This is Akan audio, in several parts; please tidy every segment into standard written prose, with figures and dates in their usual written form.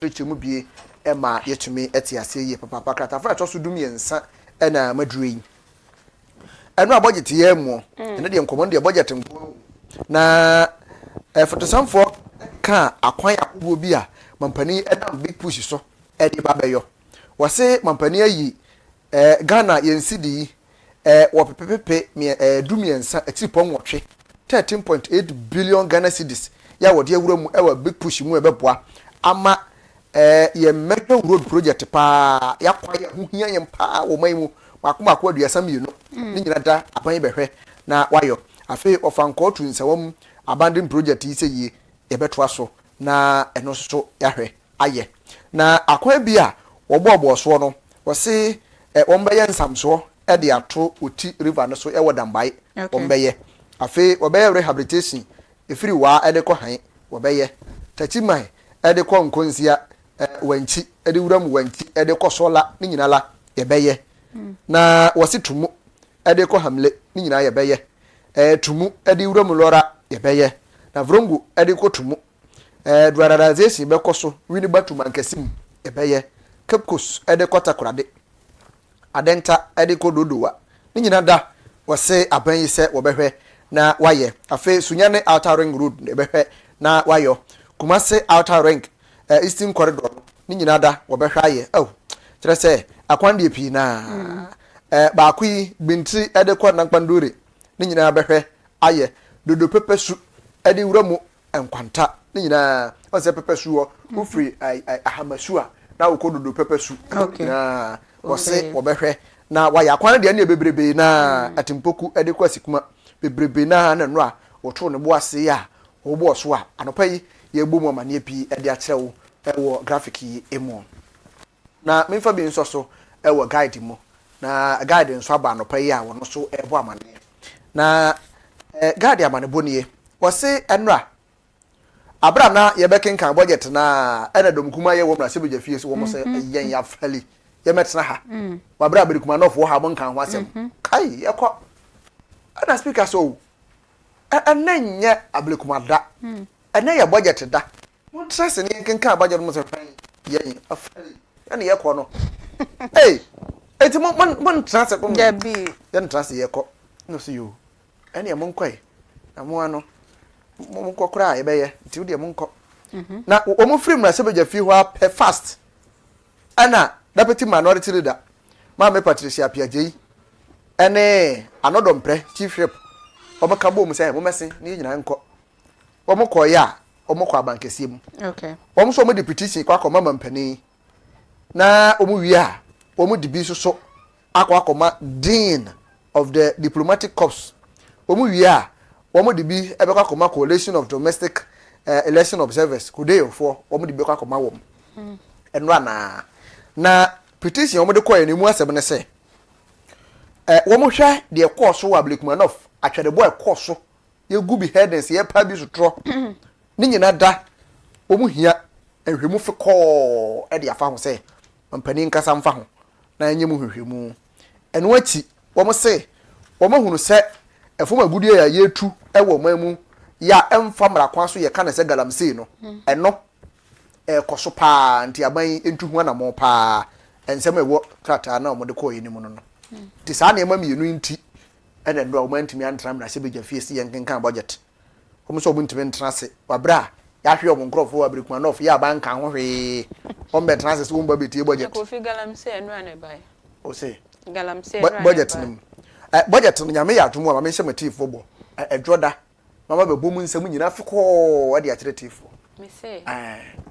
preach mu bie ma yetumi etiase ye papa krata fa to so dum yensa na maduro yi eno a budget ye mu ene de nkomo de budget nko na fotosanfo ka akwan yakobo bi a mampani edam big push so edi babeyo wose mampani ayi Ghana yensidi wo pepepe dum yensa atipon wotwe 13.8 billion Ghana cedis ya wode awura mu ewa big push mu ebeboa ama ye mega road project pa ya kwa ya huhia yem pa wo mai mu makoma kwa aduasa mienu ni nyina da apan behwe na wayo afi ofanko tu nsawam abandon project yi seye ye betoa so na eno so yahwe aye na akwa bi a wo so no wo se wombeye nsamso e de ato oti river no so e wodambai wombeye afi wobeye rehabilitation efiri wa e de ko han wobeye tachimai e de ko nkonsia wanchi ede wuram wanchi ede ko sola ni nyina la yebeye na wasi tumu ede ko hamle ni nyina yebeye tumu ede wuram lora yebeye na vrongu ede ko tumu dwaradazesi be ko so wini batuma nkasim yebeye kapkos ede ko takorade adenta ede ko dodowa ni nyina da wase aban yi se wobehwe na waye afi sunyane outer ring road ebehwe na wayo kumase outer ring Eastern Corridor ni nyina da wo behwa ye kire se akwande pi na ba akui binti ede kwa nankpandore ni nyina behwe aye dodo pepesu ede wuramu enkwanta ni nyina o se pepesu wo ufri ahamasu a na wo kododo pepesu na wo se wo behwe na wa ya kwan de na bebrebe na atimpoku ede kwa sikuma bebrebe na no a wo to ne bo ase ya wo bo so a anopa yi ye gbo mo mane pi ede a kirewo ewo graphic yi emo na memfa bi nso so ewo guide mo na guide nso aba no pa yi a wono so ebo amane na guide amane bonie wose enra abra na ye bekenkan budget na ena dom kuma ye wo mra se beja fie so wo mo se yen ya fali ye metena ha wa bra be kuma no fo ha mo nkan ho asem kai ye ko ana speaker so enanye ablekuma da ena ye budget da won stress ni kenkan budget mo se fan yen afali ena ye ko no eti mon trans ko ya bi yen trans ye ko no se yo ena ye mon kwai na mo ano mo ko kra ye be ye ti de mon ko na o mo free mra se beja fi ho a fast ana deputy minority leader ma me Patricia Piaje ene anodom pre chief rep o mo ka bo mu se mo mese ni nyina nko o mo ko ya o mo ko abankesi mu okay o mo so mo deputy kwa ko mama mpani na o mo wi a o mo dibi so akwa dean of the diplomatic corps o mo wi a o mo dibi ebe kwa koma coalition of domestic election observers kudeyofo o mo dibi kwa koma wo enwa na petition o mo de ko enimu asem ne se wo mo hwe de course wo Ablekuma atwede boy course ye gubi headings ye pa bi sotro ni nyina da o mo hia ehwemu fekọ e de afa ho se mpani nkasa mfa ho na anyem hwehwemu eno achi wo mo se wo mo hunu se efoma gudie ya yetu e wo mamu ya emfa mra kwa so ye kana se galamsey no eno koso pa nti aban entu ho na mo pa ensem ewo krata na mo de ko yi ni mu no ti sa na ema mienu nti ene ndo o mantimi antram na se beja fie si ye nkenkan budget o so buntimi ntrase wabra ya hwe o nkrofo wa Ablekuma ya ban kan ho hwe o mbe ntrase so mba beti budget ko fi galamsey enu ane bai o se galamsey budget nim budget no nyame ya atomo ma me hye matifo bo edwoda mama be bomu nsam nyina fekọ ade akire tifo me se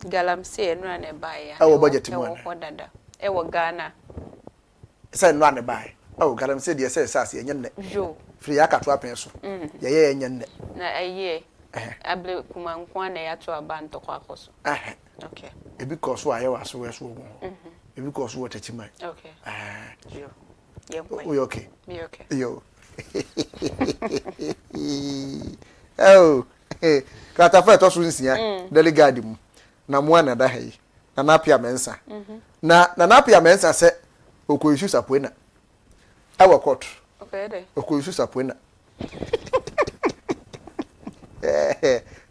galamsey enu ane bai ya e wo budget mu ho dada e wo Ghana se enu ane bai galamsey de se sase yenye nne jo free akato apen so ye yenye nne na aye Ablekuma nkwa na ya to abanto kwa koso okay e because wa ye wa so we so go e because what tachimai okay jo we okay me okay yo oh kata fa to so nsia delegate mu na mo na da hai na napia mensa na napia mensa se okoyisu sapoena awa court okay de okoyisu sapoena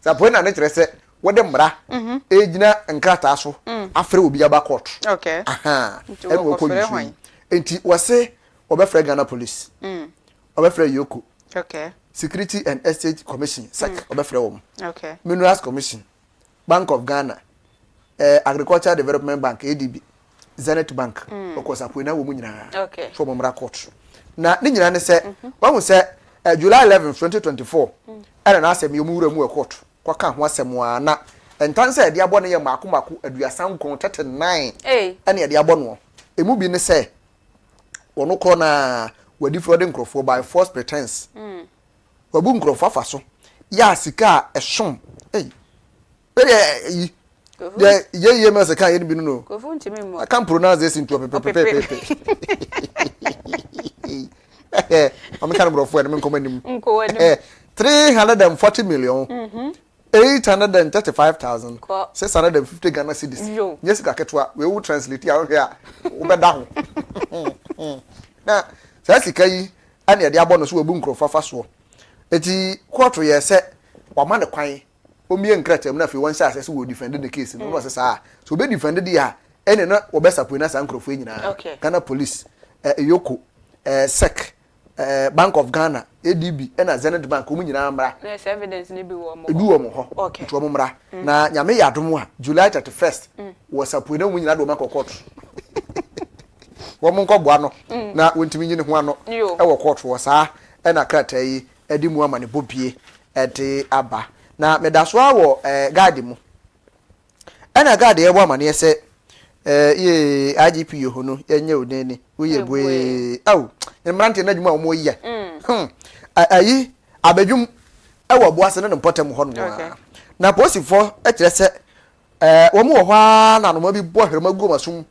sapoena ne kire se wode mbra ejina nkrata so afre obi aba court okay aha e wo ko yi enti wose obefra Ghana police obefra Yoko okay Security and Estate Commission SEC obefra wo okay Minerals Commission Bank of Ghana Agricultural Development Bank ADB Zenith Bank okosapo na wo mu nyina okay so momra court na ni nyina ne se wahu se July 11 2024 era na asem yomura mu court kwaka ho asem ana entanse ade abo ne ye makomako aduasan kon 39 ene ade abo no emu bi ne se wono kro na wadi frode nkrofo by false pretense wabu nkrofo afaso ya sika ehom ye me se kan ye bi no kofu ntimi mo I can't pronounce this into pepe I'm kind of rough when I'm coming 340 million 835,650 Ghana cedis. Yes, Kaketwa, we will translate out here. Ubeda. Now, Sassy, and the abonus will boom crop fast war. Eti quarter year set, or man the quine, Omi and Cretum, if you want sass, who defended the case, and was a so be defended the and not or best up with us, Uncle Fina. Okay. Ghana police, Yoko, SEC. Bank of Ghana, ADB, and Zenith Bank, Umunyana. There's evidence ni bi wo mo. Okay. To mo na nyame yadom a July 31st was a puno munyina do bank court. Wo mo nko boa no na wontimi nyine ho ano e wo court wo saa e na krata yi edi mu amane bobie e de aba. Na medaso awo guard mu. E na guard ye bo amane se ye IGP yo no yenye odeni wo ye bue aw mrante na dwuma omo yiye ayi abadwum ewo boase ne potem ho no na posifo e kire se wo mo ho na no ma bi bo hwere magu masum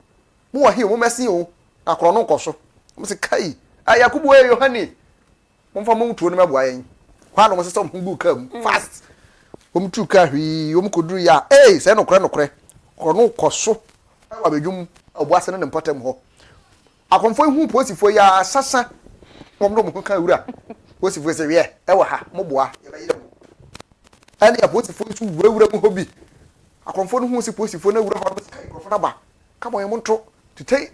mo wo he mo mesi o akro no nkoso mo se kai ayakubu e Yohani mo fa mo tuo ne maboa yen kwa no mo se so mo bu kam fast wo mo tu ka hwi wo mo koduru ya se no kore kro no nkoso abadwum oboase ne potem ho akonfo hu posifo ya sasa momdo mo kan wura posifo se wie e wa ha moboa ye ba yire mo ani ya posifo su wura mu hobi akonfo no hu si posifo na wura ho akonfo na ba ka mo ye mo nto titei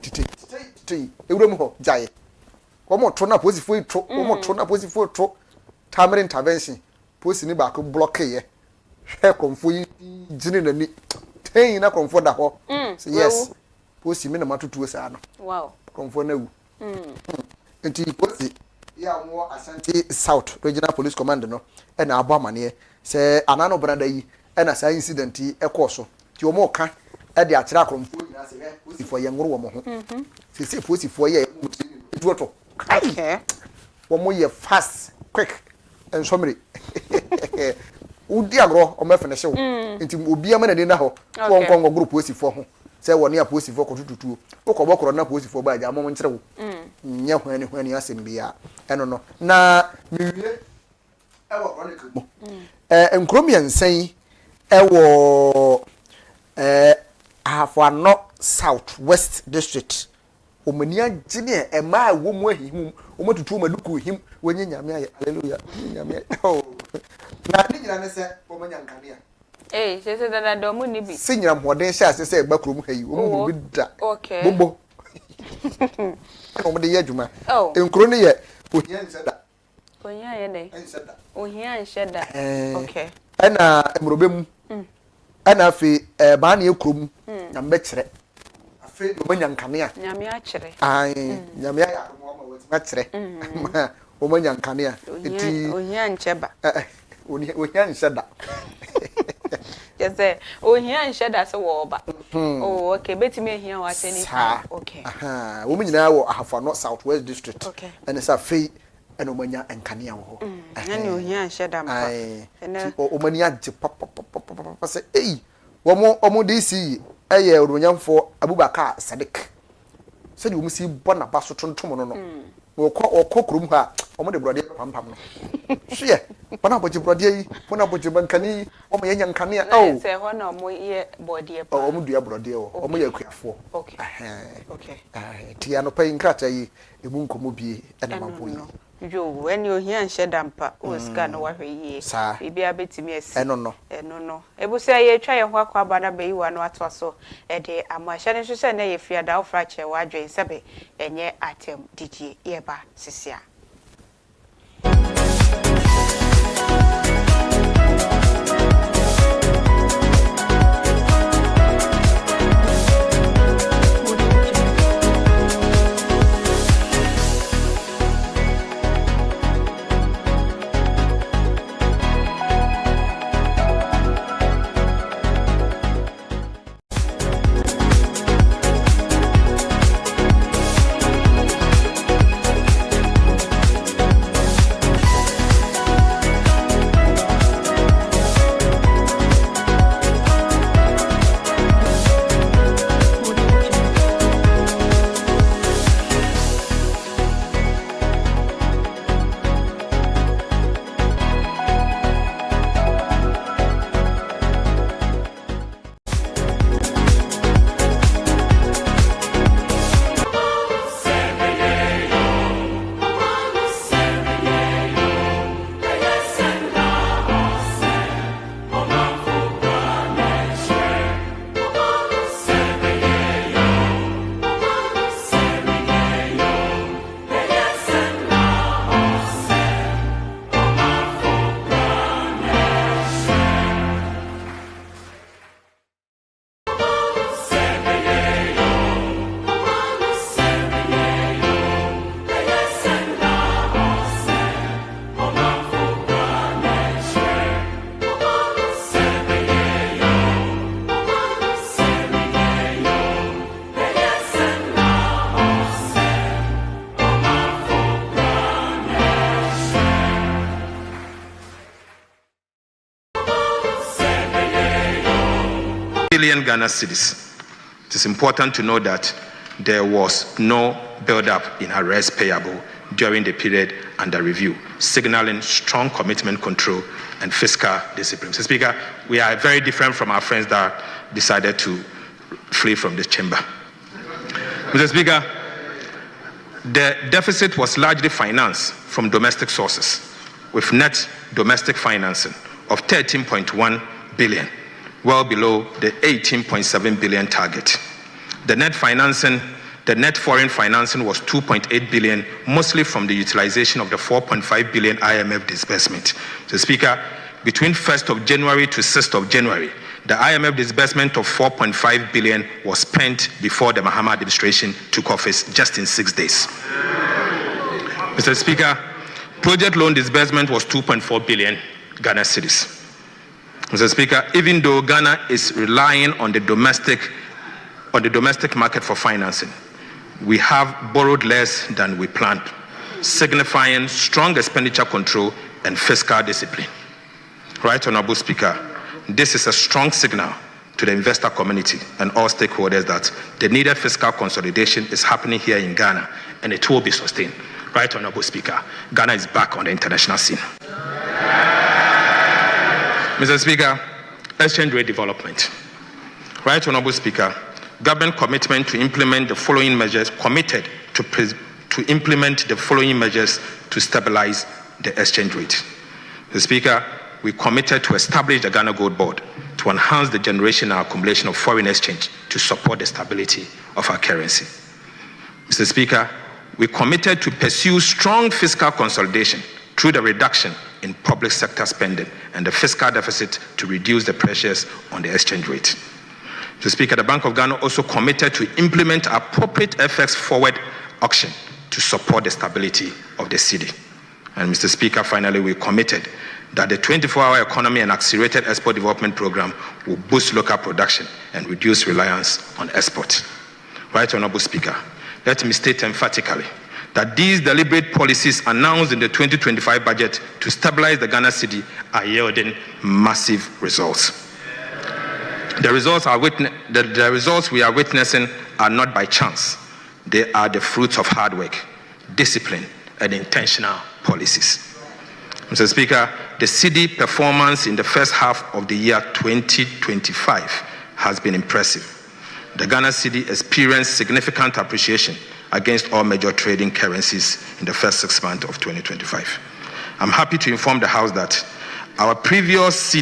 e wura mu ho jaye ko mo to na posifo to mo to na posifo to tamere intervention posi ni ba ko block ye he konfo yi jini na ni ten na konfo da ho yes posi me na matutuo sa no wow konfo na wu enti posi ya mo Ashanti South Regional Police Command no e na abo amane se anano brada yi e na sa incident yi e koso ti o mo ka e de akira konfo nyina se posi fo ye ngoro wo mo ho se posi fo ye duoto okay wo mo ye fast quick and summary udi agro o me finish wo enti obi amana ni na ho wo nkongo group posi fo ho se woni a posi fo ko tututu ko bokoro na posi fo ba ja mo nkyere wo nya hwani asembia eno no na miwie e wo chronicle mo enkromia nsan e wo Ahafano South West District omania gine e ma wo mu ahihum o matutu maduku him wonye nyame aye hallelujah nyame na ni nyina ne se o manya nkania se dada do mu ni bi sinyira mhoden sha se gba krom hayi o mu bi da okay bobo o mo de ye adwuma enkro ne ye ohia nseda ohia ye ne nseda ohia nseda okay ana emrobem ana afi ba na ekrom na mbekire afi no manya nkania nyame a kire nyame ya mo ma wati ma kire o manya nkania eti ohia ncheba ohia nseda Yes, ohia nsheda se wo ba. Oh, okay, betimi ehia wa tani. Okay. Aha, wo nyina wo Ahafano South West District. Okay. And sa fei eno manya enkania wo ho. Nani ohia nsheda mpa. Ene o mania je papa se wo mo DC eye oronyamfo Abubakar Sadiq. Se di wo si bona baso tontom no no. Wo kokrom ha o mo de brode pampam no. Hwe bona boje brode yi bona boje bankani o mo yenya nkane se ho na mo ye bode pa o mo dua brode o mo ye akuafo okay okay ti ano pa inkrata yi ebu nkomo bie e na mampo yi Yo, when you hear and shed damper, oh, scan no what ye, maybe a bit to me, no. Ebu say, ye try and walk about a bay one what was so, a day, and my shadow should say, if you are down fracture, why drain sabe, and ye atem, did ye, earba, Sisia. Ghana cedis. It is important to know that there was no build-up in arrears payable during the period under review, signaling strong commitment control and fiscal discipline. Mr. Speaker, we are very different from our friends that decided to flee from this chamber. Mr. Speaker, the deficit was largely financed from domestic sources, with net domestic financing of 13.1 billion, well below the 18.7 billion target. The net foreign financing was 2.8 billion, mostly from the utilization of the 4.5 billion IMF disbursement. So, Speaker, between 1st of January to 6th of January, the IMF disbursement of 4.5 billion was spent before the Mahama administration took office just in 6 days. Mr. Speaker, project loan disbursement was 2.4 billion Ghana cedis. Mr. Speaker, even though Ghana is relying on the domestic market for financing, we have borrowed less than we planned, signifying strong expenditure control and fiscal discipline. Right, Honorable Speaker, this is a strong signal to the investor community and all stakeholders that the needed fiscal consolidation is happening here in Ghana and it will be sustained. Right, Honorable Speaker, Ghana is back on the international scene. Mr. Speaker, exchange rate development. Right, Honorable Speaker, government commitment to implement the following measures, committed to implement the following measures to stabilize the exchange rate. Mr. Speaker, we committed to establish the Ghana Gold Board to enhance the generation and accumulation of foreign exchange to support the stability of our currency. Mr. Speaker, we committed to pursue strong fiscal consolidation through the reduction in public sector spending and the fiscal deficit to reduce the pressures on the exchange rate. Mr. Speaker, the Bank of Ghana also committed to implement appropriate FX forward auction to support the stability of the cedi. And Mr. Speaker, finally, we committed that the 24-hour economy and accelerated export development program will boost local production and reduce reliance on export. Right, Honorable Speaker, let me state emphatically that these deliberate policies announced in the 2025 budget to stabilize the Ghana cedi are yielding massive results. The results we are witnessing are not by chance. They are the fruits of hard work, discipline, and intentional policies. Mr. Speaker, the cedi performance in the first half of the year 2025 has been impressive. The Ghana cedi experienced significant appreciation against all major trading currencies in the first 6 months of 2025. I'm happy to inform the House that our previous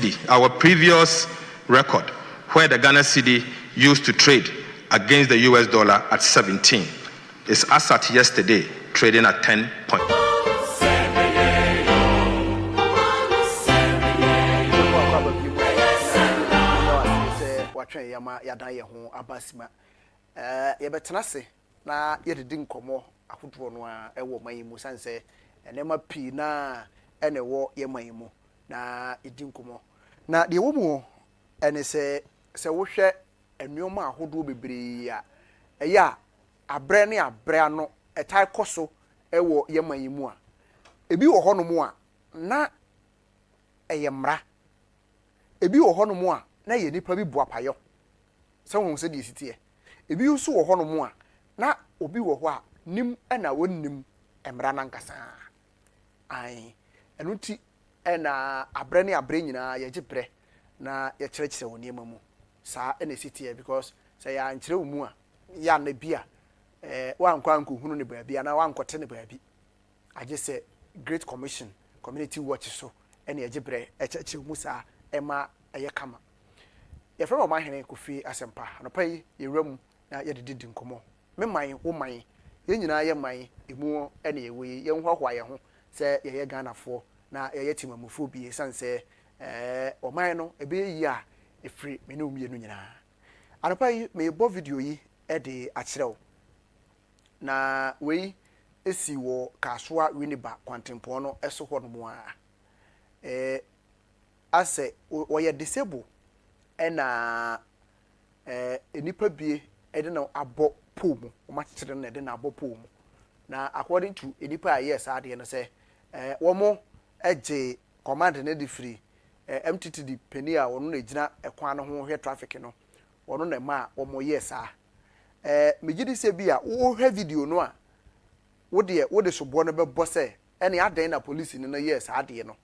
record, where the Ghana cedi used to trade against the US dollar at 17, is as at yesterday trading at 10 point. Na yɛdedi nkɔmmɔ ahodoɔ no a ɛwɔ man yi mu san sɛ nneɛma pii na ɛna ɛwɔ yɛ man yi mu na yɛdi nkɔmmɔ na deɛ ɛwɔ mu ɛne sɛ wohwɛ nneɛma ahodoɔ bebree a ɛyɛ a abrɛ ne abrɛ ano ɛtae kɔ so ɛwɔ yɛ man yi mu a ebi wɔ hɔ no mu a na ɛyɛ mmara ebi wɔ hɔ no mu a na yɛ nipa bi bu apayɔ sɛ wɔn sɛ deɛ sitiɛ ebi nso wɔ hɔ no mu a na obi wɔ hɔ a nim ɛna wonnim mmara nankasa ai ɛno ti ɛna abrɛ ne abrɛ nyinaa yɛgye brɛ na yɛkyerɛkyerɛ wɔ nneɛma mu saa ɛna sitiɛ because sɛ yɛ ankyerɛ wo mu a yɛ ana bi a wankɔ ankɔhunu ne baabi ana wankɔte ne baabi agye sɛ Great Commission Community Watch so ɛna yɛgye brɛ ɛkyerɛkyerɛ mu saa ɛma ɛyɛ kama yɛfrɛ wɔ mahene Kofi Asɛmpa anɔpa yi yɛwura mu na yɛdedi nkɔmmɔ me man wo man yɛn nyinaa yɛ man emu ɛna yɛwɔ yi yɛn hoahoa yɛn ho sɛ yɛyɛ Ghanafoɔ na yɛyɛ timamufoɔ bi san sɛ ɔman no ebe yi a efiri me ne omienu nyinaa anɔpa yi me bɔ video yi ɛde akyerɛw na wei esi wɔ Kasoa Winneba kwantempɔn no ɛso hɔ no mu a asɛ wɔyɛ disable ɛna enipa bie ɛde na abɔ pool mu ɔmakyerɛ no ɛde na abɔ pool mu na according to enipa a yes adeɛ no sɛ wɔn ɛgye command ne de free MTTD penny a wɔn na gyina ɛkwan no ho hwɛ traffic no wɔn na ma wɔn yes a megidi sɛ bi a wo hwɛ video no a wo de so bo no bɛbɔ sɛ ɛne adan na police no yes adeɛ no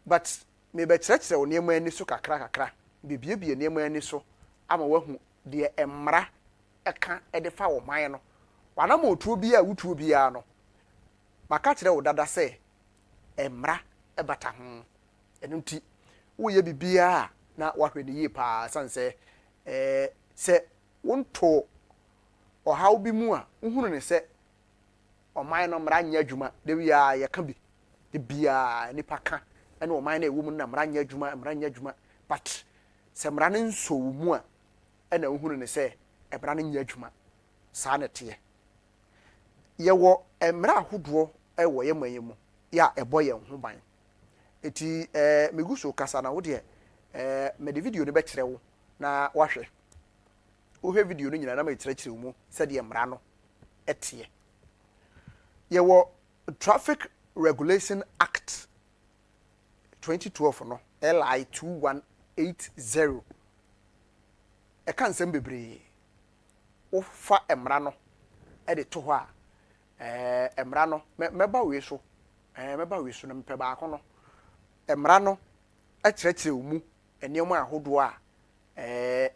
but me be kyerɛkyerɛ wo nneɛma ani so kakra bibiebie nneɛma ani so ama wahu deɛ mmara ɛka ɛde fa wo man no wana ma otuo bi a wutuo bi a no maka kyerɛ wo dada sɛ mmara ɛbata ho ɛno nti woyɛ bibia na wahwɛ ne yie paa san sɛ sɛ wonto ɔhaw bi mu a wohunu ne sɛ ɔman no mmara nyɛ adwuma de bia yɛka bi de bia nipa ka ɛne ɔman na ɛwɔ mu na mmara nyɛ adwuma but sɛ mmara no nso mu a ɛna wohunu ne sɛ mmara no nyɛ adwuma saa ne teɛ yɛwɔ mmara ahodoɔ ɛwɔ yɛ man mu ya ɛbɔ yɛn ho ban eti megu so kasa na wo de me de video no bɛkyerɛ wo na wahwɛ wo hwɛ video no nyina na me kyerɛkyerɛ mu sɛ de mmara no ɛteɛ yɛwɔ Traffic Regulation Act 2012 no LI 2180 ɛka nsɛm bebree wo fa mmara no ɛde to hɔ a mmara no mɛba we so na mpɛ baako no mmara no ɛkyerɛkyerɛ wo mu nneɛma ahodoɔ a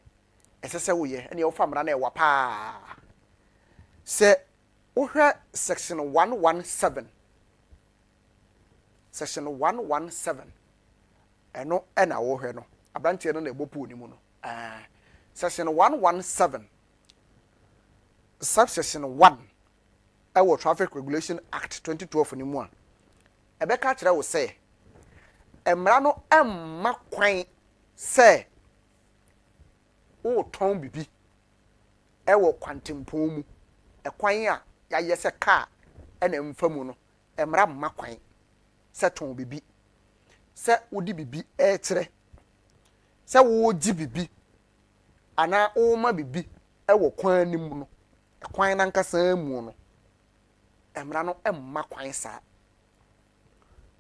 ɛsɛ sɛ woyɛ ɛne wo fa mmara no ɛwa paa sɛ wohwɛ section 117 ɛno ɛna wohwɛ no abranteɛ no na ɛbɔ pool ni mu no section 117 subsection 1 ɛwɔ Traffic Regulation Act 2012 ni mu a ɛbɛka kyerɛ wo sɛ mmara no ɛmma kwan sɛ wotɔn bibi ɛwɔ kwantempɔn mu ɛkwan a yɛayɛ sɛ car ɛna mfa mu no mmara mma kwan sɛ tɔn bibi sɛ wodi bibi ɛkyerɛ sɛ wogye bibi ana woma bibi ɛwɔ kwan ni mu no ɛkwan nankasa mu no mmara no mma kwan saa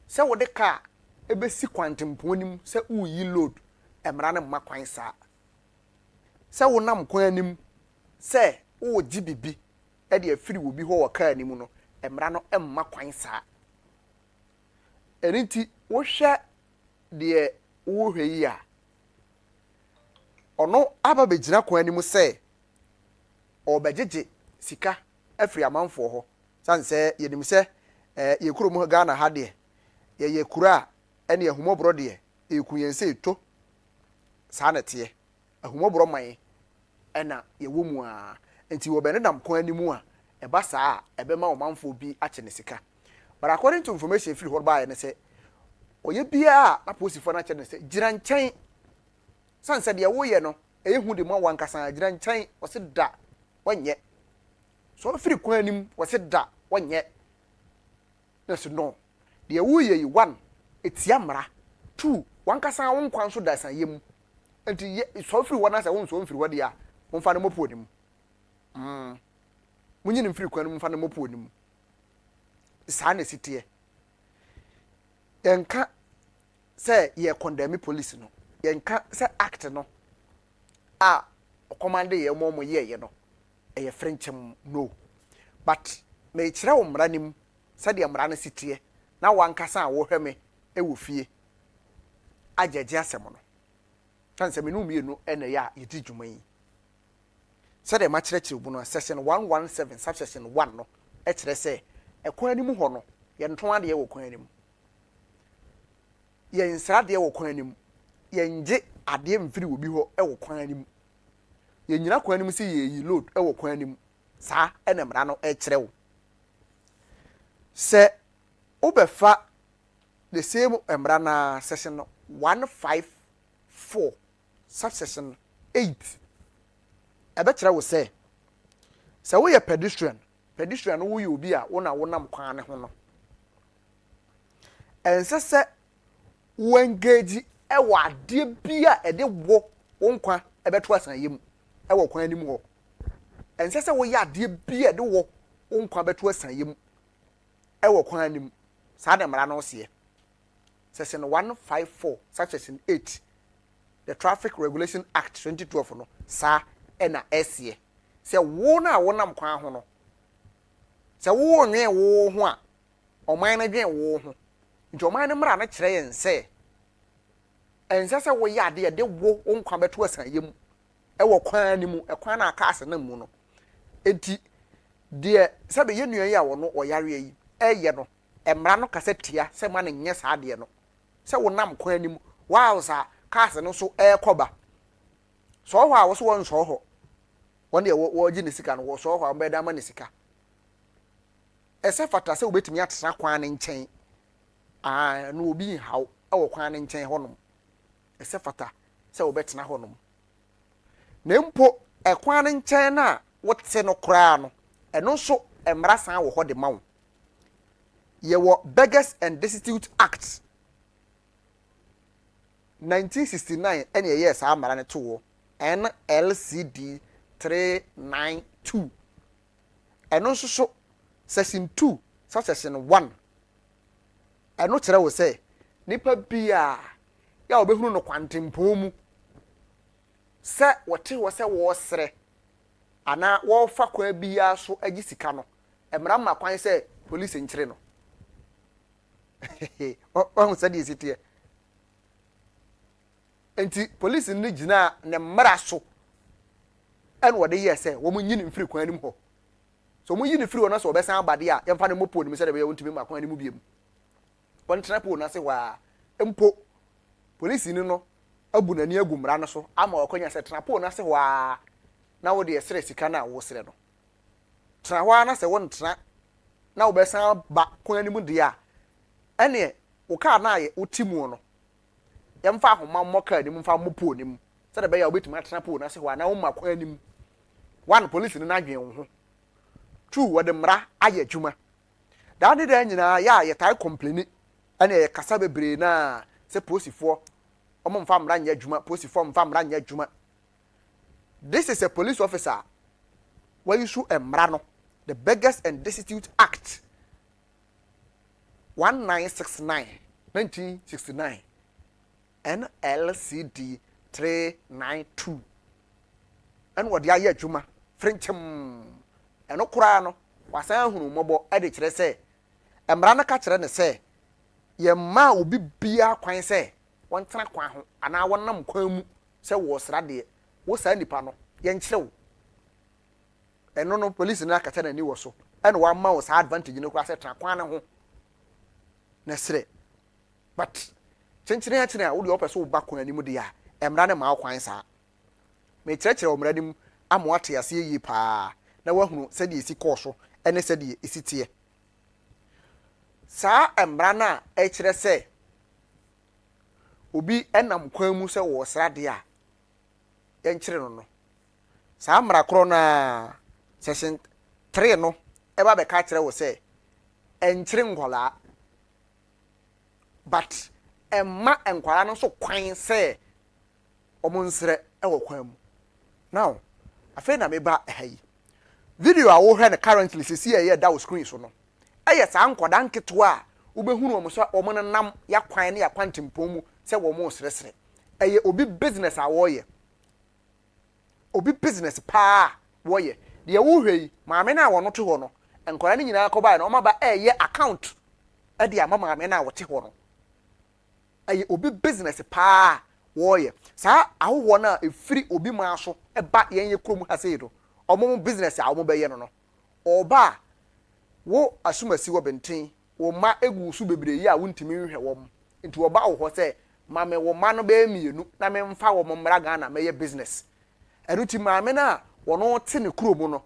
sɛ wode car ebesi kwantempɔn nim sɛ uyi load mmara no mma kwan saa sɛ wonam kwan nim sɛ wogye bibi ɛde afiri wo bi hɔ wɔ car nim no mmara no mma kwan saa ɛnti wohwɛ deɛ wohwɛ yi a ɔno aba begyina kwan nim sɛ ɔbɛgyegye sika afiri amanfo ho san sɛ yenim sɛ ye kuro mu Ghana ha de ye kura ene ahumobro de ekuyense eto saa na te ahumobro man ɛna ye wo mu a enti wo bɛne nam kwan animu a ɛba saa ɛbɛma omanfo bi akye ne sika. But according to information free hot by ne sɛ oye bia na posifo na akye ne sɛ gira nkyɛn san sɛ de wo ye no ehu de mo wankasa gira nkyɛn o se da wanyɛ so free kwan anim o se da wanyɛ na so no de wo ye yi one etia mra two wankasa won kwan so da san yem enti so free wona sɛ won so free wode a won fa no mopo nim munyi ne free kwan anim fa no mopo nim saa na sitie yenka sɛ ye condemn police no yenka sɛ act no a command ye mo ye no eye frenchem no but me kyerɛ wo mmara nim sɛ de mmara no sitie na wankasa a wo hweme e wo fie agyaje asɛm no kan sɛ me no mienu ene ya yedi dwuma yi sɛ de ma kyerɛkyerɛ bu no section 117 subsection 1 no e kyerɛ sɛ ekwan anim ho no ye nto ade ye wo kwan anim ye nsra de ye wo kwan anim ye nje ade mfiri wo bi ho e wo kwan anim ye nyina kwan anim sɛ ye yi load e wo kwan anim saa ene mmara no e kyerɛ wo sɛ obefa the same mmara na section 154 subsection 8 ebe kyerɛ wo sɛ wo ye pedestrian no wo ye obi a wo na wonam kwan ne ho no ense sɛ wo engage e wa ade bia e de wo nkwa ebeto asan yem e wo kwan anim ho ense sɛ wo ye ade bia de wo nkwa beto asan yem e wo kwan anim saa de mmara no se section 154 section 8 the Traffic Regulation Act 2012 no saa ena esie sɛ wo na wonam kwan ho no sɛ wo nwe wo ho a ɔman na dwen wo ho nti ɔman no mmara na kyerɛ yɛn sɛ ɛnsa sɛ wo yɛ ade de wo nkwa beto asan yem ɛwɔ kwan anim ɛkwan na aka ase na mu no enti de sɛ be yɛ nua yi a wo no ɔyare yi ɛyɛ no mmara no kasa tia sɛ ma no nyɛ saa de no sɛ wo nam kwan anim wow sa kaa no so ɛkɔba so ho a wo so won so ho won de wo gi ne sika no wo so ho a mbɛda ma ne sika ɛsɛ fata sɛ wobetumi atena kwan ne nkyɛn no obi haw ɛwɔ kwan ne nkyɛn hɔ nom ɛsɛ fata sɛ wobɛtena hɔ nom na mpo ɛkwan ne nkyɛn na wote no koraa no ɛno so mmara san wɔ hɔ de ma wo yɛwɔ Beggars and Destitute Act 1969 ɛne ɛyɛ saa mmara ne to wo NLCD 392 ɛno nso so section 2 section 1 ɛno kyerɛ wo sɛ nipa bia ya obehunu no kwantempɔ mu sɛ wɔte wɔ sɛ wɔsrɛ ana wɔfa kwa bia so agi sika no mmara ma kwan sɛ police nkyere no ɔhu sɛ de sitie enti police ni gyina ne mmara so ɛn wɔde yɛ sɛ wɔn nyi ne mfiri kwan anim hɔ so wɔn yi ne firi hɔ na so ɔbɛsan abade a yɛmfa ne mopo nim sɛ de bɛyɛ wɔntumi ma kwan anim biem wɔn tena po na se wa mpo police ni no abu n'ani agu mmara no so ama ɔkɔnya sɛ tena po na se wa na wɔde ɛsrɛ sika na wɔsrɛ no tena hɔ na sɛ wɔn tena na wɔbɛsan ba kwan anim de a ɛne wo kaa na yɛ utimu no yɛmfa ahoma mmɔka anim mfa mopo anim sɛ de bɛyɛ obetumi atena po na se wa na wo ma kwan anim one police ni na adwen wo ho two wɔde mmara ayɛ adwuma daa de da nyinaa yɛ a yɛtae complain ɛne yɛ kasa bebree na sɛ posifoɔ ɔmo mfa mmara nyɛ adwuma posifoɔ mfa mmara nyɛ adwuma this is a police officer where you show mmara no the Beggars and Destitute Act 1969 NLCD 392 ɛne wɔde ayɛ adwuma frenchem ɛno koraa no wasan hunu mmɔbɔ ɛde kyerɛ sɛ mmara no ka kyerɛ ne sɛ yɛma obi bia kwan sɛ wɔntena kwan ho anaa wɔnam kwan mu sɛ wɔsra deɛ wo saa nipa no yɛnkyerɛ wo ɛno no police na akata na ni wɔ so ɛna wa ma wo sa advantage no kura sɛ tra kwan ne ho na sere but kyenkyere ya kyene a wo de opɛ so wo ba kwan anim de a emra ne ma kwan saa me kyerɛkyerɛ wo mra nim ama wate ase yi paa na wahunu sɛ de esi kɔ so ɛne sɛ de esi tie saa emra na ɛkyerɛ sɛ obi ɛnam kwan mu sɛ wɔ srade a yɛnkyere no saa mra koro na section 3 no ɛba bɛka kyerɛ wo sɛ ɛnkyere nkwala but ɛma nkwala no so kwan sɛ ɔmo nsrɛ ɛwɔ kwan mu now afei na meba ɛha video a wo hwɛ no currently sisi ɛyɛ da wo screen so no ɛyɛ saa nkɔda nketewa a wobɛhunu ɔmo so ɔmo nam ya kwan ne ya kwantempɔn mu sɛ wɔmo sresre ɛyɛ obi business a wɔyɛ obi business paa wɔyɛ deɛ wo hwɛ yi maame na wɔno te hɔ no nkɔda ne nyinaa kɔba na ɔmo ba ɛyɛ account ɛde ama maame na wɔte hɔ no ɛyɛ obi business paa wɔyɛ saa ahowɔ na efiri obi maa so ɛba yɛn yɛ kurom ha sei do ɔmo business a ɔmo bɛyɛ no ɔba wo asumasi wɔ bɛnten wo ma egu so bebree yi a wontimi nhwɛ wɔm nti ɔba wo hɔ sɛ maame wo ma no bɛyɛ mienu na me mfa wɔ mo mmra Ghana mɛyɛ business ɛno ti maame na wɔno te ne kurom no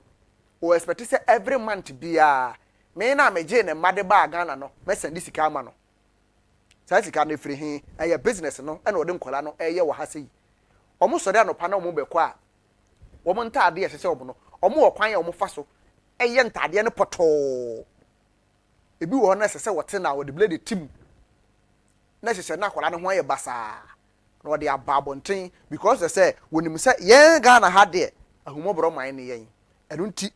o expect sɛ every month bia me na megye ne made ba Ghana no mɛsɛn sika ama no saa sika no firi hin ɛyɛ business no ɛna ɔde nkola no ɛyɛ wɔ ha sei ɔmo sɔre anopa na ɔmo bɛkɔ a ɔmo ntaade ɛhyehyɛ ɔmo no ɔmo wɔ kwan a ɔmo fa so ɛyɛ ntaade no pɔtɔɔ ebi wɔ hɔ na ɛsɛ sɛ wɔte na wɔde blade tim na hyehyɛ na akola no ho ayɛ basaa na wɔde aba abɔnten because sɛ wɔnim sɛ yɛn Ghana ha deɛ ahumɔborɔ man ne yɛn ɛno nti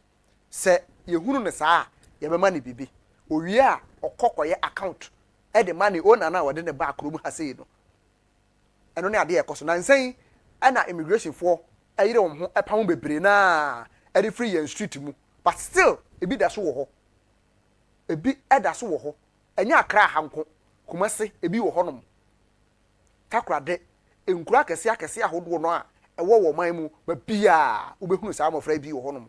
sɛ yɛhunu ne saa yɛbɛma ne bibi owie a ɔkɔkɔyɛ account ɛde money owner na wɔde ne ba akrom ha sei no ɛno ne ade ɛkɔ so na nsɛn ɛna immigration for ɛyere wɔn ho ɛpam bebree na ɛde free yɛn street mu but still ebi da so wɔ hɔ ebi ɛda so wɔ hɔ ɛnyɛ akra hanko Kumase ebi wɔ hɔ nom takrade enkura akɛse ahodoɔ no a ɛwɔ wɔ man mu ba bia wobɛhunu saa mɔfra bi wɔ hɔ nom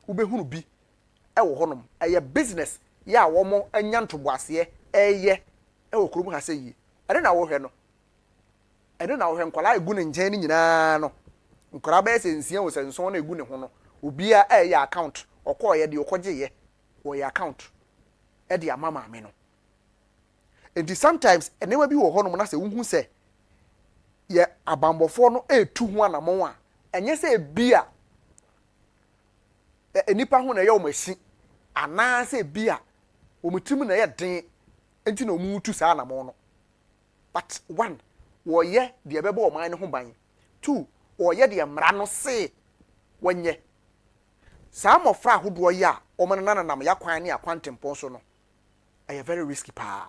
wobɛhunu bi ɛwɔ hɔ nom ɛyɛ business ya wɔn anya ntoboaseɛ ɛyɛ ɛwɔ kurom ha sɛ yie ɛde na wɔhwɛ no ɛde na wɔhwɛ nkwala egu ne nkyɛn ne nyinaa no nkwala bɛyɛ sɛ nsia wɔ sɛ nson na egu ne ho no obia ɛyɛ account ɔkɔɔ yɛ de ɔkɔgye yɛ wɔyɛ account ɛde ama maame no enti sometimes ɛnɛma bi wɔ hɔ nom na sɛ wohu sɛ yɛ abambɔfoɔ no etu ho anamɔn a ɛnyɛ sɛ bia enipa ho na ɛyɛ wɔn ahyi anaa sɛ bia wɔmutim na yɛ den enti na ɔmu tu saa anamɔn no but one wɔyɛ deɛ bɛbɔ ɔman no ho ban two wɔyɛ deɛ mmara no se wɔnyɛ saa mmɔfra ahodoɔ yɛ a wɔn nananam yɛ kwan ne akwantempɔn so no ɛyɛ very risky paa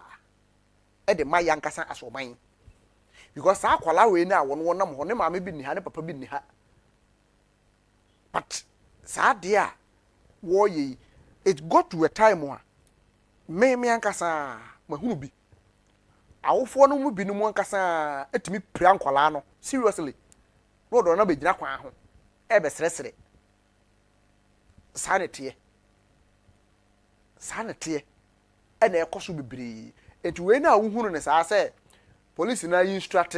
ɛde ma yɛ ankasa asɔman because saa akwala wei na wɔn nam hɔ ne maame bi ni ha ne papa bi ni ha but saa deɛ a wɔyɛ it got to a time a me ankasa mahunu bi awofoɔ no mu bi no mu ankasa etimi pira nkwala no seriously no do na be gyina kwan ho e be sresre sanete e na ekoso bibiri enti we na wohunu ne saa sɛ police na instruct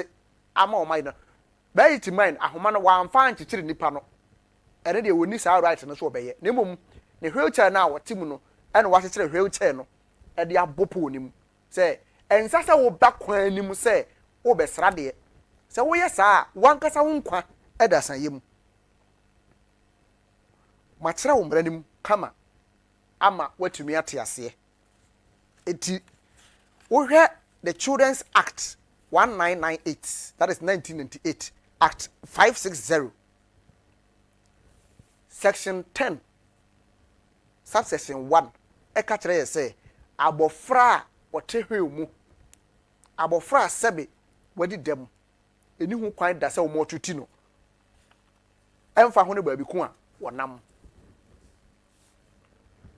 ama o mai no by it mind ahoma no wa amfa nkyekere nipa no ene de woni saa right no so obeye na mmom ne wheelchair na wote mu no ene wa kyekere wheelchair no e de abopo onim sɛ ensa sɛ wo ba kwan anim sɛ wo be srade sɛ wo yɛ saa wankasa wo nkwa ɛda san yem ma kyerɛ wo mranim kama ama watumi ate ase eti wo hwɛ the Children's Act 1998 that is 1998 Act 560 section 10 subsection 1 eka kyerɛ yɛ sɛ abofra wɔte hwe mu abofra sɛbe wadi dem eni hu kwan da sɛ wo motuti no ɛmfa ho ne baabi ko a wɔnam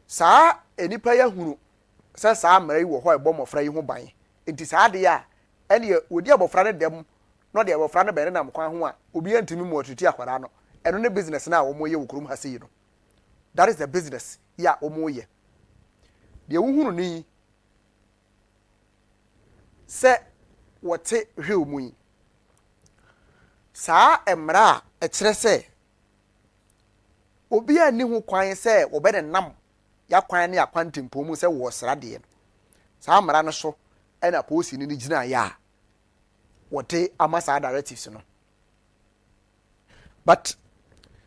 saa enipa ya hunu sɛ saa mara yi wɔ hɔ ɛbɔ mɔfra yi ho ban enti saa de a ɛne wodi abofra ne dem no de abofra ne bɛn nam kwan ho a obi antimi motuti akwara no ɛno ne business na a wɔn yɛ wɔ kurom ha sei no that is the business ya omo ye de wuhunu ni se wote hwe omu yi saa emra e kire se obi ani hu kwan se obede nam ya kwan ne akwantempo mu se wo srade no saa mra no so ena police ni gina ya wote amasa directives no but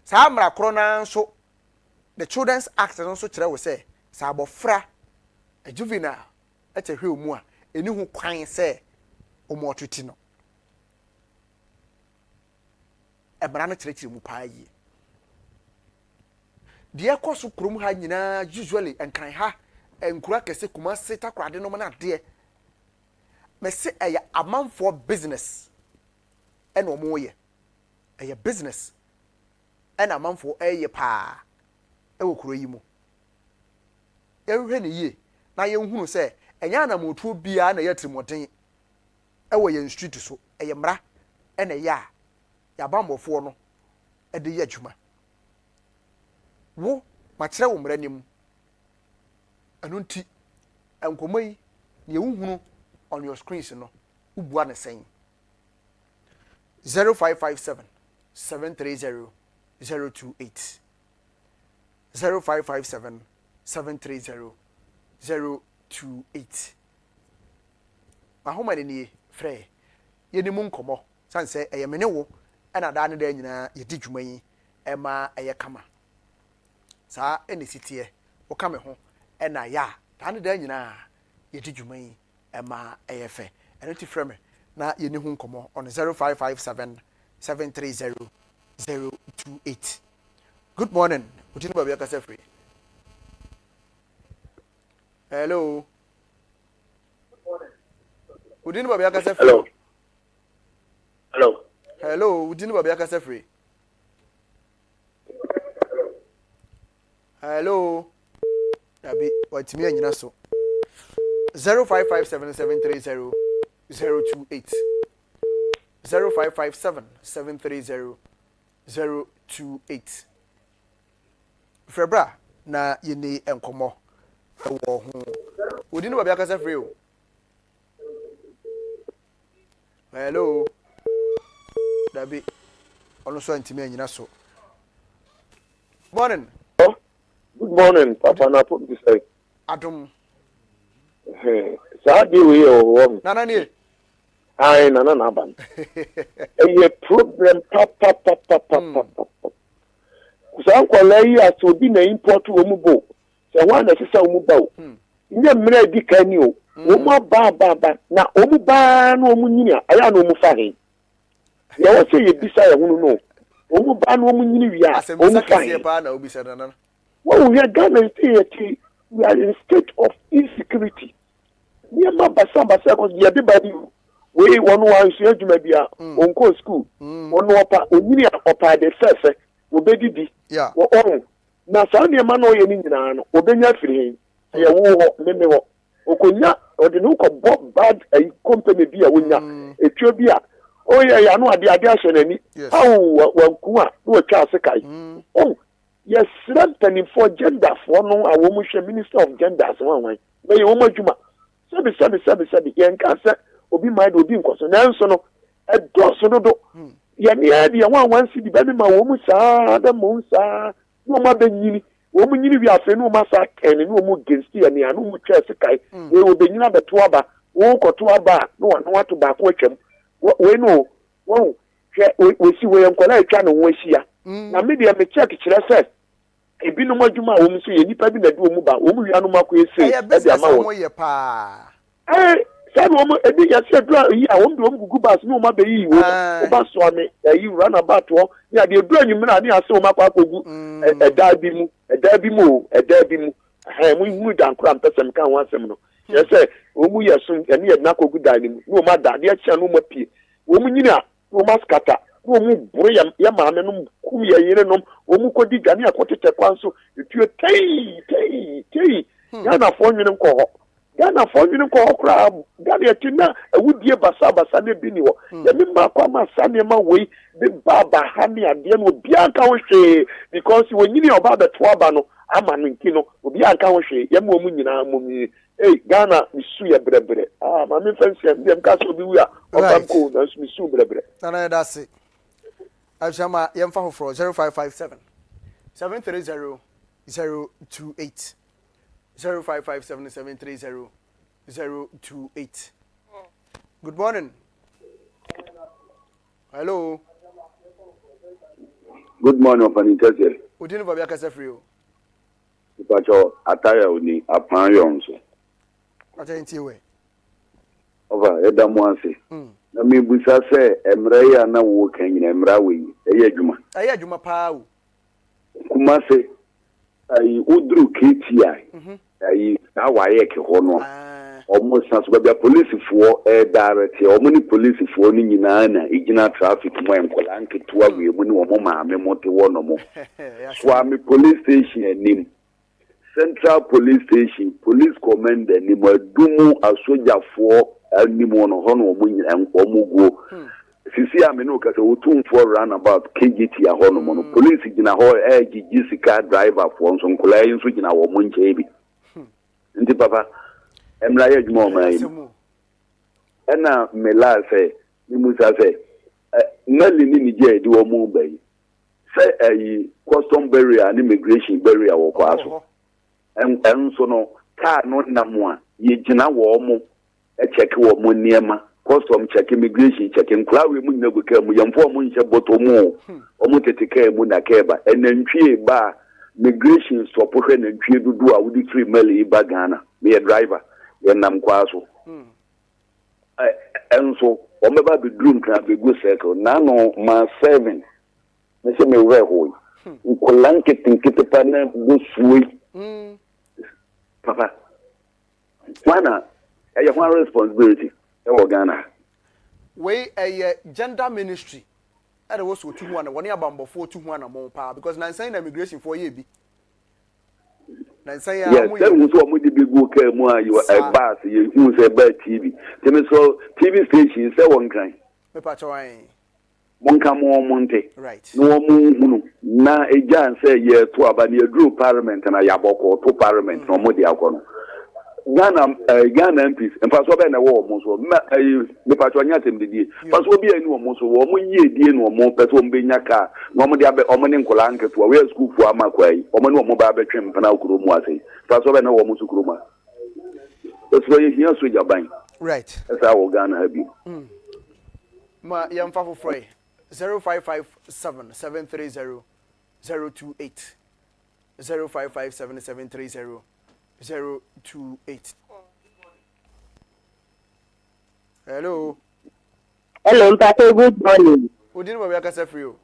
saa mra krona so the Children's Act no so kire wo se saa bofra a juvenile ete hwe omu a eni hu kwan se omo otwiti no ebra no kire mu paa yi de ekoso krom ha nyina usually enkan ha enkura kese kuma seta krade no na de me se eya amanfo business ena omo ye eya business ena amanfo eye paa ewo kuro yi mu ehwe ne ye na ye nhunu se enya na motuo bia na ye trimoden ewo ye street so eye mra ena ya bambofo no ede ye adwuma wo ma kire wo mra nim anu nti enkomai ne ehunu on your screens no ubua ne sen 0557 730 028 0557 730 028 mahoma ni frɛ yeni mu nkomo sanse eye mene wo na da ne da nyina yedi dwuma yi ema eye kama saa ene sitie wo kame ho na ya da ne da nyina yedi dwuma yi ema eye fe ene ti frɛ me na yeni hu nkomo on 0557 730 028 good morning utini babu yakasa free hello udini babu yakasa free hello udini babu yakasa free hello abi watimi anyina so 0557 730 028 0557 730 028 Febra na yini enkomo wo ho odi no ba bia kasa free o hello dabi ono so antimi anyina so morning good morning papa na put this say adum sa di we o nana ni ai nana na ban e problem papa kusan kwala yi aso bi na import wo mu bo se wa na sisa wo mu ba o nye mre di kani o wo mu ba na o mu ba na o mu nyini aya na o mu fa he ya wo se ye bisa ya hunu no o mu ba na o mu nyini wi a o mu fa he ba na o bisa nana wo we Ghana state we are in state of insecurity ye ma basa ko ye de ba di we won wan so adwuma bia on ko school won opa onyini opa de fefe obedidi yeah on na sa ne ma no ye ni nyina no obenya firi he ye wo ho meme ho okonya ode no ko bad a company bia wonya etwa bia o ye ya no ade ahye nani awu wanku a no twa ase kai yes strengthening for gender for no awo mu hwe minister of gender so wan me ye wo madwuma sabi yen ka se obi mind obi nkoso na nso no edoso dodo ye ne ya de wan si di be ma wo mu saa da mo saa no ma be nyini wo mu nyini wi afa no ma saa ken no mu against ye ne anu mu twa sekai we wo be nyina beto aba wo koto aba no wa no wato ba ko atwam we no wo we si we nkola atwa no wo ahia na me de me check kire se ebi no madwuma wo mu so ye nipa bi na de wo mu ba wo mu wi anu makọ ese e de ama wo ye pa sabe wo ebi ya se dra yi a wo ndo gugu bas no ma be yi wo ba so ame yi run about wo ya de dra nyum na ne ase wo makọ akogu da bi mu mu dan kura mpesem kan ho asem no ye se wo mu ye so ene ye na kogu dan ni mu no ma da de acha no ma pie wo mu nyina wo maskata wo mu buru ya maame no kum ye yire no wo mu kodi dwane akotete kwanso etuo tei ya na fo nwene nko ho Ghana for you ko okra Ghana tina awudie basa ne bi ni wo ya mi ma kwa ma sane ma we the baba hani ade no obi aka wo hwe because when you oba be to aba no ama no nki no obi aka wo hwe ya mo mu nyina mo mi Ghana misu ya brebre ma mi fancy am ka so bi wi a okam ko na misu brebre na that's it Ajama yemfa hofro 0557 730 028 0557 730 028. Good morning. Hello. Good morning, Opanitese. Udini Babia Kasefrio. Ipacho ataya uni apanyonso. Ata ntiwe. Ova eda mwanse. Na mi busa se emre ya na wo kanyina emra we eye adwuma. Eye adwuma paa o. Kuma se ai udru KTI. Ai awaye ke ho no. Omo sanso bia police fo direct omo ni police fo ni nyina na igina traffic mo enkola nketua we mu ni omo maame mo te wo no mo. Swami police station enim. Central Police Station, Police Commander, ni madumu asoja fo ni mo no hono omugo. Sisi ameno ka se otum for roundabout KGT a hono mo no police gina ho GG car driver fo nso nkola yin so gina wo mo nche bi. Ndi papa emla ye djuma o mai. Ena mela se ni musa se nali ni je di wo mo bai. Se custom barrier and immigration barrier wo kwa so. So no car no namwa ye gina wo mo check wo mo niema custom check immigration check nkla we mu nyago ka mu yamfo mo nche boto mo o mo teteka mu na keba enantwie ba immigration stop hwe nantwie dudu a wudi free mali ba Ghana me driver ye nam kwa so enso o me ba be drum kan be go circle na no ma 7 me se me we ho nkolanke tinkete pa na go suwi Papa, Wana, I have one responsibility. Ghana. We a gender ministry. That was to 1 year bambo 4 to 1 more power because now saying immigration for ye be. Now say yes, that was what we did go care more. You are a bus, you say bad TV. Tell me so TV station say one kind. Me patchoy. Monka mo monte. Right. No mo na ejan say ye to abani drew parliament na yaboko to parliament no mo di akono. Ghana MPs en paso be na wo mo so me patcho nya tem di paso bi enu mo so wo mo yie die no mo peso mbe nya ka no mo di abe o mo ne nkola nketo we school fu amakwai o mo ne mo ba be twem pana okuro mu asai paso be na wo mo so kuro ma so ye hia so jaban right esa wo Ghana ha bi ma yamfa for free 0557 730 028 0557 730 028. Hello. Hello, Mpacho, good morning. Udini Babia Kasefrio.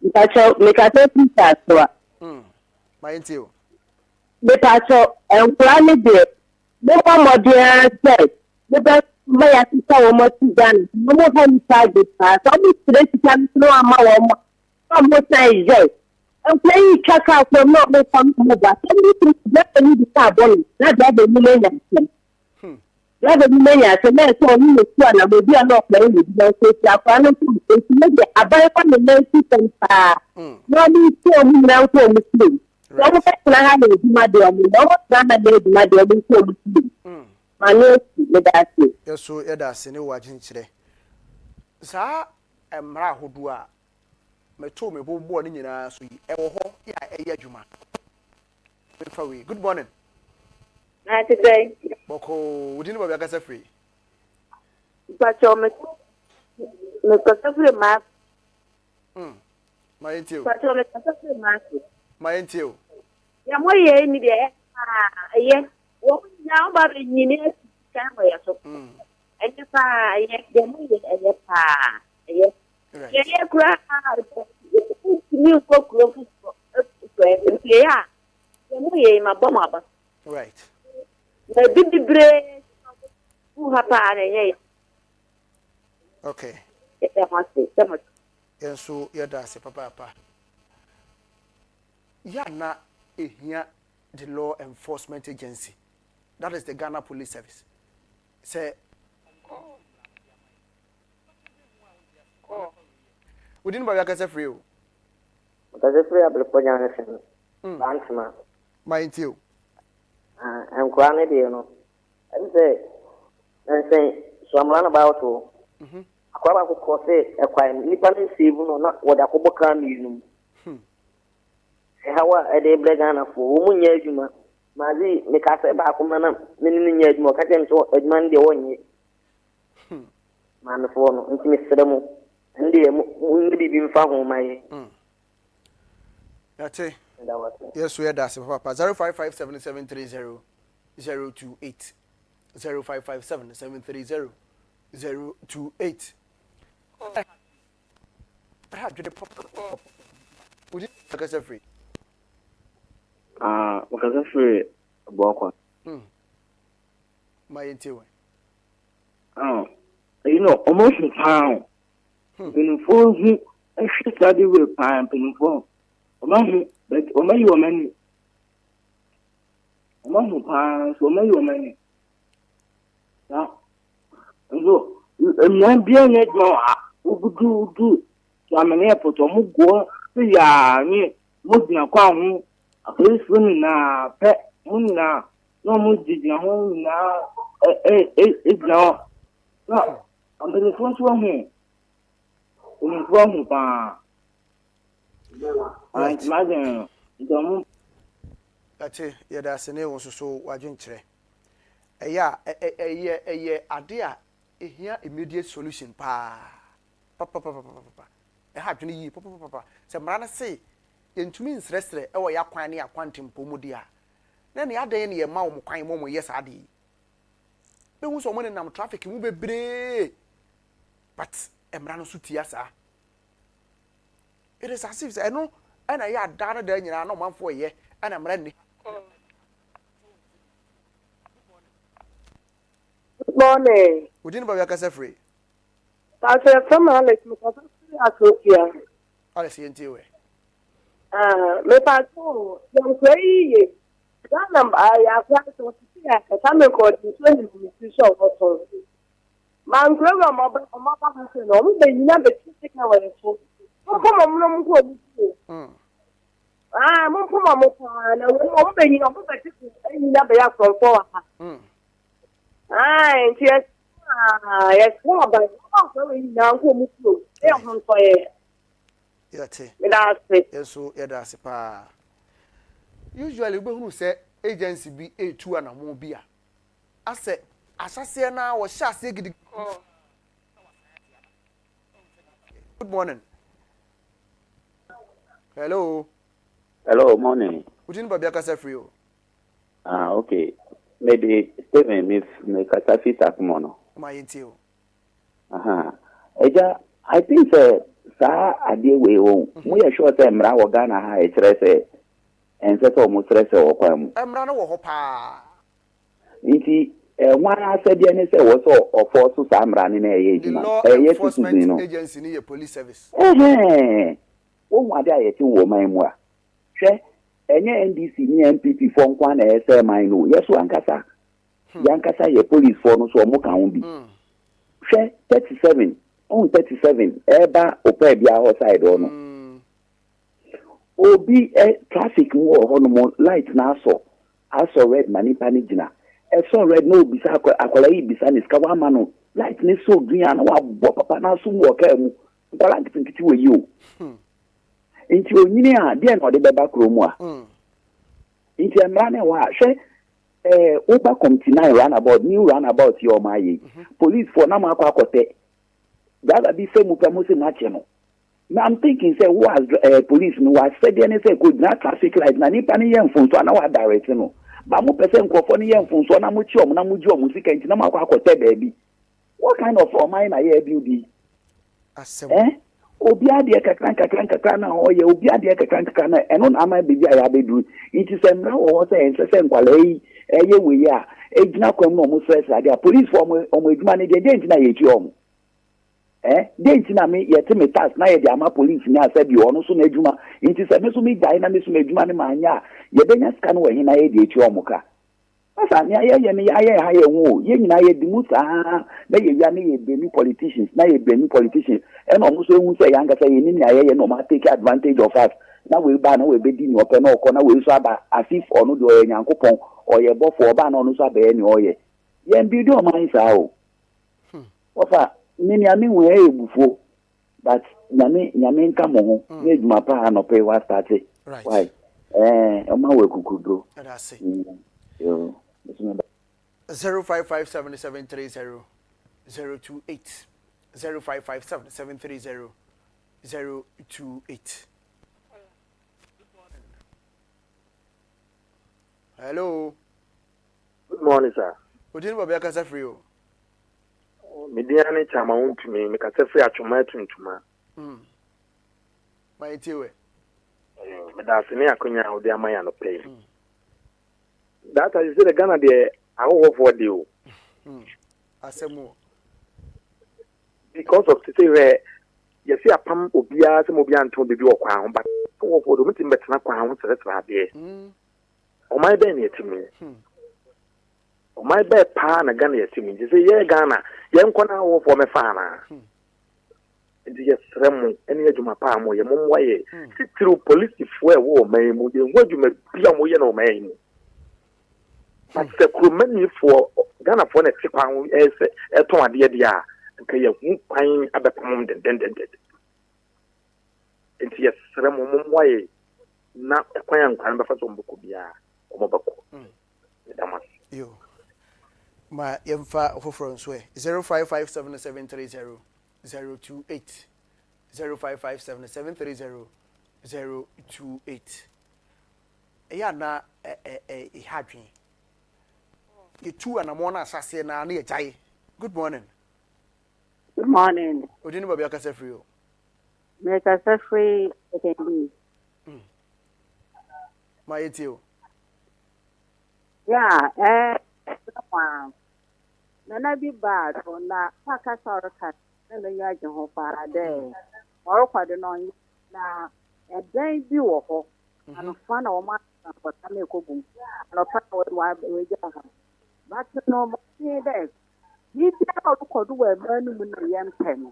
Mpacho, Mekato Pita Swa. My intio. Mpacho, Plani de. Never more dear said. The best way I see so much done. No more than 5 days. Some straight can no amount. Some more say yes. I'm playing check out from not make some move. Somebody definitely the car ball. Not that the million. Let the million. So let's all you one. I will be not playing with them. So you are planning to make the above from the nation. No need to move now to Muslim. So I'm going to have my dear. No one made my dear to Muslim. My name is Medasi. Yes, so Edasi, no watching today. Sir, I'm Rahudua. Me told me who born in your so you ever juma. Good morning. Today, Boko, we didn't have a free. but you're Mr. Map. My intio. But you're Mr. Map. My intio. Yeah, what you need there? Yes. What now, but you need to so. And if I yes, yes. Yeah, crap. New folk looking for yeah. My bomb. Right. The big brain who happen. Okay. And so, yeah, that's a papa. Yeah, na here the law enforcement agency. That is the Ghana Police Service. Say, we didn't buy a free. Because if we have the projection, Bantima, Mind you. I'm crying, you know. And say, so I'm run about to. I quite course a quite nipping civil or not what I could come you. How a day Bregana for woman yajuma. Mazi, make us a back on many years more catching to a man the 1 year. Man, for intimate ceremony. And they won't be being found my. That's it. Yes, we are that's Papa 0557730028 0557730028. I have to the pop. Would you like us free? Because I'm free. Walk My interior. Oh, you know, almost in town. In full, I should study with pipe in full. Among but among your many. Among the pies, among your many. Now, and so, and being it more, who do. So I'm an airport or Mugo, me, Mudna Kong, a place women now, pet, Muna, no Mudina home now, it's now. No, I'm the first one here. That's it. Yeah, that's an area so watching tre. A idea here immediate solution. Papa. I have to need papa. Some man say, into means restaurant, or ya quani a quantum pomodia. Then the other any amount of quine momo, yes, I did. There was someone in traffic, move a brave. But Emrano Sutiasa. It is as if I know, and I had done it, I know 1 for a year, and I'm ready. Good morning. We didn't buy a casa free. I said, from Alex, Sophia. I'll see you. Me pato, young crazy. I have to see a time record in 20 minutes or Man, Grandma, Mama, they never take away. Come on, usually, who say agency be A2 and a mobile. I said, as I say now, was shall say good morning. Hello, morning. We didn't buy a casa free. Okay. Maybe Stephen, if make a taffy mono. My intel. Eja, I think, sir, I deal with we are sure them Rawa Ghana high stress and set almost stress or quam. I'm run over pa. Inti, one I said, Jenny said, was all or for Susam running the law enforcement agency near police service. Oh, what I at you, woman. She, any NDC near MPP from one SM, I know. Yes, Yankasa. Yankasa, your police for no so Mokambi. She, 37. On 37, Eba, Opebia outside or no. Obi, traffic more hormone light now so. I saw red money panigina. I saw red no bisako, Akolai bisanis, Kawamano, light ne so green and what papa now soon walk. But I think it were you. Into your Ninia, dear, or the back room. Into a man, she. Uber continue runabout, new runabout your my police for Namakote. That be same Mukamusi. Now I'm thinking, say, was police no was said anything could not traffic light, Nanipani young from so now direction. Bamu person for funny young from so Namujo, music and Namakote baby. What kind of mine I hear beauty? Obia de Kakranka, or you Obia de Kakranka, and on Ama Bibi I do. It is a now or say, and say, we are. Age now come no stress idea. Police form on money, they didn't know you. Didn't know me yet. Me task now, the Ama police now said you also made Juma. It is a Missumi dynamics made money, mania. You didn't scan where he made it your mocha. Asa ni aye ni aye ha ye hu ye nyina ye di musa na ye ya na ye bemi politicians na ye bemi politicians e no so hu say yanga say ni aye no ma take advantage of us na we ba na we be di ni ope na okọ na we so aba asif onu do ye nyankopon oye bofo oba na onu so aba ye ni oye ye bi do man sa o ofa ni ami we e bufo but nyame nka mo ho na eduma pa no pe wa start why o ma we kukudo that's it yo 0557730028 0557730028 Hello. Good morning, sir. Odin Bobia Kasa free o. Mediane chama untumi me kasa free atwoma tuntuma. My tiwe. Me da sene akonya odi amaya no pay. That is the Ghana de awo for deal. Asemu. Because of today where you see a pam obia some obia anto be okwa ho but awo for do metim betena kwa ho tere tere ade. O my be na etimi. O my be pa na Ghana etimi. Je say ye Ghana ye nkọ na awo for me fa na. Ndi ye sremu eni adwuma pa mo ye momwa ye. Sitiru police fo e wo man mu ye wadwuma bia mo ye na o man mu. But the crewmen for Ghana for next time is a ton idea dia nke ye hu kwan abepam den. Enti ye sremu momwaye na kwan ankwan befa so mboko bia o mabako. Dama. Yo. Ma yemfa ofofro nso 0557730028 0557730028 eya na hadwen you two and amona asase na na yejai. Good morning. Good morning. Odini Bobia Kasa free o. Me Kasa free again. Ma yetio. Yeah, na bi bad na paka sorka na ya je ho para de. Oro kwade no na e dan bi wo ho. Ano fa na wo ma ko ta me ko gum. Ano pa wa ja ha. But no more there. You tell what we burn in the young pen.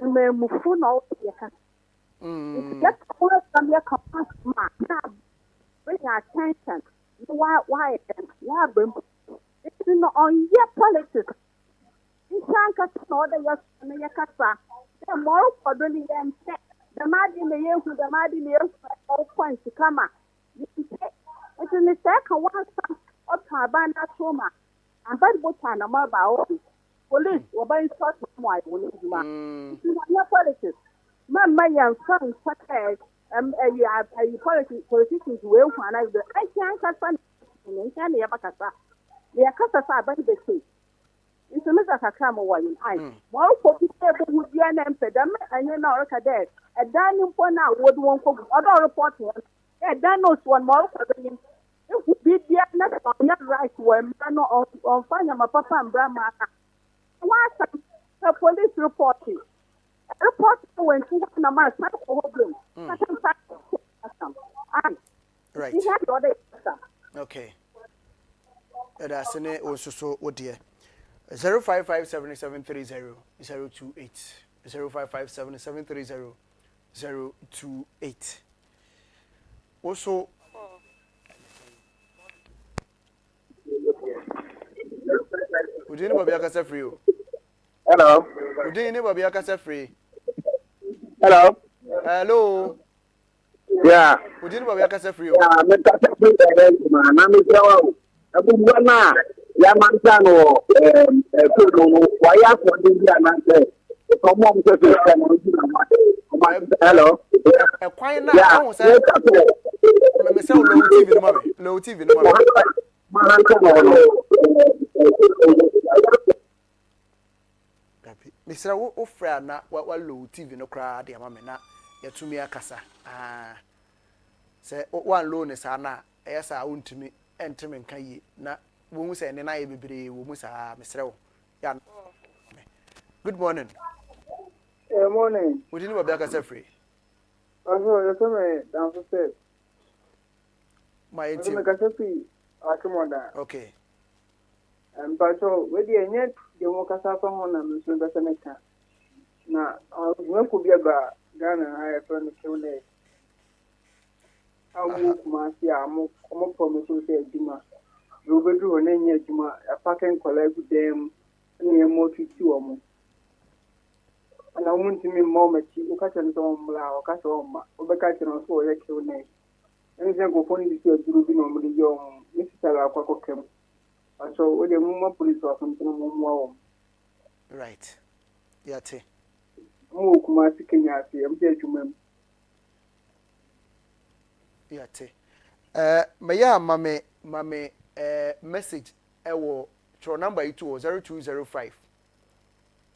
You may move for no. Just for some your capacity. Bring attention. Why? It's not on your politics. You can't cut order your casa. The more for the young pen. The mad in the year with the mad in the year all points to come. It's in the second one. Tabana Soma and bad botana maba police or by short my politics. Mamma young son such as politicians will find out that I can't cut fun in Kenya Bacasa. They are Casa by the case. It's a Mr. Kakama one I more for people would be an empedum and you know cadet. A dining for now would want for other reporting. A danos one more for the it would be the not right when man on finding my papa and grandma. Why the police reporting? Report when she was a man, right. Okay. That's an also so oh dear. 0557730028 0557730028 also Udini Bobia Kasa free. Hello. Udini Bobia Kasa free. Hello. Hello. Yeah. Udini Bobia Kasa free. Yeah, me Kasa free na me trawo. Abu bwana ya mantano kuno wa ya ko ndi na nse. Ko mo mo se se na ndi na. Hello. E kwan na ahun se me se low TV no ma low TV no ma. Mr. wo fra na wa low TV no kra de ama me na yatumi akasa se one low ne sa na eyesa wontumi entime nka yi na wo mu se ne na ye bebre wo mu sa Mr. wo ya good morning. Morning. We didn't be akasa free. Also, you tell me down to step. My team. Me kasa free. Akimoda. Okay. But so with the net, the Mokasa from one and Mr. Seneca. Now, when could be about Ghana, I have found the Kune. I'll move my fear, I'm more promising to say Juma. You will do an end Juma, a packing collect with them, near more to 2 or more. And I want to mean more, you catch on some or catch on, or catch on so a Kune. And then go for you to do normally young Mr. Aquaco. So with the Mumma police or something more. Right. Yate. Oh, Kumasi Kenya, I'm there to mem. Yate. Maya mame message ewo your number itu 0205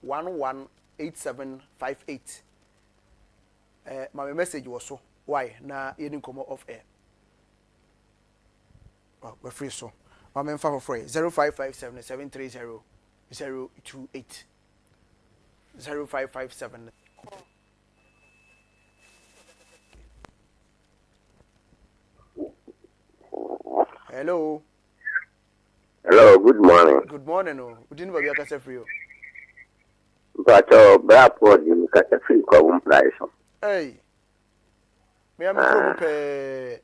118758. Mame message was so why na yeni komo off air. Oh, we free so. Mame mfa for free 0557 730 028 0557. Hello. Hello, good morning. Good morning. Oh, we didn't be able to free you. But Brapod, you got a free common price. Hey. Me am a pay.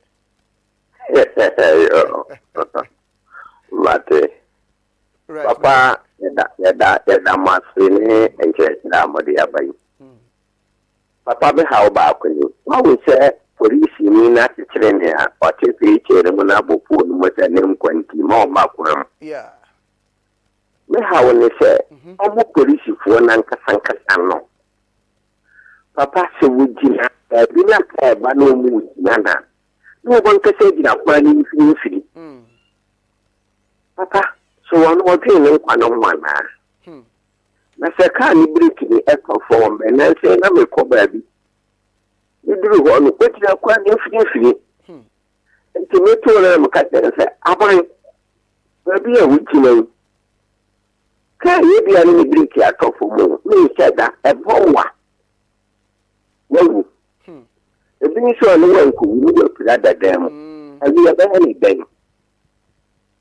But Papa, that must be and just now, Madia. Papa, be how about you? What we say, police, you mean not to train here, or take each other when I will put with a name quantity more macrum. Yeah. Me how they say, I'm police for Nanka. Papa, so would you not be not there, but no mood, Nana. No one can say that money is free. Papa, so I'm not doing one on one man. Na se ka ni break ni e perform and then say na me ko baby. You do go no put na kwa ni free. Nti me to na me ka say aban baby e wuti na. Ka ye bia ni break ya to for mo. Me say that e bowa. Wo. E bi ni so no wan ko ni go pira da dem. E bi ya ba ni ben.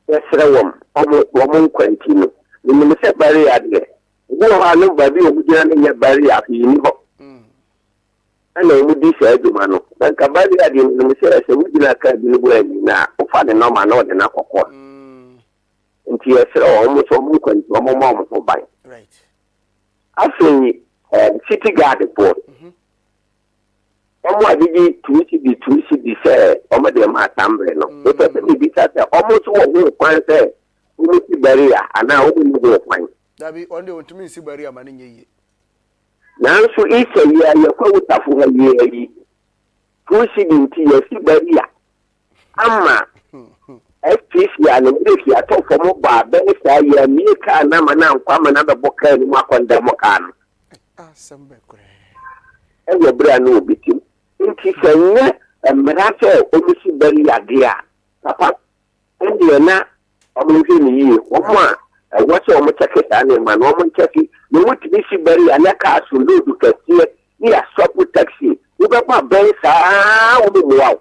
Ya sere wom omo kwantino. Ni me say bari ade. Go hanu baby obujana nya bari afini ho. Ana omudi se adumano. Na ka bari ade no se se wujina ka bi no ani na ofa de normal na ode na kokko. Nti esere o mo so mo kwanti o mo mo ban. Right. Afeni city guard board. Omo adigi tuisi di se omo de ma tambre no. O pe mi bi ta se omo so wo kwan se o ti bari ana o mo go kwan. Dabi onde want me see barrier man nye. Nanso ise ya yakwa utafu ha yi. Pushi binti ya si barrier. Ama FPC ya no bi ya to for mo ba be sa ya mi ka na mana nkwa mana be boka ni makonda mo kan. Sembe kure. E bra no obitim. Nti sanye emrate omisi barrier dia. Papa ndi na omo ni yi omo what's your check and man, woman checking, you want to be very and a car to lose because here, near stop with taxi. You got my banks, wow.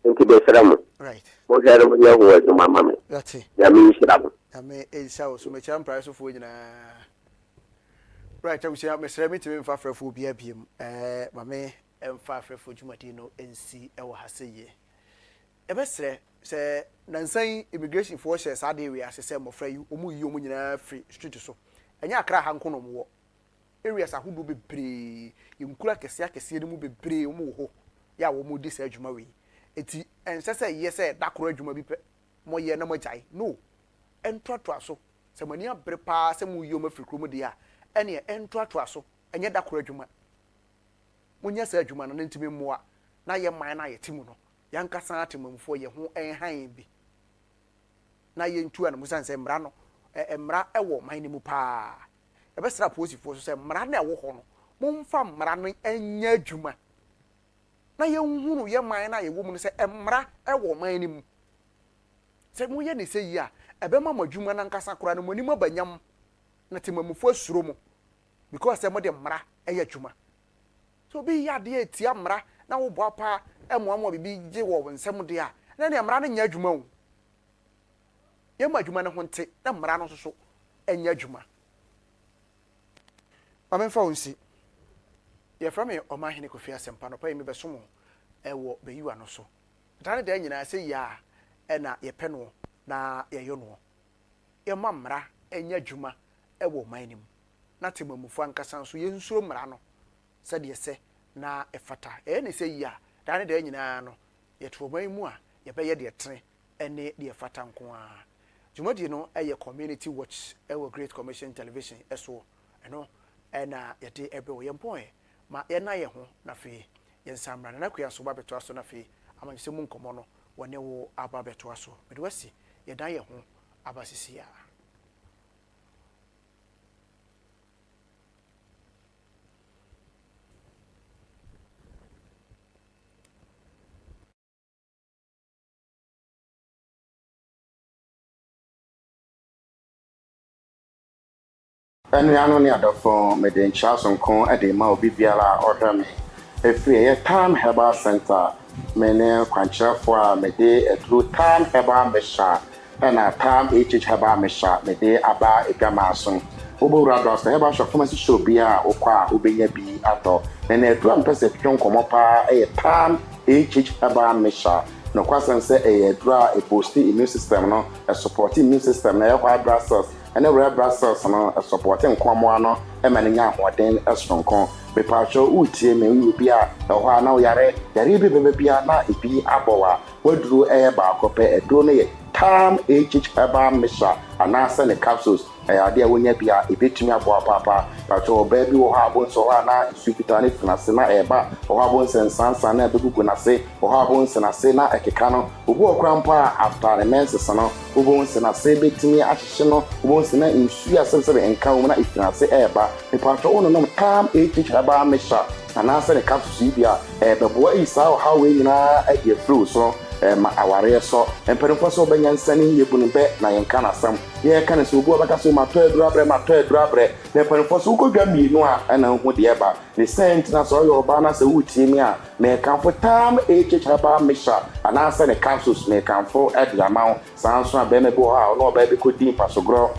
Into the ceremony. Right. What are your words, my mammy? That's it. I mean, I may a south so much price of wood. Right, I will say, Mr. Remington in Fafra for BPM, Mammy, and Fafra for Jumatino, and see our Hassay. Ebesre se nansan immigration forces ade we asese mo fra yi omu yi omu nyina free street so enya akra hanko no mo areas ahodo bebre yinkura kese mu bebre omu ho ya wo mu di sa adwuma we eti ensese ye se dakoro adwuma bi pe mo ye na mo jai no entoatoa so se mani abre pa se mu yi omu free krom de a ene entoatoa so enye dakoro adwuma munya sa adwuma no ntimi moa na ye man na ye timu no yanka san atemamfo ye ho enhan bi na ye ntu an musan se mra no mra ewo man ni mu pa e be sra posifo so se mra na ewo ho no momfa mra no enya adwuma na ye nhunu ye man na ye wo mu se mra ewo man ni mu se mu ye ne se yi a ebe ma madwuma na nkasa kora no moni mabanyam na temamfo asuro mu because se mo de mra eya adwuma so bi ya de etia mra na wo bo apa emo bibi je wo nsem de a na ne mmara no nya adwuma o yɛma adwuma no ho nte na mmara no so anya adwuma mamemfa wo nsi yɛfrɛ me ɔmahene Kofi Asɛmpa no pa yɛmi bɛsom ɛwɔ bɛyiwa no so tane da nyinaa sɛ yia ɛna yɛpɛ no na yɛyɛ no yɛma mmara anya adwuma ɛwɔ man nim na temamufo ankasa nso yɛnsuro mmara no sɛdeɛ sɛ na ɛfata ne sɛ yia tane da nyinaa no yɛto man mu a yɛbɛyɛ deɛ tene ɛne deɛ fata nko a dwumadi no ɛyɛ community watch ɛwɔ Great Commission Television ɛso ɛno ɛna yɛde ɛbɛwɔ yɛmpɔn ma yɛna yɛ ho na fe yɛnsamra na kuya so ba bɛtoa so na fe amanyese mu nkɔmɔ no wɔne wo aba bɛtoa so mede wasi yɛdan yɛ ho aba sisia Anuano ne adɔfo mede nkyerɛso nko de ma obi biara ɔhwɛ me ɛfiri ɛyɛ Time Herbal Center mene kwankyerɛfoɔ a mede aduru Time Herbal Mesha ɛna Time HH Herbal Mesha mede aba edwama so wobɛwura dɔs na herbal shop pharmacy shop bi a wokɔ a wobɛnya bi atɔ na aduru a mpɛ sɛ twetwe nkɔmmɔ paa ɛyɛ Time HH Herbal Mesha no kwasɛm sɛ ɛyɛ aduru a ɛboosti immune system no ɛsupport immune system na ɛyɛ hɔ blood cells ɛne red blood cells no supporting nkɔmmoa no ɛma ne nya ahoɔden ɛsoronko bepatwo utie me wu bi a ɛhɔ a na yare bi bebe bia na ebi abɔwa waduru ɛyɛ baako pɛ ɛduro no yɛ Time HH Herbal Mesha anaasɛ ne capsules ɛyɛ ade a wonya bia ebetumi aboa papa patwo ɔbaa bi wɔ hɔ abonso hɔ a na nsu fitaa ne finase na ɛba ɔhɔ abonso nsansa na ɛbɛgugu nase ɔhɔ abonso nase na ɛkeka no obi ɔkora mpo a after the menses no obonso nase betumi ahyehye no obonso na nsu a sɛbsɛbɛ nka wo na ifinase ɛba patwo wo no Time HH Herbal Mesha anaasɛ ne capsules yi bia ɛbɛboa isa ɔha wei nyinaa ɛyɛ flu so ma aware so emperimfo so benya nsane yebu ne bɛ na yenka na sam ye ka ne so obu abaka so matɔ adurabre na emperimfo so ukodwa mienu a ɛna hu de eba ne sent na so yɛ oba na sɛ wutie mi a me kanfo Time HH Herbal Mesha anaasɛ ne capsules me kanfo ɛde amawo sanso a bɛ me bo ha no ɔba bi kodi mpasogro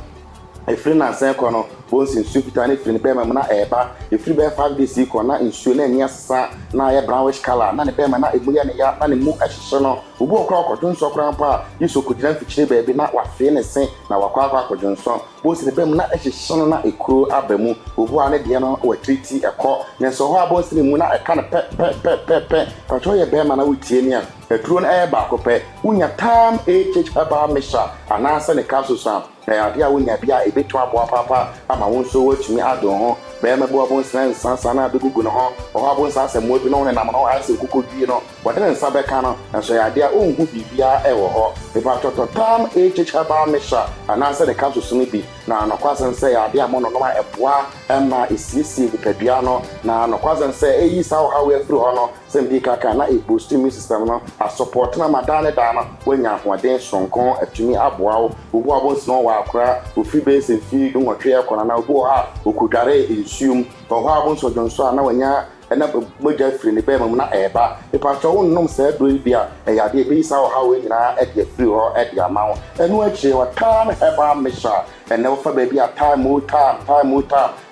efiri na nsen kɔ no bonsi nsu fitaa ne firi ne bɛma mu na ɛba efiri bɛ 5 days kɔ na nsu na nia sesa na yɛ brownish color na ne bɛma na emu ya ne ya na ne mu ahyehye no obu okra ɔkɔdwo nso kora mpa yiso kodira mfikyire baabi na wafee ne sen na wakɔ akɔdwo nso bonsi ne bɛma na ahyehye no na ekuro abamu obu a ne deɛ no watriti ɛkɔ ne nso hɔ a bonsi ne mu na ɛka ne pɛ patro yɛ bɛma na wutie ne a eturo no ɛyɛ baako pɛ wunya Time HH Herbal Mesha anaasɛ ne capsules a na ade a wonya bia ebetu aboa papa ama wo nso watumi adon ho bɛma bo abonsa nsansa na begugu no ho ɔhɔ abonsa asɛ mo bi no ne nam no asɛ kokodwie no wɔde ne nsa bɛka no nso yɛ ade a onhu bibia ɛwɔ hɔ bepatɔtɔ Time HH Herbal Mesha anaasɛ ne capsules no bi na nɔkwasɛm sɛ yɛ ade a mo no ma ɛboa ɛma esiesie nipadua no na nɔkwasɛm sɛ eyi sa ɔha we afiri hɔ no sɛ mbi kaka na boost immune system no a support na madane da no wonya ahoɔden sonko atumi aboa wo obu abonsa no wɔ akora ofiri base fi nwɔtwe ɛkɔna na obu ha okudware nsuum ɔhɔ abonsa dwonso a na wonya ɛna mogya firi ne bɛma mu na ɛba epatwa wo nnom sɛ doi bi a ɛyɛ ade bi sa ɔha we nyinaa ɛde afiri hɔ ɛde ama wo ɛno akyire wɔ Time Herbal Mesha ɛnɛ wofa baabi a time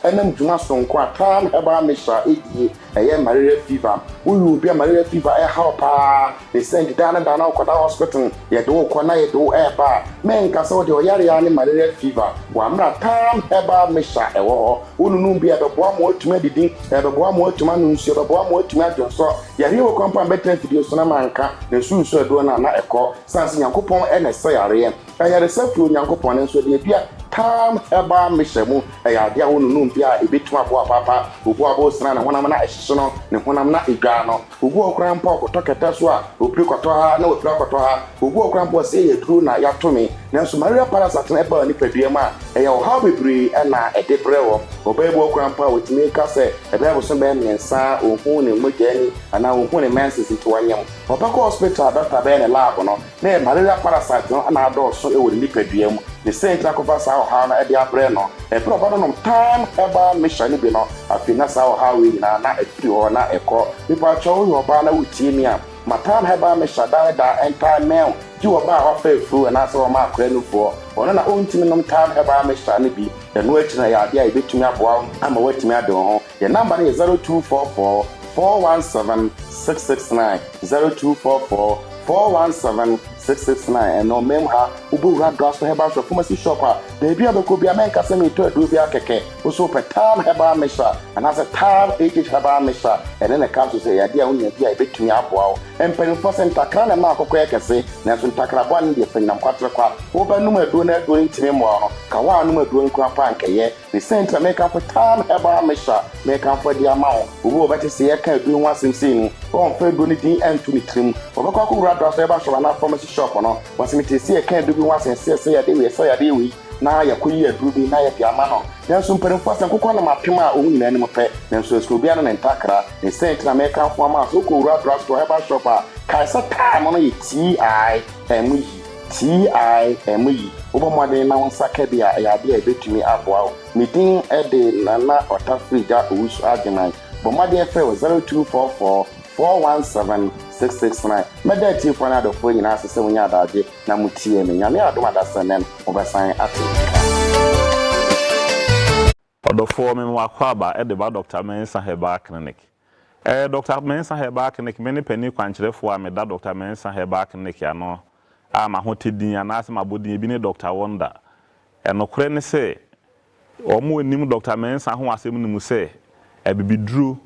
ɛnam dwuma sonko a Time Herbal Mesha ɛdie ɛyɛ malaria fever woyu obi a malaria fever ɛhaw paa ne sɛnti dana wokɔda hospital yɛde wo kɔ na yɛde wo ɛba menka sɛ wode ɔyare ne malaria fever wɔamra Time Herbal Mesha ɛwɔ hɔ wonunum bi ɛbɛboa ma watumi adidi ɛbɛboa ma watumi ano nsuo ɛbɛboa ma watumi adwonsɔ yɛre wɔ kɔmpa bɛtena fidie so na manka ne nsuo aduo no a na ɛkɔ sanse nyankopɔn ɛna ɛsɛ yareɛ ɛyɛresɛ firi onyankopɔn ne nso deɛ bia Time Herbal Mesha mu ɛyɛ ade a wonunum bi a ebetuma aboa papa obu abo sena ne honam na ɛhyehye no ne honam na edwa no obu okra mpa ɔkɔtɔ kɛtɛ so a opiri kɔtɔ ha na opiri kɔtɔ ha obu okra mpa sɛ yɛ duru na yatome nanso malaria parasite na ɛba nipadua mu a ɛyɛ ɔhaw bebree ɛna ɛde brɛ wɔ ɔbaa bu okra mpa wotumi ka sɛ ɛbɛyɛ boso bɛyɛ mmiɛnsa ohun ne mogya ani anaa ohun ne menses nti wanyam ɔbɛkɔ hospital doctor bɛyɛ ne lab no na malaria parasite no ana adɔɔso ɛwɔ ne nipadua mu ne sɛnti akɔfa saa ɔhaw no ɛde abrɛ no ɛpɛ ɔba no nom Time Herbal Mesha ne bi no afei na saa ɔhaw yi nyinaa na ɛfiri hɔ na ɛkɔ nipa kyɛw woyɛ ɔbaa na wotie mi a Matam heba me shada da entire male. You about our fair through and answer my credit for. Or na ultimate time heba me shani be. The no na ya dia bit me aboa. I'm a wait me ado. Your number is 0244 417 669 0244 417 669 and no mem ha ubu ra draft heba shop pharmacy shop there be abeko bia men kase me to do bia keke so per time heba mesha and as a time heba mesha and then the council say ya dia unya bia betumi aboa em pen for center kran na akokọ ekese na so ntakra bo an de fenam kwatre kwa wo ba num adu na adu ntimi mo no ka wa num adu nkwa pa nkeye the center make up for time heba mesha make up for the amount ubu obeti se ye ka adu nwa simsin on fe do ni din entumi trim obekọ ko ra draft heba shop na pharmacy shop no was me to see a can do once and say ya dey so ya dey we na ya ko yi aduru bi na ya bia ma no yan so mpere fo san kokọ na mapema o nyina ni mo pe na so school bia na ntakra the center na make am for ma so ko ra draft store heba shop a kai sa time no yi TIME obo modern na won saka bia ya bia betumi aboa meeting e de na otafrida owusu agenai but modern fe 0244 417 669 medati for na do for nyina asese munya adaje na mutie me nyame adoma da sanen obesan ate odofo me wakwaba e de ba Dr. Mensa Herbal Clinic Dr. Mensa Herbal Clinic me ne pani kwankyerefo a me da Dr. Mensa Herbal Clinic ya no a ma hotedin anase mabodin bi ne Dr. Wonder enokore ne se omo nim Dr. Mensa ho asem nimu se ebibiduru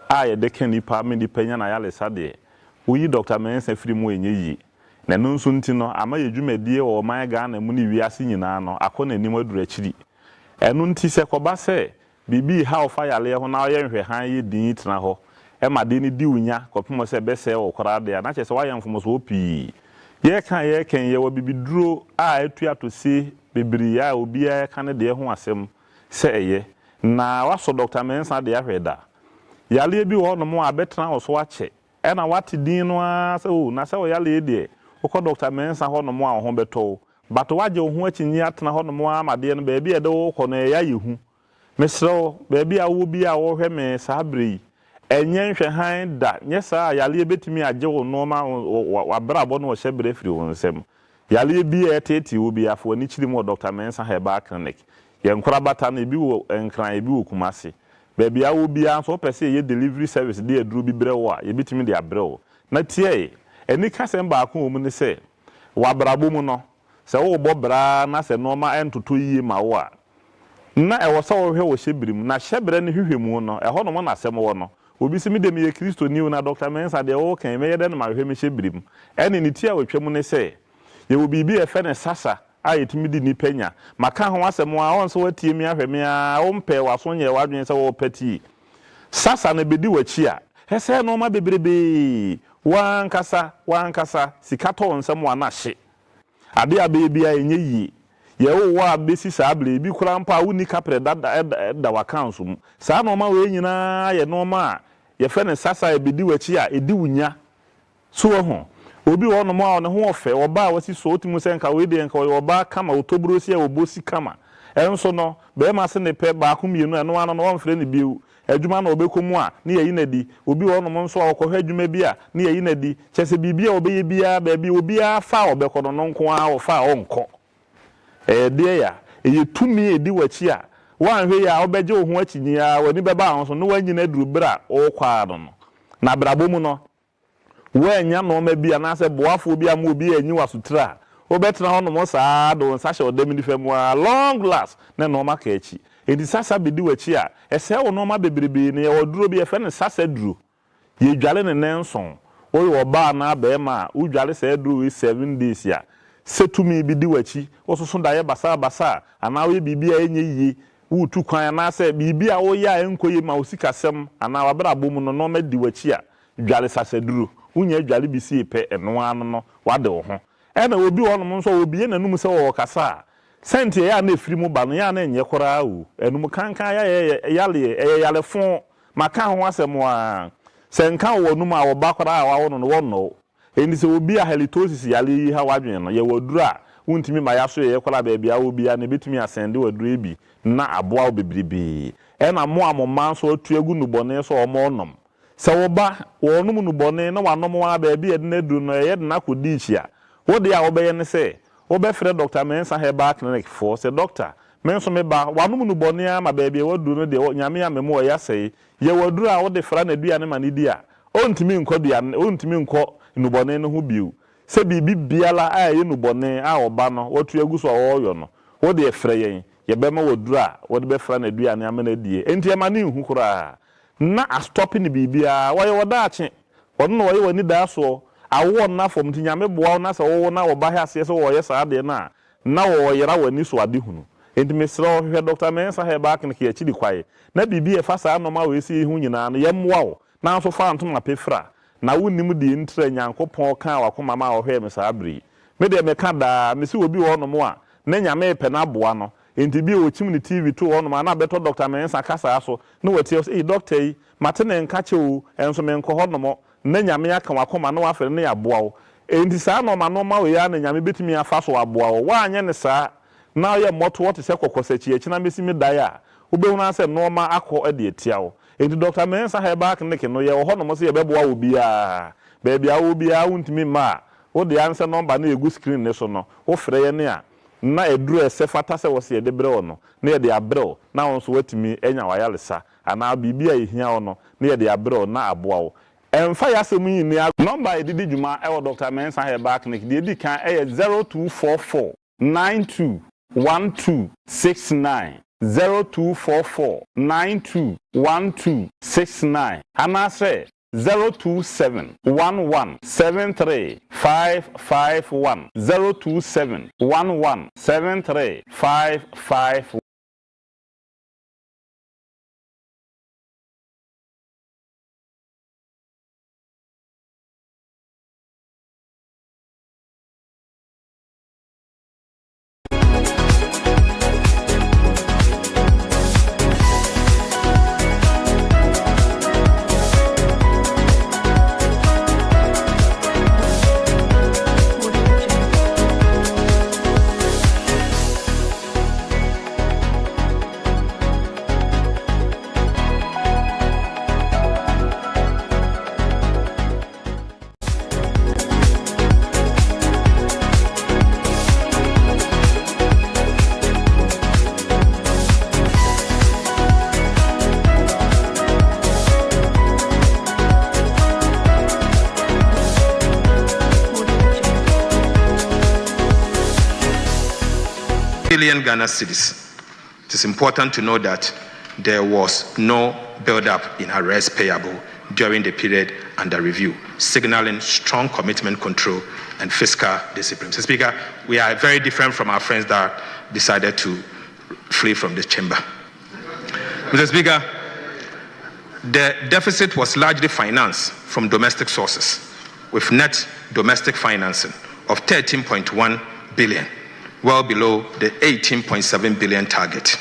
a ye de kanipa me di panya na yale sade uyi Dr. Mensa firi mu enye yi na no nso nti no ama ye dwumadie wo man ga na mu ni wiase nyina no akona nim aduru akiri enu nti se koba se bibi ha ofa yale ho na ye nhwe han ye din tena ho e ma de ni di unya kopimo se bese wo kora de na che se wa yemfo so opi ye kan ye wo bibiduro a etu atosi bibiri ya obi ya kan de ho asem se eye na waso Dr. Mensa de ahweda yale bi wo no mo abetena wo so ache e na wati din no a se o na se wo yale de wo Dr. Mensa ho no mo a ho beto bato waje wo ho achinyi atena ho no mo a made no ba bi e de wo ko no ya yehu mesro ba bi a wo bi a wo hwe me sabre enye nhwe han da nye sa yale betimi age wo no ma wabrabo no wo hyebre firi wo nsem yale bi e tete wo bi afo ni chiri mo Dr. Mensa Herbal Clinic ye nkora bata na bi wo enkran bi wo kumase baby awo bia so pese ye delivery service dey aduru bi brewo a ye bitimi dey abrewo na tie eni kasem ba ko mu ne se wabrabo mu no se wo bobra na se no ma entoto yie ma wo a na e wo se wo hwe wo hyebirim na hyebre ne hwehwemu no e ho no mo na asem wo no obi se mi dem ye Kristo ni na Dr. Mensa de wo kan me ye de no ma hwe me hyebirim eni ni tie wo twemu ne se ye wo bibi e fe ne sasa a yetimi di ni penya maka ho asem a won so watie mi ahwe mi a wo mpe waso nye wadwen se wo pati sasa na bedi wachi a hese no ma bebrebe wankasa sikato nsem wa na hye ade abebi a enye yi ye wo wa besi sabre bi kura mpa wuni kapre da wa council sa no ma we nyina ye no ma ye fe ne sasa ebedi wachi a edi wunya so ho obi wo no mo ne ho ofe oba wasi so otimu se nka we de nka oba kama otobrosi a obosi kama enso no be ma se ne pe ba ko mienu eno ano no wonfre ne biu adwuma na obekomu a ne yayi na di obi wo no mo nso akọhwe adwuma bi a ne yayi na di chese bibia obeye bia ba bi obi a fa obekono no nko a ofa onko de ya tumi edi wachi a wanhwe ya obeje ho achinyi a wani beba ho so no wanyina duru bra o kwa no na brabo mu no wanya no ma bia na se boafo bia ma obi anyi wasutra obetra ho no mo saa do nsa hye odam ni fam a long last na no ma ka echi edi sasa bedi wachi a ese wo no ma bebrebe ne oduro bi efe ne sasa duro ye dwale ne nenson wo oba na ba ma wo dwale se duro 7 days ya setumi bedi wachi wo so da ye basa ana wo bibia enye yi wo tu kwan na se bibia wo ya enkoye ma osikasem ana wabra bomu no ma di wachi a dwale sasa duro unya dwale bi si pe eno anu no wade wo ho ena obi wonom nso obi ye nanum se wo kasa senti ya na efiri mu ba no ya na enye kora o enum kankan ya yale fon maka ho asem a senka wo num a wo ba kora a wo no no eni se obi a halitosis yale yi ha wadwen no ye waduru a untimi ma ya so ye kora ba bia obi a na betumi asende waduru ebi na aboa obebribe ena mo amoma nso atu egu nubone so omo onom woba wonum no bone na wanom wa ba bi ede na du no ye de na kodi chia wo de a wo be ye ne se wo be frɛ Dr. Mensa Herbal Clinic for say doctor menso me ba wanom no bone a ma ba bi wo du no de nyame ya memo ya sei ye waduru a wo de fra na duane ma ne di a ontimi nkɔ duane ontimi nkɔ no bone no ho biu se bibi biala a ye no bone a oba no watu aguso a wo yo no wo de frɛ yen ye be ma waduru a wo de be fra na duane ama na die enti e ma ne hu kura na a stopping bibia wo ye wodaache ono no wo ye wani da so awo na fom tinyame boa na se wo na wo ba ha se wo ye sa de na wo yera wani so ade hunu enti mesra wo hwe Dr. Mensa Herbal Clinic ye chidi kwae na bibia fa sa no ma we si hu nyina no ye mmoa wo na so fa ntom apefra na wonim de ntra nyankopon ka wakoma ma wo hwe me sa abri me de me ka da me si obi wo no mo a na nyame pe na boa no enti bi o chim ni TV to wo no ma na beto Dr. Mensa kasa so na wati e doctor yi mate ne nka che o enso me nko ho no mo na nyame aka wakoma na wafere ne aboa wo enti saa no ma we ya na nyame betimi afa so aboa wo wa anye ne saa na ye moto what se kokosachi echi na mesi mi dai a obehu na se no ma akọ ade etia wo enti Dr. Mensa Herbal Clinic no ye ho no mo se ye beboa wo bia bia wo bia wuntimi ma wo de answer number na egu screen ne so no wo frɛ ye ne a na eduru ese fata se wo se de brɛ wo no na ye de abrɛ na won so watimi enya wayalesa ana bibia ehia wo no na ye de abrɛ na aboa wo emfa ya se mu yin ne number edidi djuma e wo Dr. Mensa Herbal Clinic de edi kan e 0244 92 1269 0244 92 1269 anase 027 11 73 551 027 11 73 551. Billion Ghana cedis. It is important to know that there was no build-up in arrears payable during the period under review, signaling strong commitment control and fiscal discipline. Mr. Speaker, we are very different from our friends that decided to flee from the chamber. Mr. Speaker, the deficit was largely financed from domestic sources, with net domestic financing of 13.1 billion, well below the 18.7 billion target.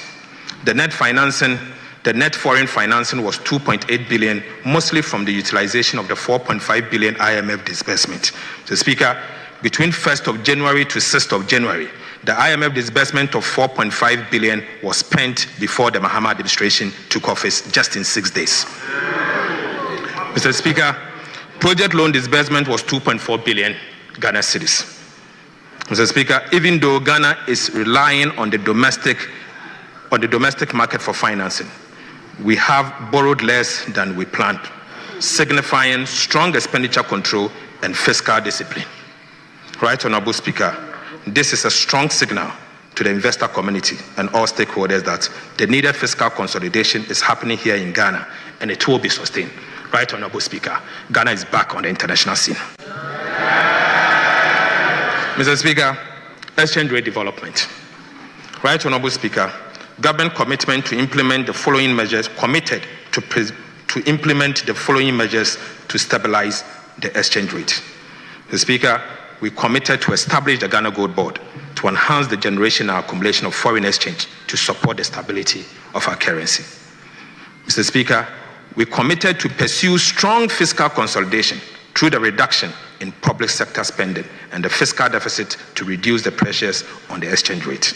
The net foreign financing was 2.8 billion, mostly from the utilization of the 4.5 billion IMF disbursement. So, Speaker, between 1st of January to 6th of January, the IMF disbursement of 4.5 billion was spent before the Mahama administration took office just in 6 days. Mr. Speaker, project loan disbursement was 2.4 billion Ghana cedis. Mr. Speaker, even though Ghana is relying on the domestic market for financing, we have borrowed less than we planned, signifying strong expenditure control and fiscal discipline. Right, Honorable Speaker, this is a strong signal to the investor community and all stakeholders that the needed fiscal consolidation is happening here in Ghana and it will be sustained. Right, Honorable Speaker, Ghana is back on the international scene. Mr. Speaker, exchange rate development. Right, Honorable Speaker, government commitment to implement the following measures, committed to implement the following measures to stabilize the exchange rate. Mr. Speaker, we committed to establish the Ghana Gold Board to enhance the generation and accumulation of foreign exchange to support the stability of our currency. Mr. Speaker, we committed to pursue strong fiscal consolidation through the reduction in public sector spending and the fiscal deficit to reduce the pressures on the exchange rate.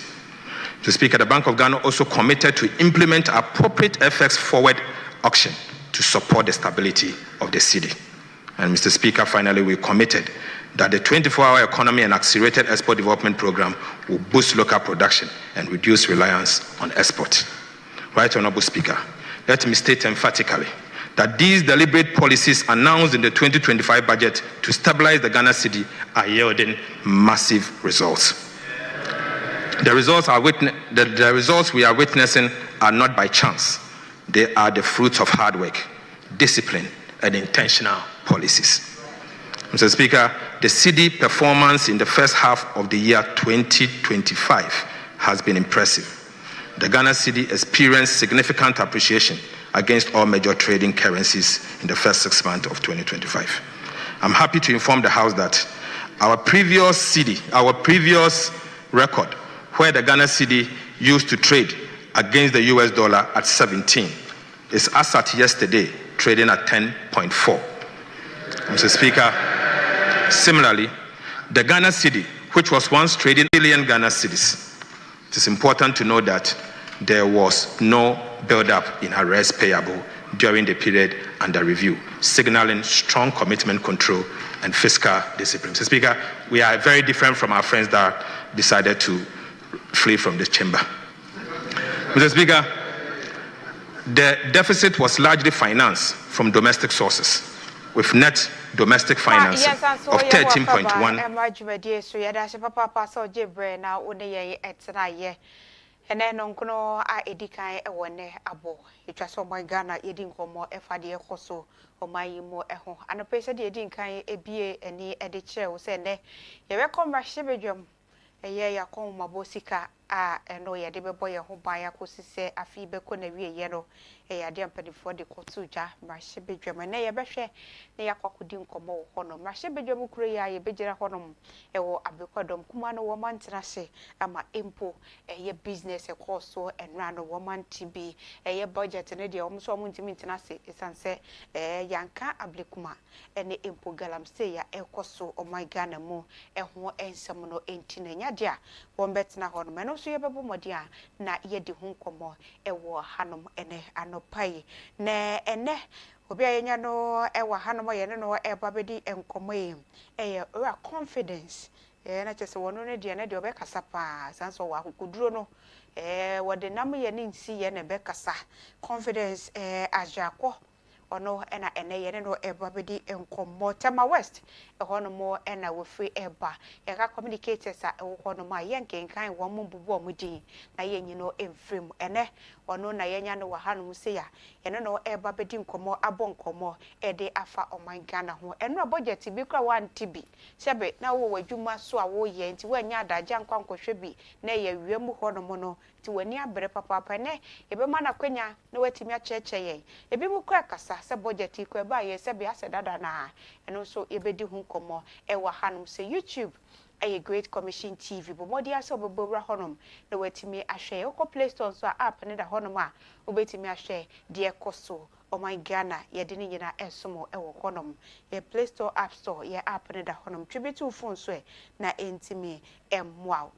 Mr. Speaker, the Bank of Ghana also committed to implement appropriate FX forward auction to support the stability of the city. And Mr. Speaker, finally, we committed that the 24-hour economy and accelerated export development program will boost local production and reduce reliance on export. Right, Honorable Speaker, let me state emphatically that these deliberate policies announced in the 2025 budget to stabilize the Ghana city are yielding massive results. The results we are witnessing are not by chance. They are the fruits of hard work, discipline, and intentional policies. Mr. Speaker, the city performance in the first half of the year 2025 has been impressive. The Ghana cedi experienced significant appreciation against all major trading currencies in the first 6 months of 2025. I'm happy to inform the House that our previous record, where the Ghana cedi used to trade against the US dollar at 17, is as at yesterday trading at 10.4. Mr. Speaker, similarly, the Ghana cedi, which was once trading billion Ghana cedis, it is important to know that there was no build-up in arrears payable during the period under review, signaling strong commitment control and fiscal discipline. Mr. Speaker, we are very different from our friends that decided to flee from the chamber. Mr. Speaker, the deficit was largely financed from domestic sources, with net domestic financing of 13.1. And then on Kono a edikan e wone abo. Itwa so my Ghana yedi nkomo efade ekoso o mai mo eho. Anopese de edi nkan ebie eni ede kire wo se ne. Ye we kom rahye bedwam. Eye ya kom mabosika a eno ye de bebo ye ho ban yakosise afi beko na wie ye no. Eye ade ampanifo de kotuja rahye bedwam na ye behwe na yakokodi nkomo wo hono. Rahye bedwam kuro ya ye begira hono ewo abekodom kuma no wo mantena se ama empo eye business ekoso enra no wo mantibi eye budget ne de omso omuntimi ntena se esanse yanka ablekuma ene empo galamse ya ekoso o my Ghana mu eho ensem no entina nyade a wo betena hono me no so ye bebo modi a na ye de hu nkomo ewo hanom ene anopai na ene obi ayenya no ewa hanom ye ne no eba bedi enkomo eye confidence na chese wono ne de na de obekasa pa sanso wa kuduro no wode nam ye ne nsi ye ne bekasa confidence ajako ono ena ene ye ne no eba bedi enkomo Tema West hono mo ena we free eba ye ka communicators a hono ma ye nkenkan wo mo bubu omudi na ye nyino emfrem ene ono na ye nya no wa hanu se ya ye ne no eba bedi nkomo abo nkomo ede afa o my Ghana ho eno budget bi kra 1 TB sebe na wo wadwuma so a wo ye nti wa nya adaja nkwankohwe bi na ye wiem hono mo no ti wani abere papa ne ebe ma na kwanya na watimi a cheche ye ebi mu kwa kasa se budget ko eba ye sebe asedada na eno so ebedi hu komo ewa hanum se YouTube a Great Commission TV bo modi ase obebura honom na watimi ahwe ko Play Store so app ne da honom a obetimi ahwe de ekoso o my Ghana ye de ni nyina ensomo ewo honom ye Play Store App Store ye app ne da honom tribitu phone so na entimi emwa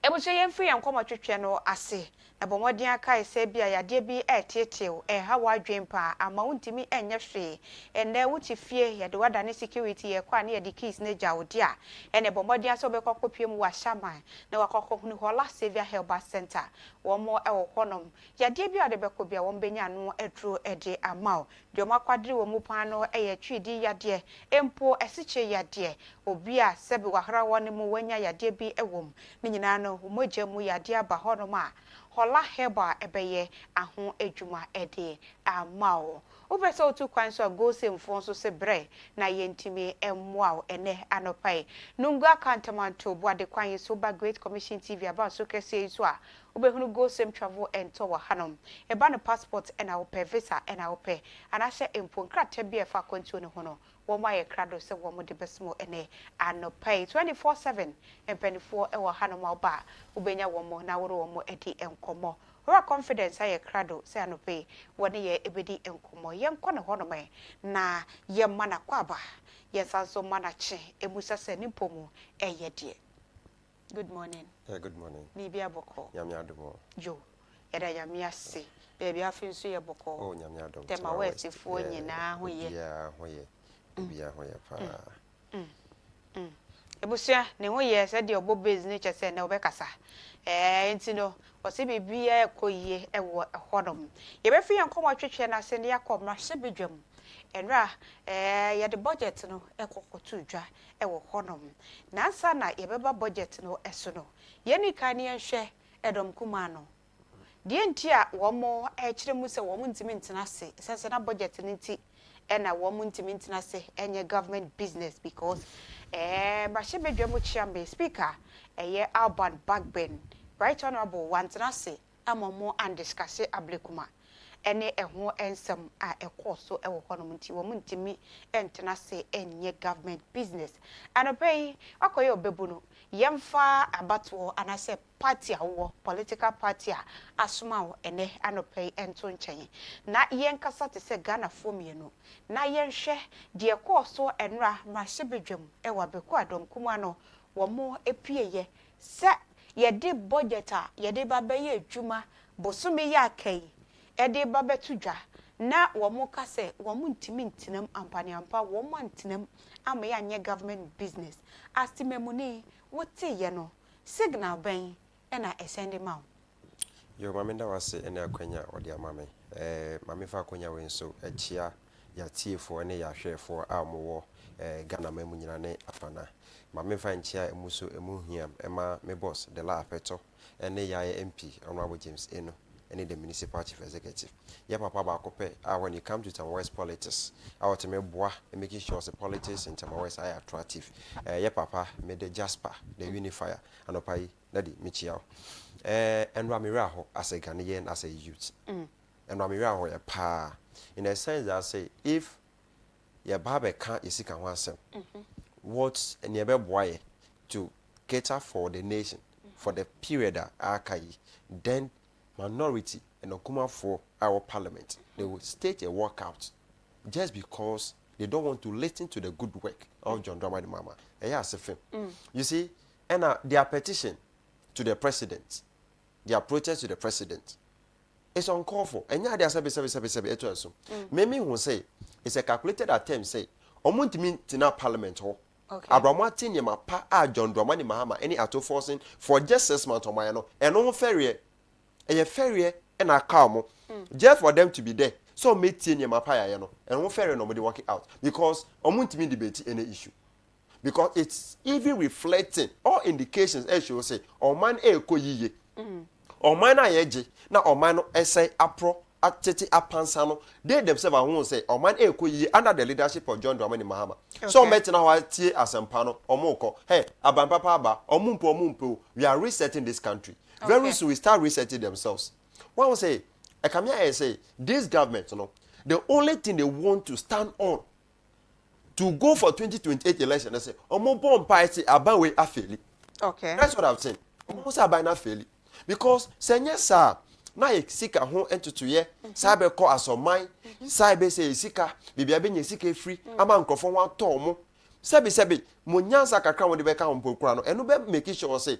ebuso yemfiri yankomo twetwe no ase na bomodi aka ese bia yade bi etietew ha wadwempa ama untimi enye hwe ene wuti fie yade wada ne security ye kwa ne yade keys ne jawodi a ene bomodi aso be kokopiem wa shaman na wakokohunu hola Saviour Herbal Center wo mo ewo honom yade bi ade be ko bia wo benya no edro ede amao de mo akwadre wo mu pan no eye twidi yade empo esiche yade obi a sebe wahra woni mu wanya yade bi ewom ni nyina no umoje mu yade aba honom a hola heba ebeye aho adwuma ede amao obese otu kwan so go semfo so se bre na yentimi emwao ene anopai nungu akantamanto boade kwan so ba Great Commission TV aba so kese so a obehunu go sem travel and tour hanom eba no passport ena ope visa ena ope anase empo nkrata bi efa kwantu ne hono wo ma ye krado se wo mo de besmo ene anopai 24/7 empenifo ewo hanom oba obenya wo mo na woro wo mo edi enkomo Ora confidence aye krado se anope woni ye ebedi enkomo ye nko ne hono me na ye mana kwaba ye sanso mana che emusa se nipomu eye de. Good morning. Yeah, good morning. Ni bia boko. Yami adumo. Jo. yɛda yame ase baabi afi nso yɛ bɔkɔ oh nyame adom tema wɛsifoɔ nyinaa ho yɛ bia ho yɛ pa ebusua ne ho yɛ sɛ de ɔbɔ base ne kyɛ sɛ na wobɛkasa enti no wɔse bibia ɛkɔyie ɛwɔ ɛhɔnom yɛbɛfi yɛn nkɔmɔ twetwe na ase ne yakɔ mmarahyɛ bedwam enra yɛde budget no ɛkɔkɔto dwa ɛwɔ hɔnom nansa na yɛbɛba budget no ɛso no yɛni kan ne yɛhwɛ ɛdɔm kuma no deɛ nti a wɔn ɛkyerɛ mu sɛ wɔn ntimi ntena se sɛ na budget no nti ɛna wɔn ntimi ntena se ɛnyɛ government business because mmarahyɛ bedwam chiambe speaker ɛyɛ Alban Bagbin right honorable wantena se ama mo and discuss ablekuma ene eho ensem a ekɔ so ɛwɔ hɔ no nti wɔn ntimi ɛntena se ɛnyɛ government business anopɛyi akɔyɛ obebu no yɛmfa abatoɔ anase party awɔ political party a asoma wo ene anopɛyi ɛnto nkyɛn na yɛnkasa te sɛ Ghana fomienu na yɛnhwɛ deɛ kɔ so ɛnra mmarahyɛ bedwam ɛwɔ abɛkɔ adɔm kuma no wɔn epieyɛ sɛ yɛde budget a yɛde ba bɛyɛ adwuma bosome yɛ akai ɛde ba bɛto dwa na wɔn ka sɛ wɔn ntimi ntinam ampaniampa wɔn antinam ama yɛ anyɛ government business astimemuni wote yɛ no signal bɛn ɛna ɛsɛnde ma wo yo mame nda wase ɛna akwanya ɔde ama me mame fa akwanya we nso akyia yatiefo ne yahwɛfo a mowɔ Ghana mamu nyina ne afana mame fa nkyia emu so emu hiam ema me boss de la afeto ene yae MP Honorable James Eno ene the municipal chief executive ya papa ba kope when you come to Tamale West politics our to me boa making sure the politics in Tamale West are attractive ya papa me the Jasper the unifier anopai na di michiao and Ramira ho as a Ghanaian as a youth and Ramira ho ya pa in a sense that say if ya baba can't isika wansem what and ya boy to cater for the nation for the period akai then minority and okuma for our parliament they will stage a walkout just because they don't want to listen to the good work of John Dramani Mahama. You see, and their petition to the president, their protest to the president, it's uncalled for. And yeah, they are sabi. Many who say it's a calculated attempt. Say, omuntu mean tina parliament ho. Abramati nyema pa a John Dramani Mahama any ato forcing for just 6 months on my no and no ferry. A ferry and a calm just for them to be there. So me nyema pa ya no and no ferry nobody work it out because omuntu mean debate any issue. Because it's even reflecting all indications as you say or man ko yiye or man ayeje na or man no essay apro atete apansano they themselves are who say or man ko yiye under the leadership of John Dramani Mahama. So metina ho tie asempa no omoko hey abampapa aba omumpo we are resetting this country. Very soon we start resetting themselves. One will say I come here and say this government the only thing they want to stand on to go for 2028 election, they say, "Omo bomb party abawe afeli." Okay. That's what I'm saying. Omo say abawe afeli because senye sa na ye sika ho entutu ye sabe ko asoman sabe say sika bibia be nye sika free ama nkofo ho ato omo sebe mo nyansa kakra wo de be ka ho mpokura no eno be make sure say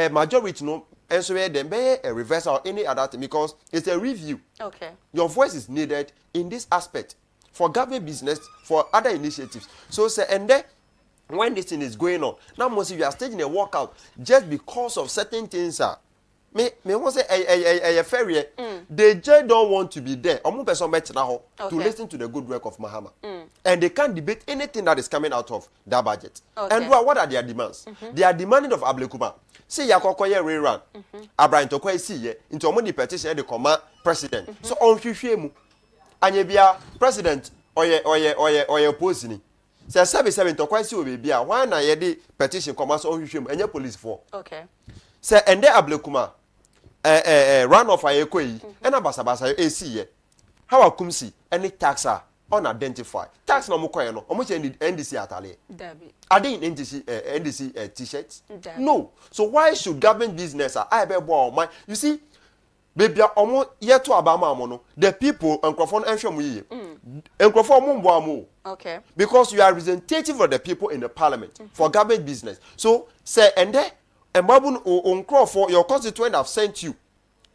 majority no enso we dem be a reversal or any other thing because it's a review. Okay. Your voice is needed in this aspect. For government business, for other initiatives. So say, and then when this thing is going on, now most of you are staging a walkout just because of certain things. Me want to say a ferry. They just don't want to be there. To listen to the good work of Mahama, and they can't debate anything that is coming out of that budget. And what are their demands? They are demanding of Ablekuma. See Yakokoye rerun. Abraham Tokwe see into money petition the command president. So on Fifemu. Anyebia president oye opposing say 77 to kwasi obia why na ye di petition come so hwehwem enye police for okay say ende Ablekuma run off ayeko yi ena basabasa esi how akumsi any taxa unidentified tax no mokoye no omo che NDC atale dabi ade NDC t-shirts no so why should government business I be bo man you see baby omo yeto abama amono the people enkrofo enhwe mu yiye enkrofo mo mbo amu okay because you are representative of the people in the parliament for government business so say ende embabu onkrofo your constituent have sent you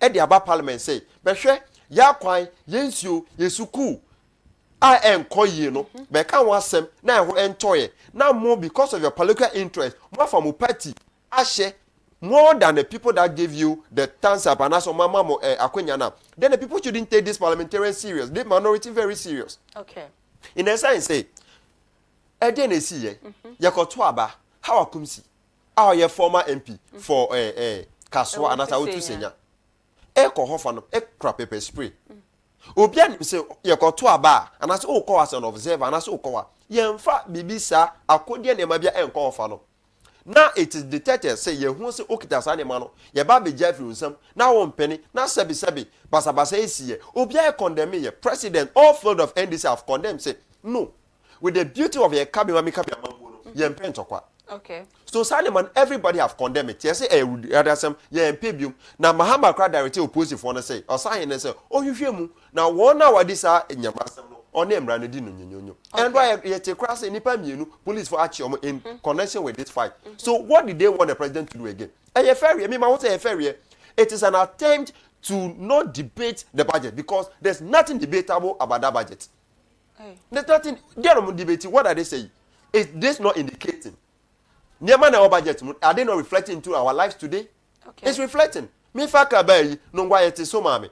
the aba parliament say behwe ya kwan yensuo yesuku I am you know, but can't want some now enjoy now more because of your political interest, more from a party, Ashe, more than the people that give you the thumbs up and also mama Aquiniana. Then the people shouldn't take this parliamentarian serious, the minority very serious. Okay. In a sense, say, Eden is here, Yakotwaba, how Kumsi, our your former MP for Kaswa and as I would to say, Eko Hofano, crap pepper spray. Obian say ye ko to aba anaso o ko as an observer anaso o ko ye mfa bibisa akode ne mabia enko ofa no na it is detected say ye hu say okita sa ne ma no ye ba be jafri unsam na wo mpeni na sebi basabasa esiye obia condemn ye president all field of NDC have condemned say no with the beauty of your cabinet mami cabinet mambo no ye mpentokwa. Okay. So Simon, everybody have condemned it. Yes, other some impebium. Now Mahama cried directly opposite for say, or sign and say, oh, you hear me. Now 1 hour this are in your master or name Ranadino. And why yet a cross any police for action in connection with this fight. So what did they want the president to do again? A ferry, I mean, I want to say a ferry. It is an attempt to not debate the budget because there's nothing debatable about that budget. There's nothing, they're not debating. What are they saying? Is this not indicating? Niamana our budget, are they not reflecting into our lives today? Okay. It's reflecting. Me faka bay no why it is so mame.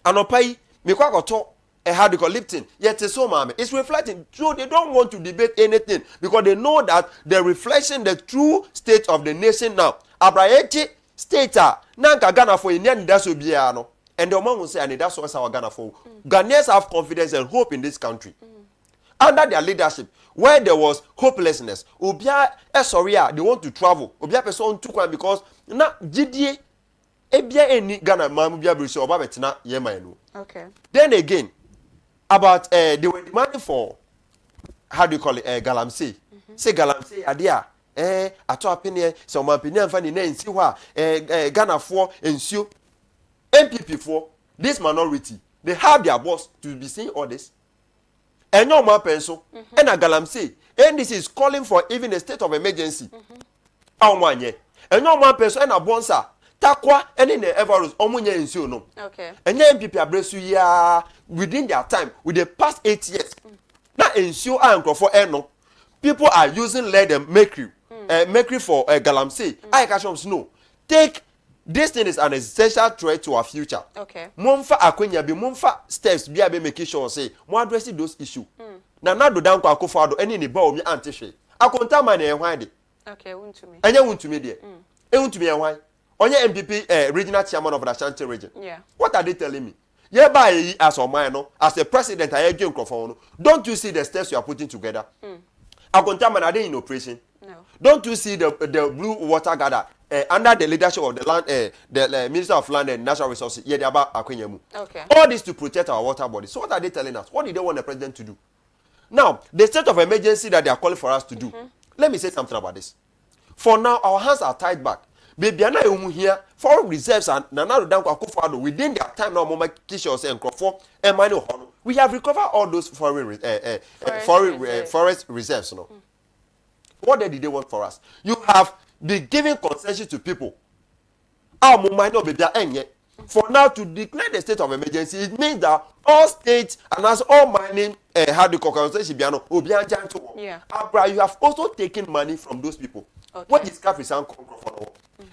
Anopai, me kwa to a hard lifting, yet it's so mame. It's reflecting. So they don't want to debate anything because they know that the reflection, the true state of the nation now. Abrayechi stater, nanka Ghana for Indian daso biano. And the man will say, and that's what our Ghana for. Ghanaians have confidence and hope in this country. Under their leadership, where there was hopelessness, Obia Soria, they want to travel. Obia person took one because na GDA Ebia any Ghana Mamubia Bruce or Babetina Yemanu. Okay. Then again, about they were demanding for how do you call it Galamsey. Say Galamsey adia ato opinion, some opinion funny name see what Ghana for ensure MPP for this minority. They have their boss to be seeing all this. And no more pencil. And a Galamsey. And this is calling for even a state of emergency. And no more pencil and a bonsa. Takwa and in the Everus, Omunya in Suno. Okay. And then people are ya within their time, with the past 8 years. Now ensure and for Eno. People are using lead and mercury. Mercury for Galamsey. I can't know. Take this thing is an essential threat to our future. Okay. Monfa akwenya be monfa steps be abe make sure say mo address those issues. Na do dan kwa akofado eni ne ba omi antehwe. Akonta man e hwan de. Okay, wuntumi. Anya wuntumi de. E wuntumi e hwan. Onye MPP regional chairman of the Ashanti region. Yeah. What are they telling me? Ye ba yi as oman no, as a president I agent crofon no. Don't you see the steps you are putting together? Akonta man are they in operation? No. Don't you see the blue water gather under the leadership of the land, the Minister of Land and Natural Resources? Okay. All this to protect our water bodies. So what are they telling us? What did they want the president to do? Now, the state of emergency that they are calling for us to do. Let me say something about this. For now, our hands are tied back. Baby, here foreign reserves and within their time now, we have recovered all those foreign forest reserves. No. What did they want for us? You have been giving concession to people. For now to declare the state of emergency, it means that all states and as all mining had the concession. Yeah. Abra, you have also taken money from those people. Okay. What is Kafrisan?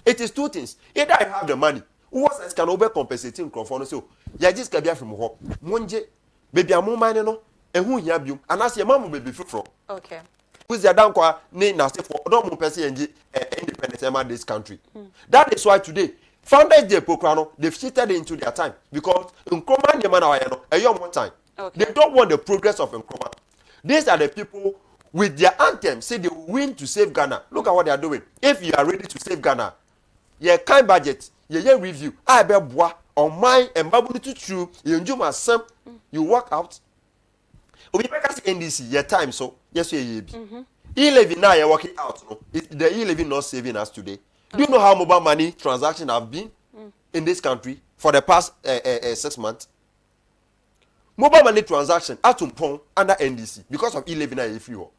It is two things. Either I have the money, who was can over compensating Crawford. So, ya just can be from home. Monje, baby, I'm mining no, and who you have you, and as your mom will be from. Okay. Who's the dankwa ne na say for don't person independence in this country. That is why today Founders Day Pokrano they've shifted into their time because Nkrumah Nyemana a young one time. Okay. They don't want the progress of Nkrumah. These are the people with their anthem say they will win to save Ghana. Look at what they are doing. If you are ready to save Ghana, your kind budget, your review, I be bois on mine and babu to true, you enjoy some, you work out. We make NDC your time so yes you be. E-Levy now you're working out. No, the E-Levy not saving us today. Do you know how mobile money transactions have been in this country for the past 6 months? Mobile money transaction atumpon under NDC because of E-Levy now if you.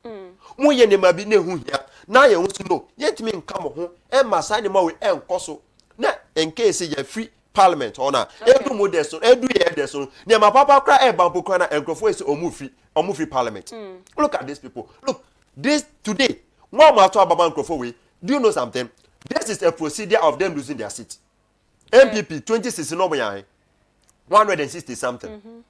Mo ye ne ma bi ne hu hia. Na ye hu no. Yet me nka mo ho e ma sign ma we enkoso. Na in case you free parliament or na edu mo de so edu ye de so ne ma papa kra e bampo kra na enkrofo ese omu free parliament. Look at these people. Look, this today one ma to ababa enkrofo we. Do you know something? This is a procedure of them losing their seat. MPP 2016 no yan 160 something.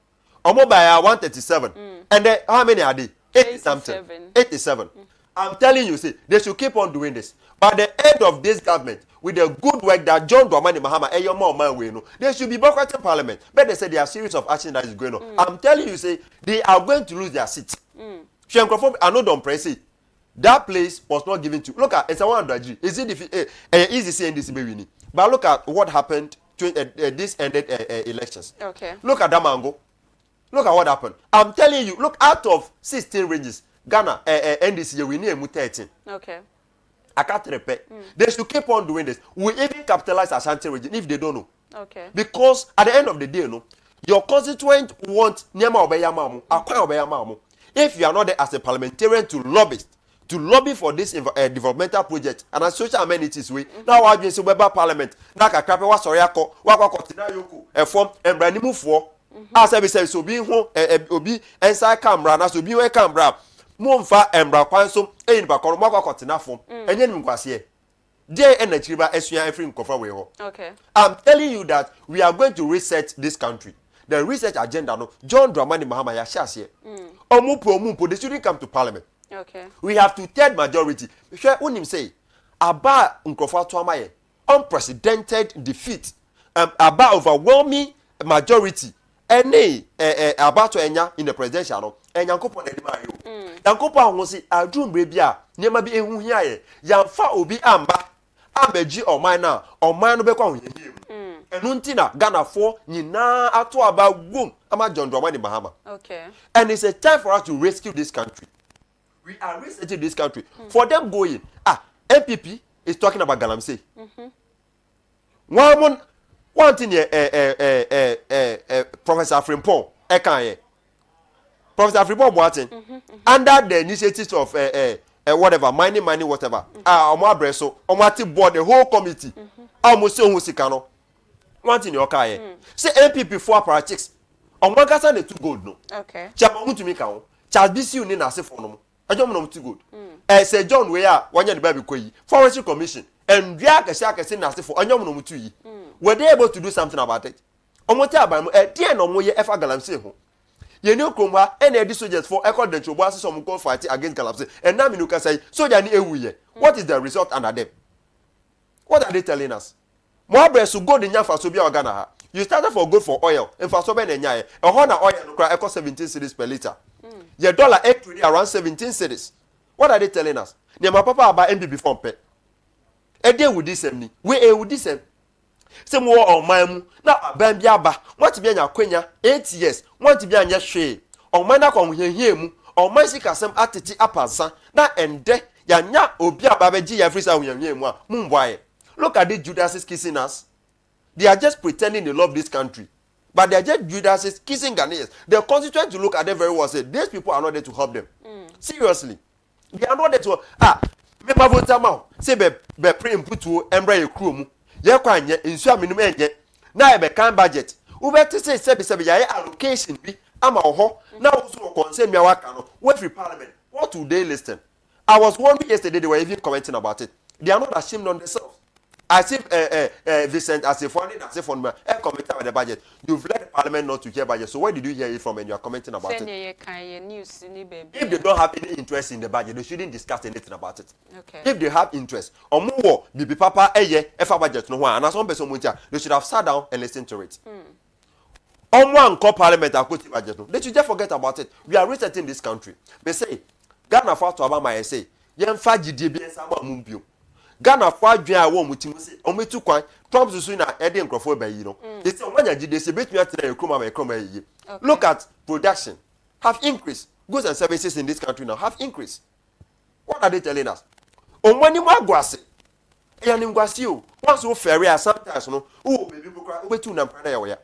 Omo by 137. And then how many are they? 80 something. 87. I'm telling you, see, they should keep on doing this. By the end of this government, with the good work that John Dramani Mahama and your mom way, they should be boycotting parliament. But they said there are a series of actions that is going on. I'm telling you, say, they are going to lose their seats. I know don't press it. That place was not given to. Look at it's a 100G. Is it easy saying this baby? But look at what happened to this ended elections. Okay. Look at Damango. Look at what happened. I'm telling you, look, out of 16 ranges, Ghana, NDC, we need 13. Okay. I can't repeat. They should keep on doing this. We even capitalize Ashanti region if they don't know. Okay. Because at the end of the day, your constituent want Nyama Obeyamamu, Akwa Obeyamamu. If you are not there as a parliamentarian to lobby for this developmental project and as social amenities way, now I just Weba Parliament, Naka Krape wa Soriako, Waka Tina Yoku, form and Branimu for. As I say, so be home, obi inside camera, na so be we camera. Mumfa embra kwanso, in bakoro, Waka Tina form, and then Mkwasiye. Day and Chiba Esuya every Kofa way. Okay. I'm telling you that we are going to reset this country. The research agenda, no, John Dramani Mahama Yashas Omupo, they shouldn't come to parliament. Okay. We have to third majority. When him say, Aba Nkofa Tuamaye, unprecedented defeat, Aba overwhelming majority, any Aba to Enya in the presidential, and Yankopo Nedimayo. Yankopo will say, I do Brebia, Nema be Ehuhiaye, Yanfa Obi Amba, Abeji or Mina, or Mano Becon him. And Nuntina, Ghana 4, Nina, Ato about boom, Ama John Dramani Mahama. Okay. And it's a time for us to rescue this country. We are resetting this country. For them going, MPP is talking about Galamsey. One thing Professor Frimpong, Professor Frimpong Boateng, under the initiatives of whatever, mining, whatever, Omabreso, Omati board, the whole committee, almost so Musikano. One thing your car, say MPP for politics, Omagasa the 2 gold, no. Okay. Chabamu to me count, Charles BC Nina Sephonum. I don't know too good. Say John we are one year the baby koi Forestry Commission and Riaka Shaka say nasty for no to ye. Were they able to do something about it? On what time dear no more ever galamsey home. You know Kroma and Eddie soldiers for echo the Chobas some call fighting against Galamsey and now you can say so you what is the result under them? What are they telling us? More breast to go in Yafa Sobia Ghana. You started for good for oil and for sober and yai, a honor oil and cry echo 17 cedis per liter. Your dollar equity around 17 cedis. What are they telling us? Near my papa about MPP form pet. A day with this me. We with this. Some more on my now a bambiaba. Want to be an aquenia 8 years. Want to be an yashe. On my knock on him. On my sick as some attitude upasa. Now and de Yanya Obia Babaji Afrisa Yamwa. Mumbai. Look at the Judas kissing us. They are just pretending they love this country. But they are just Judas kissing Ghanaians. The constituent to look at them very well say, these people are not there to help them. Seriously. They are not there to me ma vote am say be pre-input to embrace crew. Ye kwan ye insua minimum enye. Na e be kan budget. Wo be te say se ya allocation bi ama ho. Na wo so concern me waka no. What free parliament? What do they listen? I was wondering yesterday they were even commenting about it. They are not ashamed on themselves. As if Vincent Asifoni commented about the budget. You've led the parliament not to hear budget. So where did you hear it from and you are commenting about it? If they don't have any interest in the budget, they shouldn't discuss anything about it. Okay. If they have interest, or more, Bibi Papa, Efa budget, no one, and as one person, they should have sat down and listened to it. On one call parliament, budget, they should just forget about it. We are resetting this country. They say, Ghana fast to Obama, I say, Yen Faji DB and Sama Mumbio. Ghana for dwan a wo mutim se ometu kwan Trump susu na ede nkrofo ba yi no they say omanya gide se betumi atena ekroma ma ekroma yi. Look at production have increased, goods and services in this country now have increased. What are they telling us? Omani mu agwase ya ni ngwase o once wo ferry as sometimes no wo baby bukra obetu na mpana ya wo ya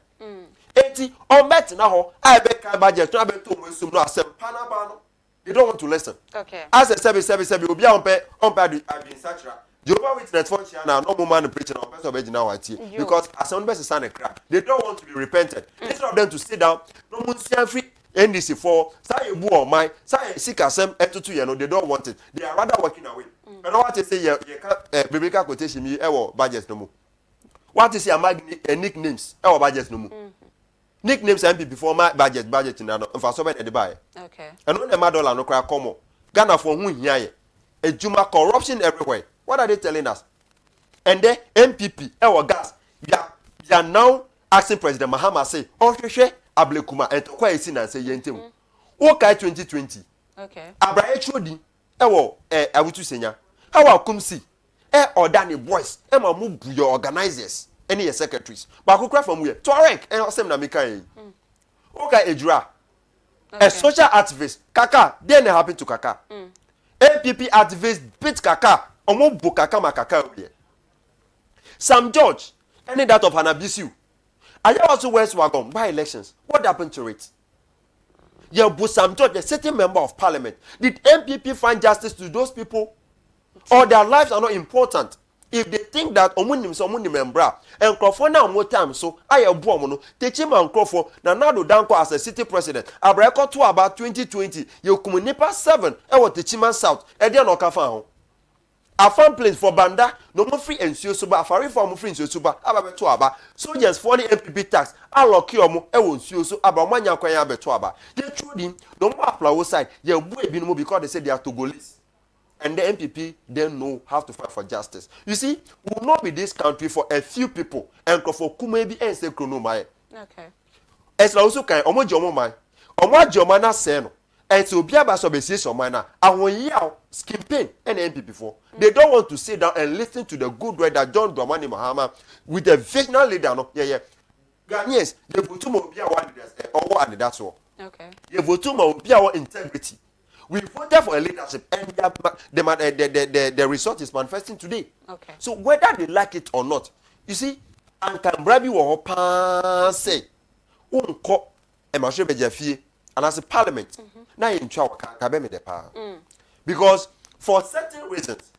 enti on bet na ho I be kan budget na beto mo sum no asem pana ba no. They don't want to listen. Okay. As a service, obi on pay admin sachra. Jehovah Witness function now, no man preaching on person of now because as some person stand a crack, they don't want to be repented. Instead of them to sit down, no one see free NDC for say bu or my say seek asem etutu you know they don't want it. They are rather walking away. And what to say you can biblical quotation me budget no more. What is your nicknames? Our budget no more. Nicknames MP before my budget in and for so many at the buy. Okay. And when the $1 no cry come Ghana for who here. A Juma corruption everywhere. What are they telling us? And then MPP, our gas, they are now asking President Mahama say, oh, she Ablekuma, and to quite sin and say, Yentim. Okay, 2020. Okay. Abraham Chodi, I would to senior. How I come see? Or Danny boys, Emma move your organizers, any secretaries. But who cry from where? Tuareg, and Osem Namika. Okay, Ejura. A social activist, Kaka, then it happened to Kaka. MPP activists beat Kaka. Omo bu Kaka makaka here. Sam George, any that of Hanabisu. I also West Wagon by elections. What happened to it? Yeah, bu Sam George, a sitting member of parliament. Did MPP find justice to those people? Or their lives are not important? If they think that omunim so omunim membra and Crawford now more time so I a bomono teach him and Crawford na nado danko as a city president abreko to about 2020 you kumunipa 7 e wo techiman south e dey no kafa ho afan place for banda no mo free ensuo so ba afari for mo free ensuo so ba aba beto aba soldiers for the MPP tax aloki omo e wo ensuo so aba manya kwan ya beto aba they true no mo apply side ye bu ebi no because they say they are Togolese. And the MPP then know how to fight for justice. You see, we will not be this country for a few people. And for kumebi and say kronomai. Okay. It's also kind omo jomo man. Omo jomo na say no. And so be aba so be say so man na. Awon yaw campaign and MPP for. They don't want to sit down and listen to the good word that John Dramani Mahama with a visionary leader no. Yeah. Ghanaians, they vote to mo be our leaders or and that's all. Okay. They vote to mo be our integrity. We voted for a leadership, and the result is manifesting today. Okay. So whether they like it or not, you see, and can bribe you or say, unko emashe bejafie, and as a parliament, now in charge can be the power. Because for certain reasons,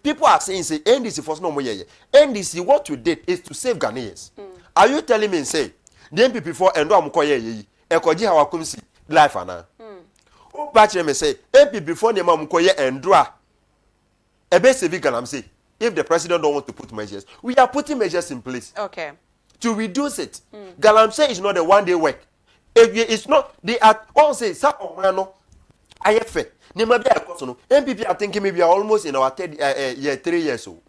people are saying say NDC for no more year. NDC what you did is to save Ghanaians. Are you telling me say the MPP for endo amukoye ye ekoji hawa kumsi life ana? Batch me say MP before the mom koye endra ebe civic and I'm say if the president don't want to put measures we are putting measures in place okay to reduce it. Galamsey is not a one day work. It's not they are all say sa omano ayefe nema bia ekoso no MPP are thinking maybe are almost in our year 3 years old.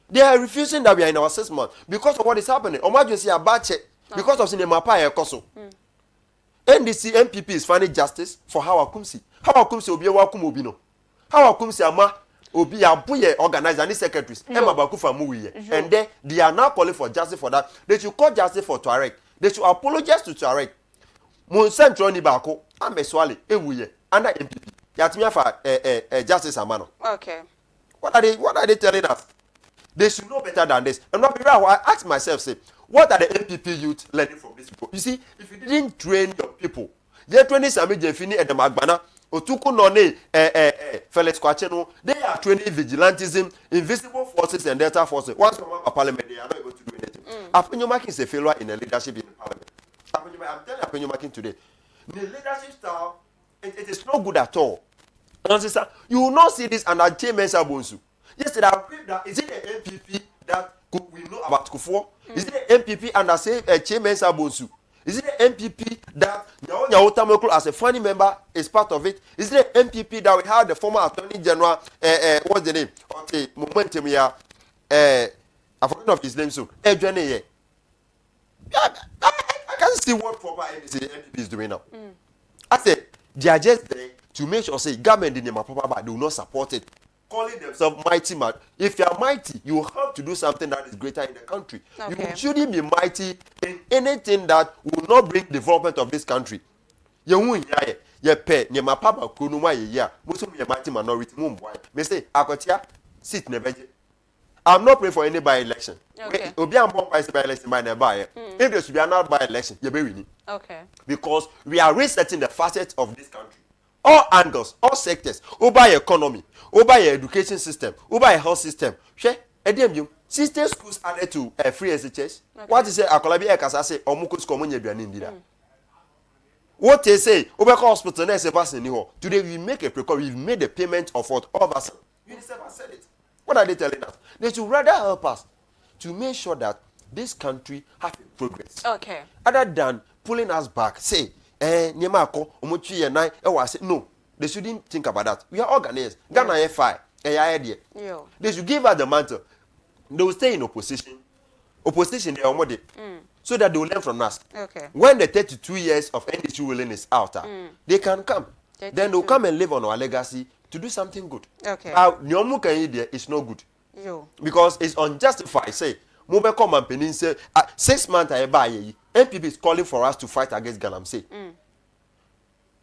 They are refusing that we are in our 6 months because of what is happening. Omajo say abache because of cinema pa ekoso. NDC MPP is finding justice for Hawa Kumsi. Hawa Kumsi obi wakum obi no. Hawa Kumsi ama obi abuye organizer and secretaries. Emma Bakufa muwiye. And they are now calling for justice for that. They should call justice for Tuareg. They should apologize to Tuareg. Mon central ni bako ameswale ewuye under MPP. Yatimia for justice amano. Okay. What are they telling us? They should know better than this. And not be right. I ask myself, say, what are the MPP youth learning from these people? You see, if you didn't train your people, ye 20 Sami Jefini and the Magbana, Otuku None, Felix Kwacheno, they are training vigilantism, invisible forces and delta forces. Once from a parliament, they are not able to do anything. Apenyomakin is a failure in the leadership in the parliament. I'm telling Apenyomakin today, the leadership style, it is not good at all. You will not see this under J. Mensa Bonsu. Yesterday, I believe that is it the MPP that we know about Kufuor? Is it the MPP under say Chairman Sabonsu? Is it the MPP that Nyawo Tamoklo as a funny member is part of it? Is it the MPP that we have the former Attorney General what's the name? Okay, momentum here. I forgot of his name so. I can't see what proper MPP is doing now. I said they are just there to make sure say government in the proper but they will not support it. Calling themselves mighty man. If you are mighty, you have to do something that is greater in the country. Okay. You shouldn't be mighty in anything that will not bring development of this country. You pay my papa kunuma ye musum ye mighty minority mumboy. Me say akotia sit never. I'm not praying for any by election. Okay. Obi am born by election by nearby. If there should be another by election, you be winning. Okay. Because we are resetting the facets of this country. all angles, all sectors, over economy, over education system, over health system. She, edem sister schools added to free SHS. What is it? Akolabi ekasa say omuko school money aduane ndida. What they say, over hospital na se pass ni ho. Today we make a precaution, we made the payment of what all of us. UNICEF has said it. What are they telling us? They should rather help us to make sure that this country has progress. Okay. Other than pulling us back, say, Nyemako, Omochi and I, no, they shouldn't think about that. We are organized. Ghana FI, idea. They should give us the mantle. They will stay in opposition. Opposition, they are more so that they will learn from us. Okay. When the 32 years of NDC ruling is out, they can come. Then they'll come and live on our legacy to do something good. Okay. Nyomu Kanye is no good. Because it's unjustified. Say, Mube come and penin say 6 months I buy MPP is calling for us to fight against Galamsey.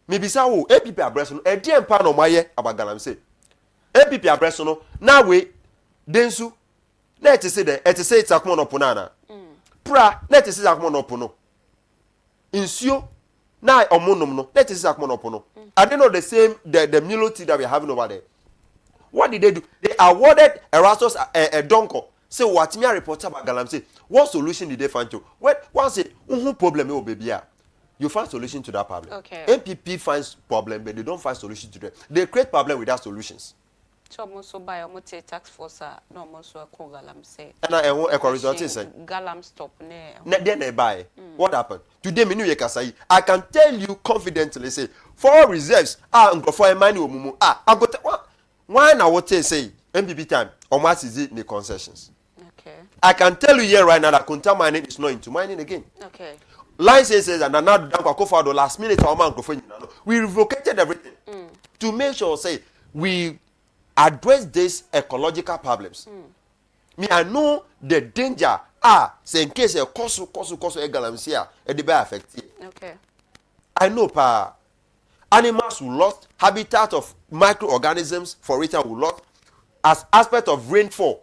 Maybe so MPP abreso no e dey empa no maye about Galamsey. MPP abreso no na we densu na it say the it say itakmo no ponana. Pra na it say itakmo no pono. Insio na omonum no na it say itakmo no pono. Are they not the same the military that we are having over there? What did they do? They awarded Erastus a donko. Say what me a reporter about Galamsey. What solution did they find to? Once say problem baby. You find solution to that problem. Okay. MPP finds problem, but they don't find solution to them. They create problem without solutions. So almost buy almost tax force no almost call Galamsey. And I want a result is Galam stop ne. Then they buy. What happened? Today me new say I can tell you confidently say for reserves for money mumu I got why now what they say MPP time or mass is it the concessions. Okay. I can tell you here right now that Kunta mining is not into mining again. Okay. Licenses and another for the last minute we revocated everything to make sure say we address these ecological problems. Me I know the danger say in case a cost Galamsey it be affected. Okay. I know animals will lost habitat of microorganisms for it will lost as aspect of rainfall.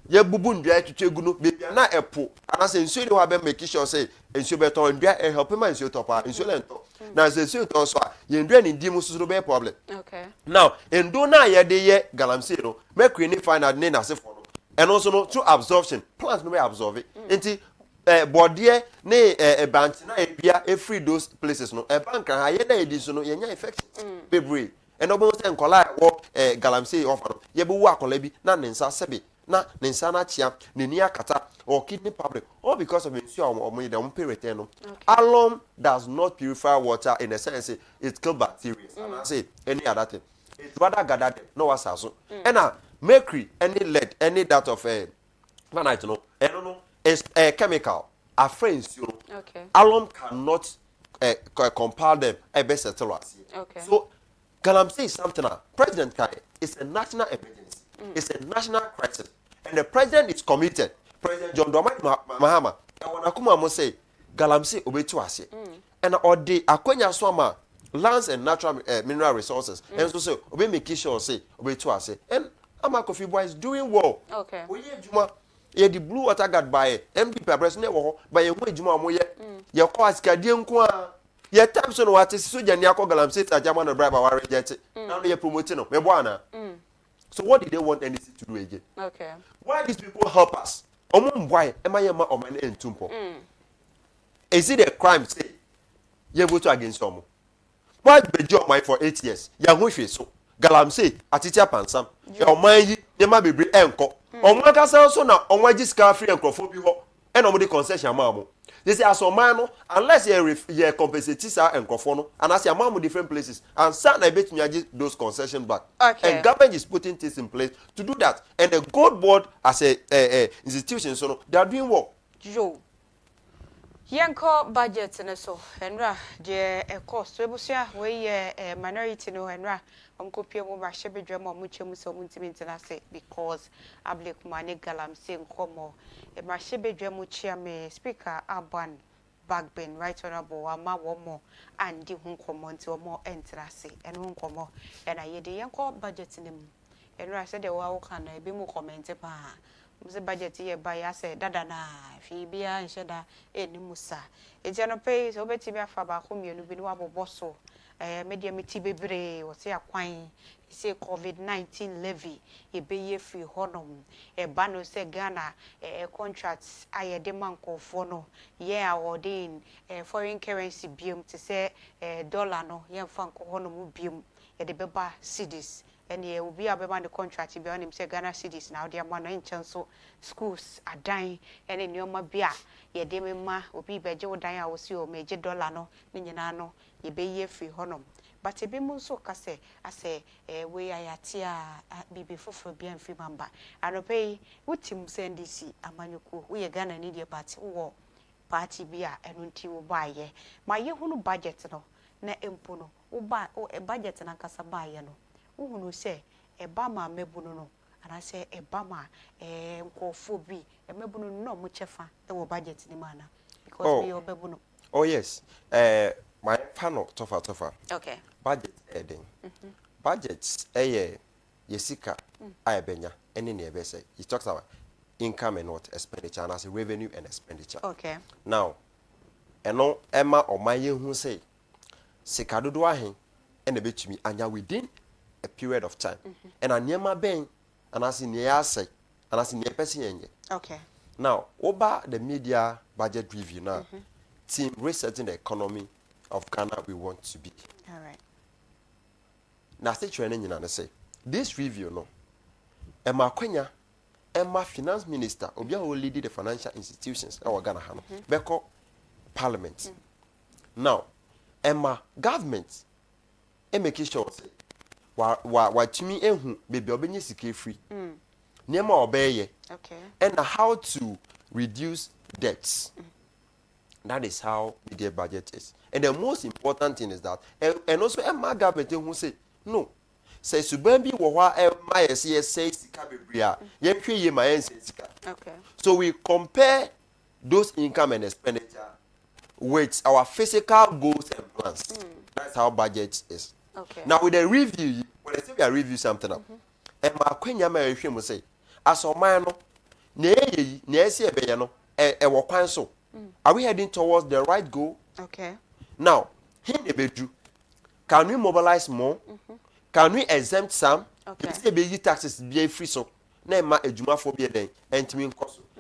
Ye bubu ndua twetwe no baby na epo ana se nsuo de ho abe make sure say nsuo beto ndua e help man nsuo topa nsuo lento na se nsuo to so a ye ndua ni di mu so be problem. Okay. Now endo na ye de ye Galamsey no make we ni find out na sefo no and also no through absorption plants no be absorb it enti body ne bank na e bia e free those places no e bank ha ye na e di so no ye nya infection bebre and obo say nkola wo Galamsey offer no ye be wo akola bi na ne nsa sebe na ninsana chia ni akata or kidney problem all because of return. Alum does not purify water in a sense it kills bacteria and I say any other thing it's rather gather them no was also and mercury any lead any that of I don't know is a chemical a friends okay alum cannot compile them a best settle okay so Galamsey is something President Kai is a national emergency. It's a national crisis. And the president is committed. President John Dramani Mahama. And when Akuma must say, Galamsey obetu ase. And all the Akwenya Swama, lands and natural mineral resources. And so say, obe make sure say, obetu ase. And Amakofi Boy is doing well. Okay. Juma, ye the blue water guard by MPP president wo by ye ho Juma mo ye. Ye ko asikadie nko a. Ye Thompson what is so jani akọ Galamsey ta jama no bribe wa reject. Now ye promote no. Me bo ana. So what did they want NDC to do again? Okay. Why these people help us? Why am I entumpo? Is it a crime say you vote against them? Why be job mine for 8 years? Ya ho hwe so. Galamsey atitia pansam. Your man yi dey ma bebre enko. Omwa ka so na onwa gi ska free enkrofo bi ho. E na omde concession ma mo. They say as man no unless you compensate sa enkrofo no and as your man different places and sa na bet me those concession back. Okay. And government is putting things in place to do that. And the gold board as a institution so no, they are doing work. Joe. Yanko budget na so enra je cost we busia we minority no enra omkopie mo ba hye bedwa mo mu chemu so muntimi ntina say because Ablek Mane Galamsey nkomo e ma hye bedwa mu chia me speaker Aban Bagbin right honorable ama wo mo andi hu nkomo nti wo mo entra say eno nkomo e na yede yanko budget nim enra say de wa wo kan e bi mu comment pa mse budget ye ba ya say dada na fi bia nheda eni musa e je no pay so betimi afa ba ko mienu bi no abobo so media meti bebre wo se akwan say COVID-19 levy e be ye free honom e ba no say Ghana contracts ayede mankofo no ye awarding foreign currency biom to say dollar no ye mfa nko honom biom e de beba cedis ene obi abeba the contract bi on him say Ghana cedis now they man no nchen so schools adan ene nioma bia ye de mema obi beje wodan a wo si o meje dollar no ne nyina no ye be ye free honom but ebi mu nso ka se ase we ayate a bibi foforo bia mfi mamba anope wutim sendisi amanyuko we ye Ghana ni dia party wo party bia eno nti wo ba ye ma ye hunu budget no na empo no wo ba budget na kasa ba ye no wo hunu se eba ma mebunu no ana se eba ma nkofo bi mebunu no mo chefa wo budget ni mana because we obebunu. Oh yes, my panel tofa. Okay. Budget heading. Budgets yesika ayebenya any ne be say. He talks about income and what expenditure and as revenue and expenditure. Okay. Now, eno emma or my hu say sika dodo ahen and betumi anya within a period of time. And anyema ben and as in near say and as in near person yenye. Okay. Now, over the media budget review now, team resetting the economy of Ghana we want to be. All right. Now, say training you say this review no. Emma Kwenya, Emma Finance Minister, Obia will lead the financial institutions our Ghana Hano. Beko Parliament. Now, Emma government, make sure say wa tumi ehu baby obenye sike free. Niema obeye. Okay. And how to reduce debts. That is how media budget is. And the most important thing is that, and also Emma government who say, no, say Subambi Wawa my say sika bebria, yempi ye my sika. Okay. So we compare those income and expenditure with our physical goals and plans. That's how budget is. Okay. Now with the review, when I say we are review something up, Emma Kwenya may say, as a man, so are we heading towards the right goal? Okay. Now, can we mobilize more? Can we exempt some? Okay. If they taxes be free so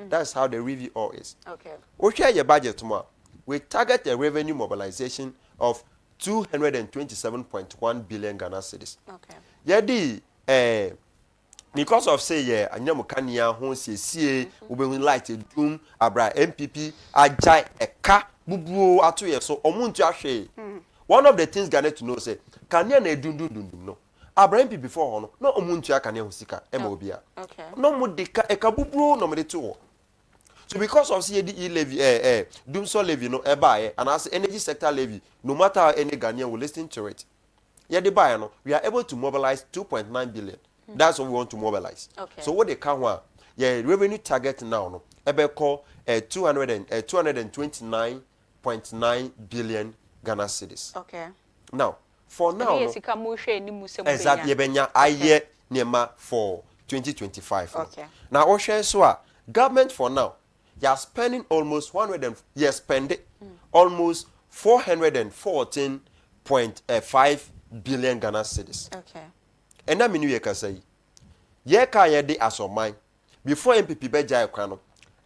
that's how the review all is. Okay. We share your budget tomorrow. We target a revenue mobilization of 227.1 billion Ghana cedis. Okay. Yadi because of say anyam kania ho siesie obehun light doom abra MPP ajai eka bubuo ato ye so omuntu ahwe. One of the things Ghana to know say kania na dundundundum no abra MPP before ho no na omuntu akania ho sika ema obia. Okay. No mu de eka bubuo no me de to. So because of CADE levy doom so levy no eba and as energy sector levy no matter how any Ghanaian will listen to it. Yadi buy no we are able to mobilize 2.9 billion. That's what we want to mobilize. Okay. So what they can want, revenue target now no, ebe call 229.9 billion Ghana cedis. Okay. Now, for now, exactly. Yebenya aye nema for 2025. Okay. Now, Ocean Swa government for now, you are spending almost almost 414.5 billion Ghana cedis. Okay. And that means you can say, ye ka ye de asomai before MPP beja ekwano.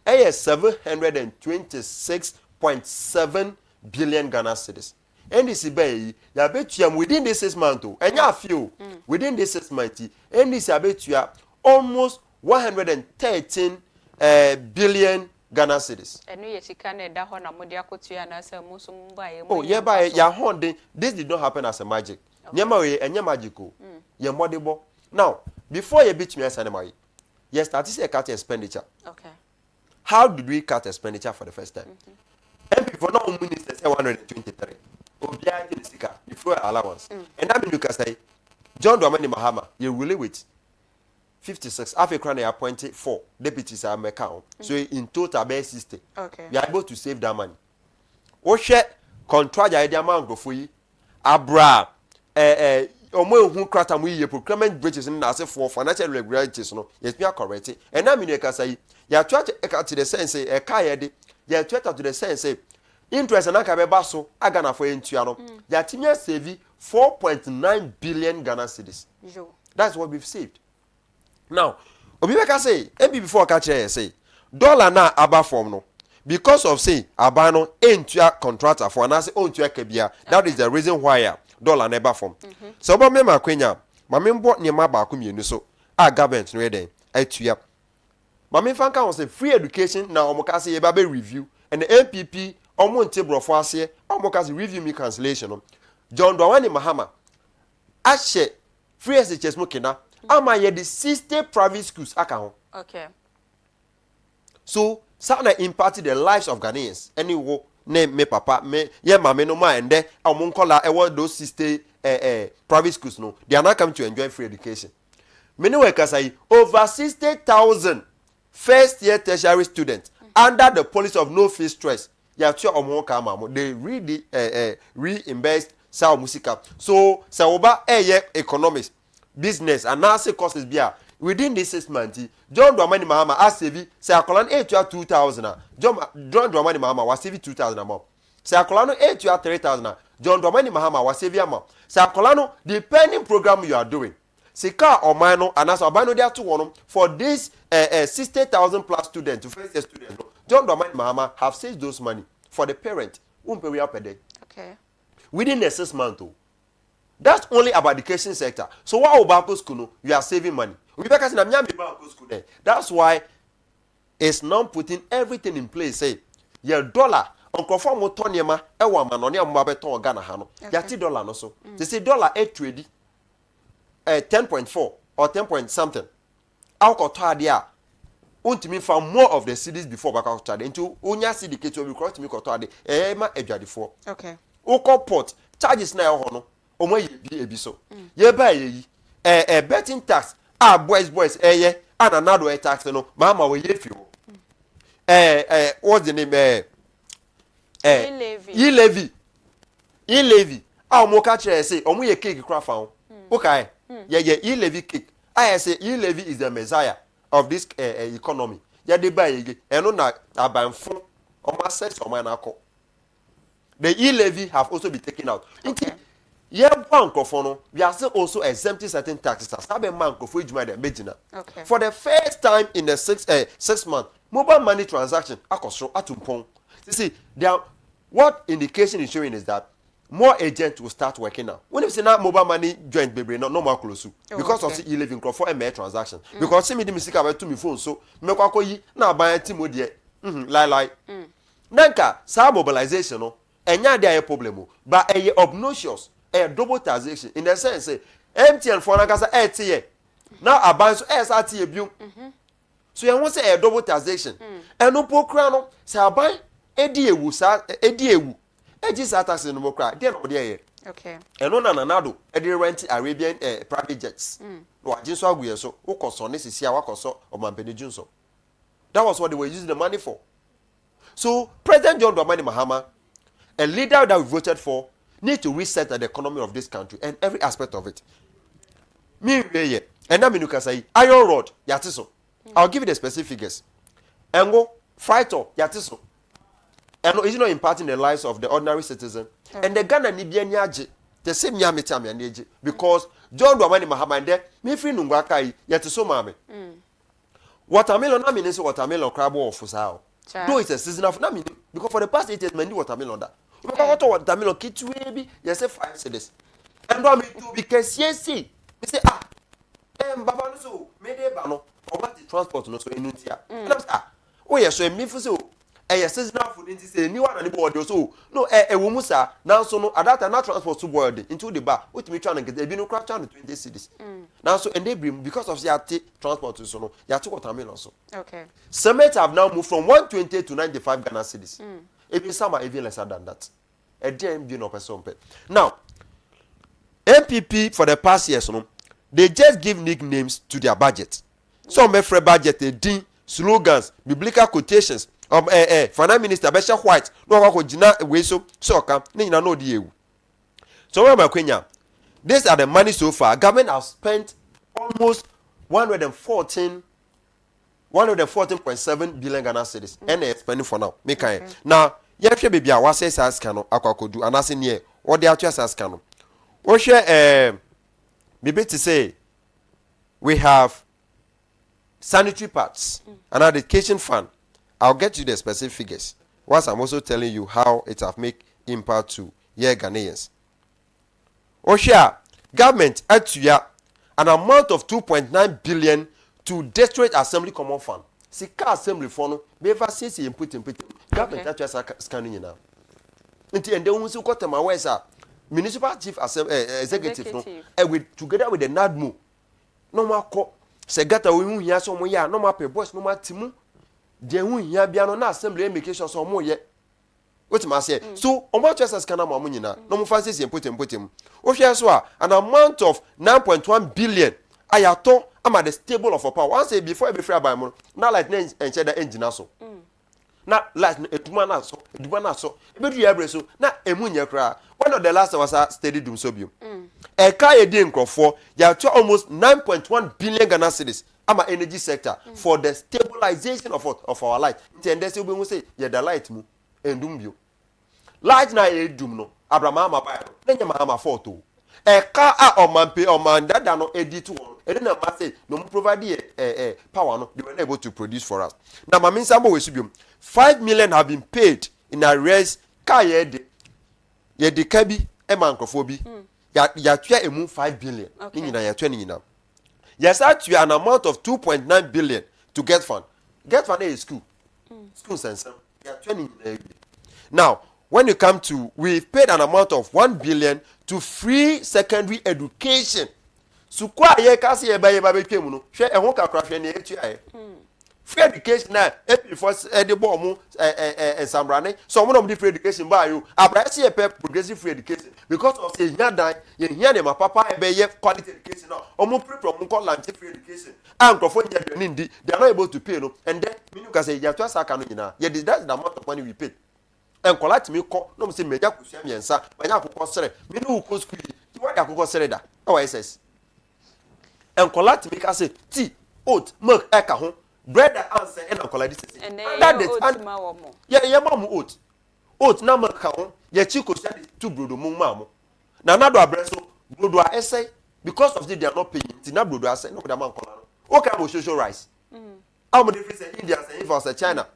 726.7 billion Ghana cedis. And this is ya betuam within this 6 months. And ya few within this 6 months. And this abetua almost 113 billion Ghana cedis. And we sika na da ho na mode akotua na say mo so mba ye. Oh, ye ba ya honde. This did not happen as a magic. Nyama we enya magical. Ye modebo. Now, before you beat me as anybody, yes, that is a cut expenditure. Okay. How did we cut expenditure for the first time? And before now, minister say 123. Obia the sika before allowance. And that means you can say, John Dramani Mahama, you really with 56. African appointed 4 deputies are account. So in total, about 60. Okay. We are able to save that money. Oshe contract idea man go for you. Abra omo hu krata mu ye procurement breaches na as for financial irregularities no yes be correct and na me no ka say ya to the sense e ka ye de ya to the sense interest na ka be ba so aga na for entua no ya timia save 4.9 billion Ghana cedis. That's what we've saved. Now, Obibeka say, MB before catch say, dollar na aba form no. Because of say abano entua contractor for anase ontua kebia. That is the reason why dollar never form. So ba me makwenya, ma me mbo niema ba ko mienu so a government no den atua. Ma me fanka won say free education na omo ka say e ba be review and the MPP omo nte brofo ase omo ka say review me cancellation no. John Dwamani Mahama ahye free SHS mo kena ama ye the 60 private schools aka ho. Okay. So sana impacted the lives of Ghanaians. Anyway, name me papa me ye mama no ma ende omo nkola e those 60 private schools no. They are not coming to enjoy free education. Many workers say over 60,000 first year tertiary students under the policy of no fee stress. Ya tua omo ka ma mo they really reimbursed sa musika. So sa oba economics business and now courses bia within this 6 months John Dwamani Mahama as save say akola 8,200 John Dwamani Mahama was save 2,000 amount say akola 8,300 John Dwamani Mahama was save amount say akola no depending program you are doing say car or mino and as abano there to one for this 60,000 plus students to first year students John Dwamani Mahama have saved those money for the parent umpe we up a day. Okay. Within the 6 months. That's only about the education sector. So what about school? You are saving money. That's why it's not putting everything in place. Say, your dollar on conform with Tonyama, a woman on your Mabeton Ghana Hano. Yati dollar no so. They say dollar 8 10.4 or 10 point something. Alcotadia. Untimi found more of the cities before back out into Unya city will be crossed me cotade. Ema ejadifo. Okay. Oko port charges na hono. Omo ye bi so ye ba ye betting tax boys ye and another tax no mama we ye fi what's the name levy omo ka chere say omo ye cake craft fa okay ye levy cake I say levy is the messiah of this economy ye dey ba ye eno na abanfo omo access omo na akọ the levy have also been taken out. Okay. We are still also exempting certain taxes. Okay. For the first time in the 6 months, mobile money transaction, you see, what indication is showing is that more agents will start working now. When you say now mobile money joint baby, no more close because of the 11 for MA transaction. Because see me the music about to me phone, so me kwa koyi na buy team die. Lie. Nanka sa mobilization no, enya dey a problem, but a obnoxious. A double taxation in the sense say MTN for nakasa tie now abanso SRT ebium so you want say a double taxation and no pokra no say aban edi ewu eji sa tax no pokra dey no dey okay and no nanado edi rent Arabian private jets no ajinso aguye so ukoso ne sisi a wakoso omampeni junso. That was what they were using the money for. So President John Dramani Mahama, a leader that we voted for, need to reset the economy of this country and every aspect of it. Me and I'm say iron rod yatiso. I'll give you the specific figures. Engo fighter yatiso. And it's not impacting the lives of the ordinary citizen. And the Ghana Nibian yaji the same yamitami and age because John Dramani Mahama and there me free nungwakai yatiso mame. Watermelon na mean watermelon crab or fusao. Though it's a season of na because for the past 8 years men do watermelon that. You got watermelon kit baby, you say 5 cedis. And do me to because yes, me say baba no so me dey ba no or what the transport no so enutia. And I'm say oh yes so me for so seasonal food into say ni one and board so no wo mu sa now so no at that time transport to board into the bar with me trying to get e bi no craft 20 cedis. Now so and they bring because of the transport so no you have to watermelon so. Okay. Cement have now moved from 120 to 95 Ghana cedis. Even some are even lesser than that. A DM be no person. Now, MPP for the past years, they just give nicknames to their budget. Some make free budget, they ding slogans, biblical quotations. Finance Minister Besha White, no wako jina weso soka, ni na no die. So where my Kenya? These are the money so far. Government has spent almost 114.7 billion Ghana cedis. And they're spending for now. Now, yɛhwɛ baby a wase sas ka no akwakodu anase ne o de atwa sas ka no What share maybe to say we have sanitary pads and education fund. I'll get you the specific figures. Whilst I'm also telling you how it have make impact to Ghanaians. Osha, government at an amount of 2.9 billion to district assembly common fund. Sika assembly fund, never since he input. Government at scanning now. Until and then once you got them away, sir. Municipal chief executive no, with together with the NADMO. No more call. Segata we hear some ya, no more pay boys, no more timu. They won't hear piano na assembly make sure some more yet. What must say? So, on what just as can money now? No more fancies and put him. Osha, an amount of 9.1 billion. I thought I'm at the stable of a power. Once before I be free by more. Not like names and cheddar engine also. Not like a two-man so. But you ever so. Not a moon cry. One of the last was a steady doom sobium. A kaya din for ya to almost 9.1 billion Ghana cedis. I'm an energy sector for the stabilization of our life. And that's when we say, yeah, the light mu and doom you. Light na e doom no. Abraham ba. Then your mama photo. A car or man pay or man that no edit one. And then I say, no provide power no. They were able to produce for us. Now, my mean sample will be 5 million have been paid in arrears. Kaya de. Ye de kabi e mancrophobi. Ya tue emu 5 billion. Ni na ya tue ni na. Yes, actually an amount of 2.9 billion to get fund. Get fund is school. School sense. Ya tue ni na. Now, when you come to, we've paid an amount of 1 billion to free secondary education. So, kwa ye kasi ye ba be mu no. Hwe e ho kakra hwe na etu aye. Free education na before the bomb sambrane. So one of the free education by you. Abrasi a progressive free education because of say here hear them papa e be quality education now. Omo pre from call lunch free education. And crofo nya nindi they are not able to pay no. And then me you can say you to saka no nyina. Yeah, that's the amount of money we pay. And collect me call no say meja kusua miensa. Manya akoko sere. Me no ko school. You want akoko sere da. OSS. And collect me can say tea, oat, milk eka ho. Bread and answer and uncle this and that is yeah mom oat na milk ho ya chiko send to brodo mu mamu na nado abreso brodo a essay because of they are not paying ti na brodo assay no da man kola no okay about social rice how many different India and even China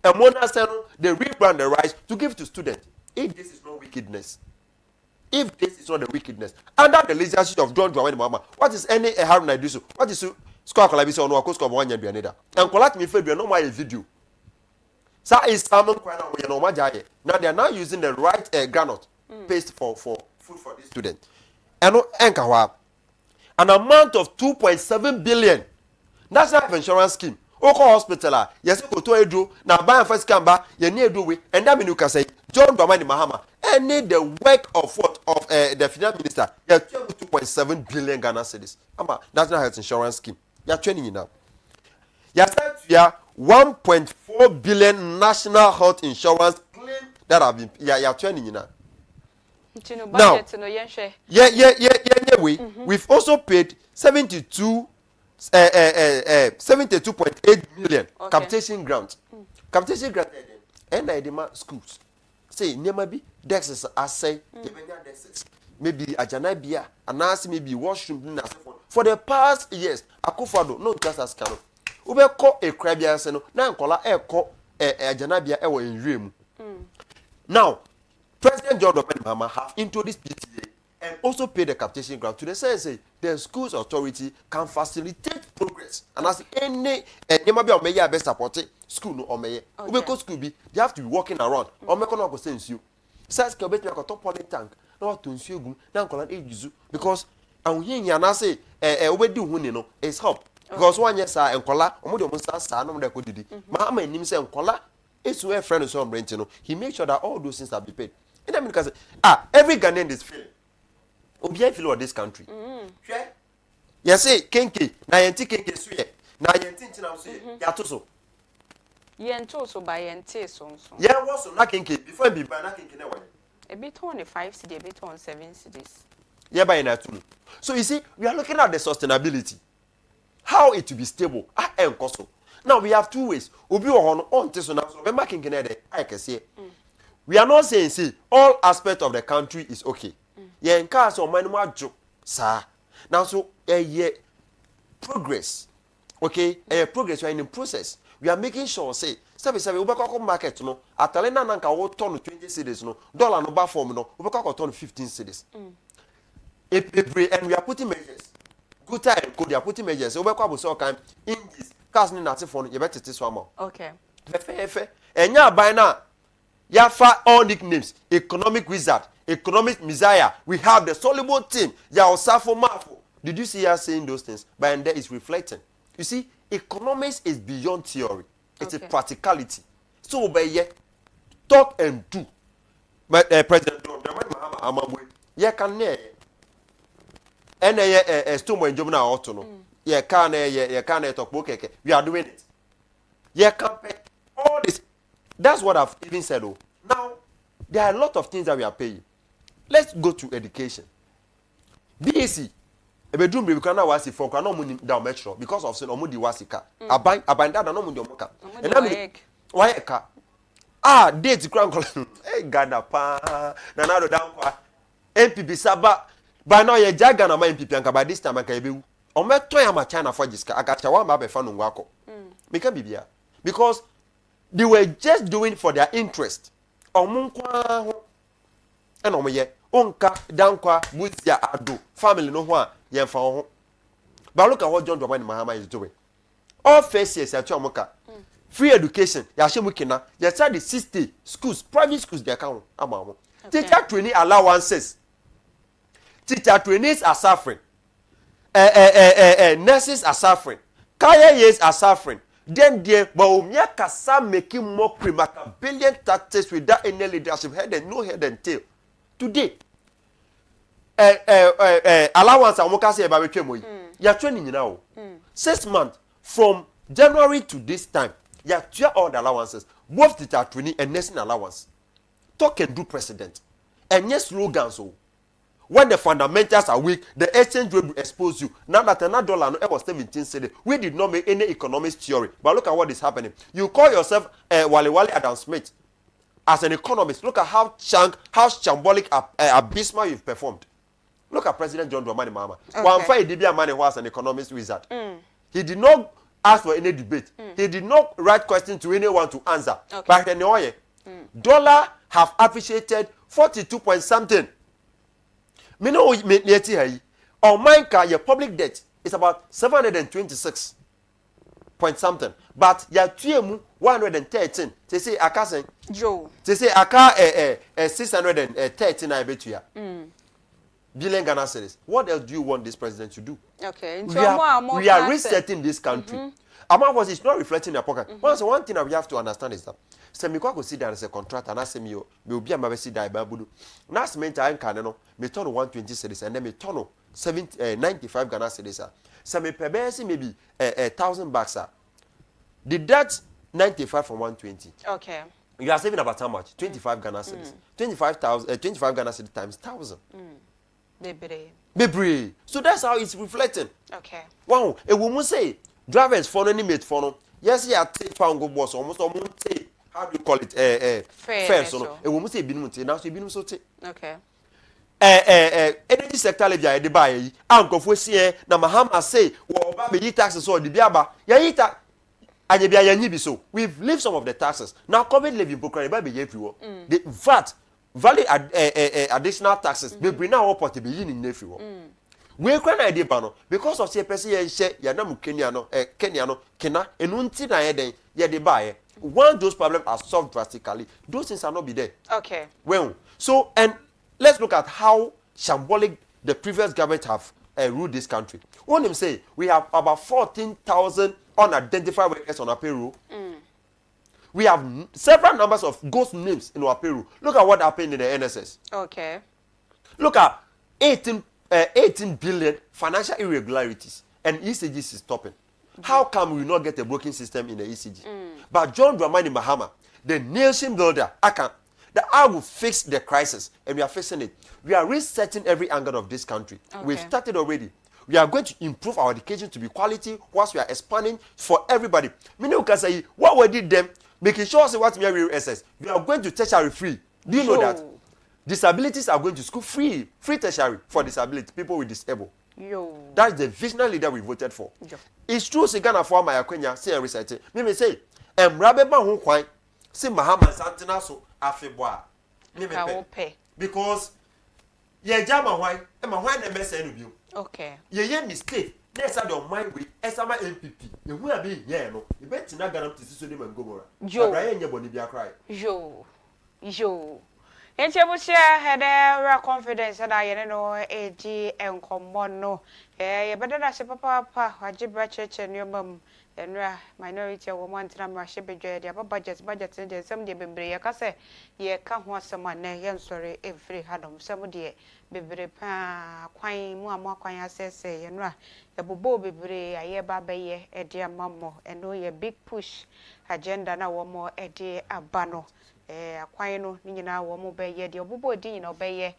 and one say no they rebrand the rice to give to students. If this is not wickedness, if this is not the wickedness under the leadership of John Dramani Mahama, what is any harm I do so? What is score collabisi on ko score one yan da and collect me fe no my video sa is salmon kwana we no ma jaye now they are now using the right granite paste for food for this student and no enka wa an amount of 2.7 billion national health insurance scheme oko hospital yes ko to edu na ban first kamba ye ni edu we and that mean you can say John Dramani Mahama and need the work of what of the finance minister yeah 2.7 billion Ghana cedis ama national health insurance scheme. You are training now. You are 1.4 billion national health insurance claim that have been. You are training now. Now, we've also paid 72.8 million capitation grant. Capitation grant. And I demand schools. Say, maybe Dexes are say, maybe Ajanabia, and ask maybe washroom for the past years. Akufado no just as cano. Ube ko a crabia seno na nkola e ko Ajanabia e wo enwem. Now, President John Dramani Mahama have introduced PTA and also paid the capitation grant to the say the schools authority can facilitate progress. And as any maybe o meya best support school no o meye. Ube ko school be they have to be walking around. O me ko no go sense you. Says ke obet me ko top poly tank. Na to nsuo gum na nkola e juzu because and here na say obedi hu ni no is help because one yes nkola omo de omo sa no de ko didi Mahama nim say nkola esu e friend so ombrent no he make sure that all those things are be paid. And then because every Ghanaian is feeling obi I feel of this country hwe yes say kenke na yenti kenke so ye na yenti ntina so ye ya to so yento so by yente so yeah was so na kenke before be by na kenke na wa a bit on 5 cedi a bit on 7 cedis. Yeah, by na too. So you see, we are looking at the sustainability, how it will be stable. Now we have two ways. Obi on so now. So remember, I can say we are not saying all aspects of the country is okay. yen ka so man mu adwo sa now so progress okay progress we are in the process we are making sure say we go market no atale na nka wo ton 20 cedis no dollar no ba form no we go ton 15 cedis and we are putting measures good time could you putting measures we go so kan in this cars ni na te phone you better so am okay fe enya aban na ya fa all nicknames economic wizard economic messiah we have the soluble team ya osafo mafo did you see her saying those things but and there is reflecting you see economics is beyond theory it's a practicality so by talk and do but president John Dramani Mahama Amabwe ye can ne ene ye stomo enjom na auto no ye can ye talk keke we are doing it ye can all this that's what I've even said. Oh, now there are a lot of things that we are paying. Let's go to education. BAC, a bedroom we can now was for no money down metro because of saying omudi wasika. Aban that no money omoka. And then why car? Ah, date crown eh Ghana pa na do down kwa MPP saba by now ye jaga na MPP anka by this time anka ebewu. Ometo ya ma China for jiska agacha wa ma be fa no ngwako. Meka bibia because they were just doing for their interest. Omunkwa ho and omoye onka dankwa butia ado family no ho a yemfa ho. But look at what John Dramani Mahama is doing. All first years at Omoka. Free education, ya shemu kina, ya study 60 schools, private schools they account amamo. Teacher training allowances. Teacher trainees are suffering. Nurses are suffering. Carriers are suffering. Then there, but kasa making mockery, making billion taxes without any leadership, head and no head and tail. Today, allowance amoka say about mo. You are training now. 6 months from January to this time, you are all the allowances, both teacher training and nursing allowance. Talk and do president, and yes slogans so. When the fundamentals are weak, the exchange rate will expose you. Now that another dollar no was 17 cedi, we did not make any economist theory. But look at what is happening. You call yourself Wale Adam Smith as an economist. Look at how shambolic, abysmal you've performed. Look at President John Dramani Mahama. One fight Dibia Mane was an economist wizard. He did not ask for any debate. He did not write questions to anyone to answer. But anyway, dollar have appreciated 42 point something. Me know me here. On mine your public debt is about 726 point something. But your TMU 113. They say aka Joe. They say aka 613 I bet you. Billion Ghana cedis. What else do you want this president to do? Okay. We are resetting this country. Among us, it's not reflecting in your pocket. One thing that we have to understand is that Semikwa go sit down as a contractor and ask me will be a mabesi die babudu. Last month I can no me turn 120 cedis and then me turn 95 Ghana cedis. So me pebesi maybe $1,000. Did that 95 from 120? Okay. You are saving about how much? 25 Ghana cedis. 25 Ghana cedis times 1,000. Bebre. So that's how it's reflecting. Okay. Wow. A woman say drivers for any mate for no. Yes, yeah, take pound go boss almost say how do you call it? Fair. So a woman say binum now so binum so take. Okay. Energy sector level dey buy anko fo sie na Mahama say wo ba be yi taxes so the biaba ya yi ta anye bia yanyi bi so we've leave some of the taxes now COVID levy program ba be ye fi wo the VAT value additional taxes be bring now what be yi ni fi wo we kwa na dey ba no because of say person ye hye ya na mu Kenya no kena enu nti na ye den ye dey buy once those problems are solved drastically those things are not be there. Okay. Well, so and let's look at how shambolic the previous government have ruled this country. One him say we have about 14,000 unidentified workers on our payroll. We have several numbers of ghost names in our payroll. Look at what happened in the NSS. Okay. Look at 18 billion financial irregularities and ECG is stopping. How come we not get a broken system in the ECG? But John Dramani Mahama, the nation builder, that I will fix the crisis, and we are fixing it. We are resetting every angle of this country. Okay. We've started already. We are going to improve our education to be quality whilst we are expanding for everybody. Meaning, we can say, what we did them, making sure say what we are SS. We are going to tertiary free. Do you know that? disabilities are going to school free tertiary for disability people with disabled. Yo. That's the visionary leader we voted for. Yo. It's true say Ghana for my Kenya say and recite. Me say Rabe ba ho kwan say Mahama Santina so afeboa. Me pay. Because ye jama hwan e ma hwan na message no bio. Okay. Ye mistake. Na say the mind we esama MPP. Ye hu abi ye no. E be tina Ghana to so dem ngomora. Abraya nye boni bia cry. Yo. Enchebusia had a confidence that I know AG and common no. Eh, better than papa, Wajibra Church and your mum, and minority of one time Russia be dread, budget, and some day be a case. Ye can't want someone, nay, sorry, every hadam, somebody, be very pa, quine, more quine, say, and ra, a bobo be brave, a year baby, a dear mammo, and know ye big push agenda now one more a dear abano. Akwan no ni nyina wo mo beye de obobo di nyina obeye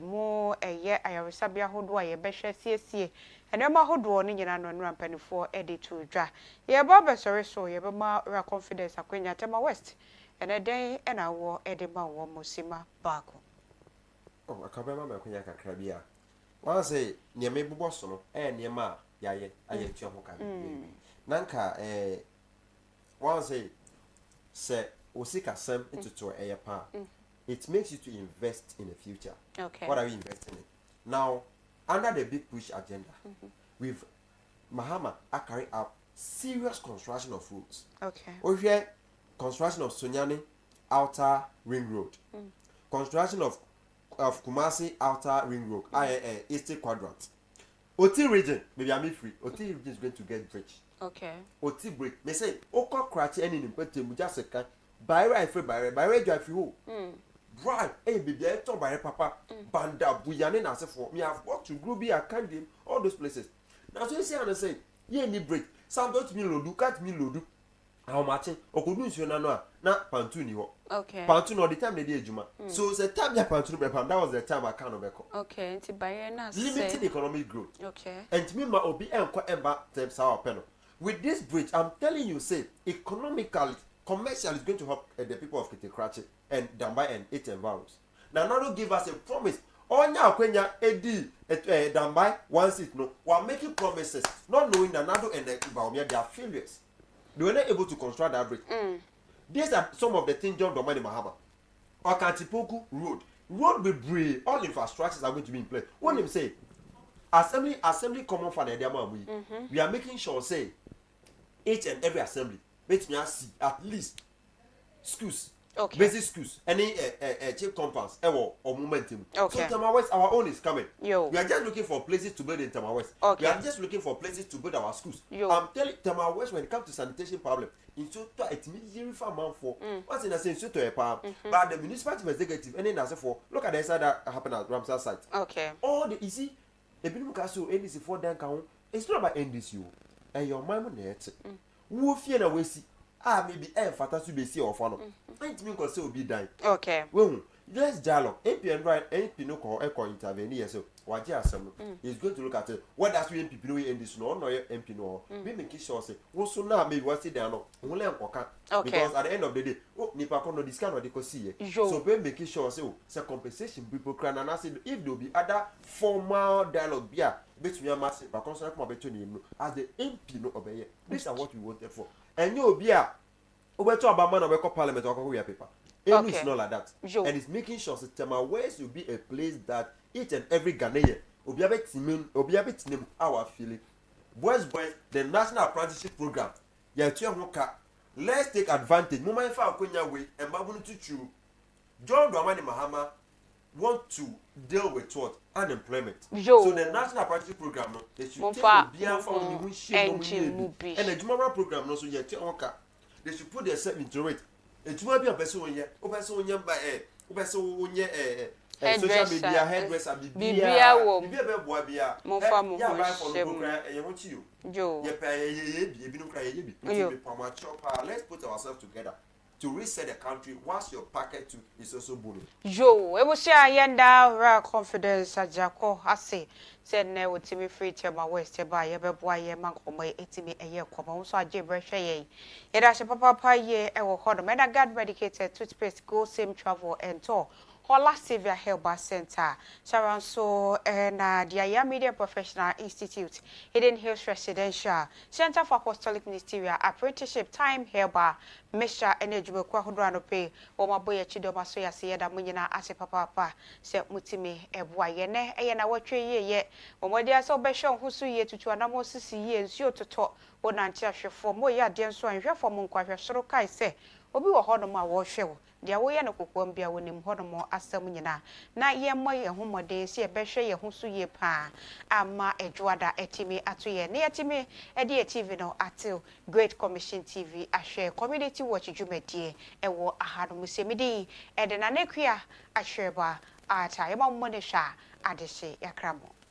mo eye ayaresabia hodo a ye behwe siesie enema hodo ni nyina no nra mpanifo ede to dwa ye ba be sori so ye be ma ra confidence akwenya tema west ene den ena wo ede ma wo mosima baako akabe ma akwenya kakra bia wan say nieme bobo so no niema yaye aye tu ho kan nanka wan say Osika sem into to a pa. It makes you to invest in the future. Okay. What are we investing in? Now, under the big push agenda, with Mahama carry out serious construction of roads. Okay. Or here, construction of Sunyani Outer Ring Road. Construction of Kumasi Outer Ring Road, Eastern Quadrant. Oti region, maybe I'm free. Oti region is going to get bridge. Okay. Oti break. Me say, Oko Krati any in just a Byra free byra drive you. Right, baby, I told by papa, Banda, Buyane, as for me, I've walked to Gruby, Akandim, all those places. Now, so you say, and say, ye need break. Some don't me lodu, cut me lodu. How much? Okudus, you know, not Pantuni. Okay. Pantun all the time they did Juma. So the time you Pantun, that was the time I can't overcome. Okay, it's Bayana. Limited economic growth. Okay. And me, my obi, and quite about them, sour panel. With this bridge, I'm telling you, say, economically, commercial is going to help the people of Kitikrachi and Dambai and its environs. Now, Nado give us a promise. Oh, now, Kenya, Edi, Dambai, one seat, no, while making promises, not knowing that Nado and the Baumia, they are failures. They were not able to construct that bridge. These are some of the things John Domani Mahama. Okantipoku Road. Road will break. All infrastructures are going to be in place. What him say? Assembly common for the Diamond. We are making sure, say, each and every assembly. Let me see at least schools, okay. Basic schools, any cheap compounds, or momentum. Okay. So Tama West, our own is coming. Yo. We are just looking for places to build in Tama West. Okay. We are just looking for places to build our schools. Yo. I'm telling Tama West when it comes to sanitation problem, in so it means for man for what's in a sense to a palm. But the municipality executive, and then as for look at the side that happened at Ramsar site. Okay. All the easy, the people castle NDC for them count. It's not about NDC, and your mind net. Wo fie na wesi maybe fata su be see of no enti mi ko se obi dan okay we let's dialogue MP and right MP no ko intervene yes waje asem is going to look at it what does we MP no in this no MP no we make sure say wo so na maybe what say dan no wo le nkoka because at the end of the day nipa ko no discount no dey ko see so we make sure say compensation people cry na say if there be other formal dialogue bia between massive but concern come beto ni no as the MP no obey this are what we wanted for and you be a obeto abama na we call parliament or we paper it's not like that and it's making sure that Tama West will be a place that each and every Ghanaian obi abetinim our feeling boys the national apprenticeship program ya tu hoka let's take advantage mo man fa akonya we and babu tutu John Dramani Mahama want to deal with what unemployment. So the national apprenticeship program no they should take be and the Jumara program no so yet they should put themselves into it. A Juma be a person by social media hairdresser let's put ourselves together to reset the country whilst your packet too is also booming. Joe, we will share yenda ra confidence ajako ase said ne wotimi free Tama West ba ye beboa ye mankomo etimi eye kwoma so aje brehwe ye. Yeda she papa ye e wo hodo me da God medicated toothpaste go same travel and tour. Ola Sevia Health Center. So na the Aya Media Professional Institute, Hidden Hills Residential, Center for Apostolic Ministerial Apprenticeship, Time Herba, Mesha Energy Kwa Hudrano Pay, Oma Boya Chidoma Soya Sieda Munina Ase Papa, Se Mutimi Ebwa Yene, Ayana Watche Ye, Omodia So Beshon Husu Ye to Anamo Sisi Ye, and Sio to talk, Bonantia for Moya Denso and Reform Kwa Sorokai say, Obi wa hono ma wo hwewo dia wo ye no kokom bia wonim hono mo asam nyina na ye mo ye homode se ye behwe ye husu ye pa ama edwoada etimi ato ye na etimi ede TV no atil Great Commission TV ahwe community watch dwumadie ewo ahado musemidi ede na nekua ahwe ba ata ye ma mo ne hwa adehye yakramo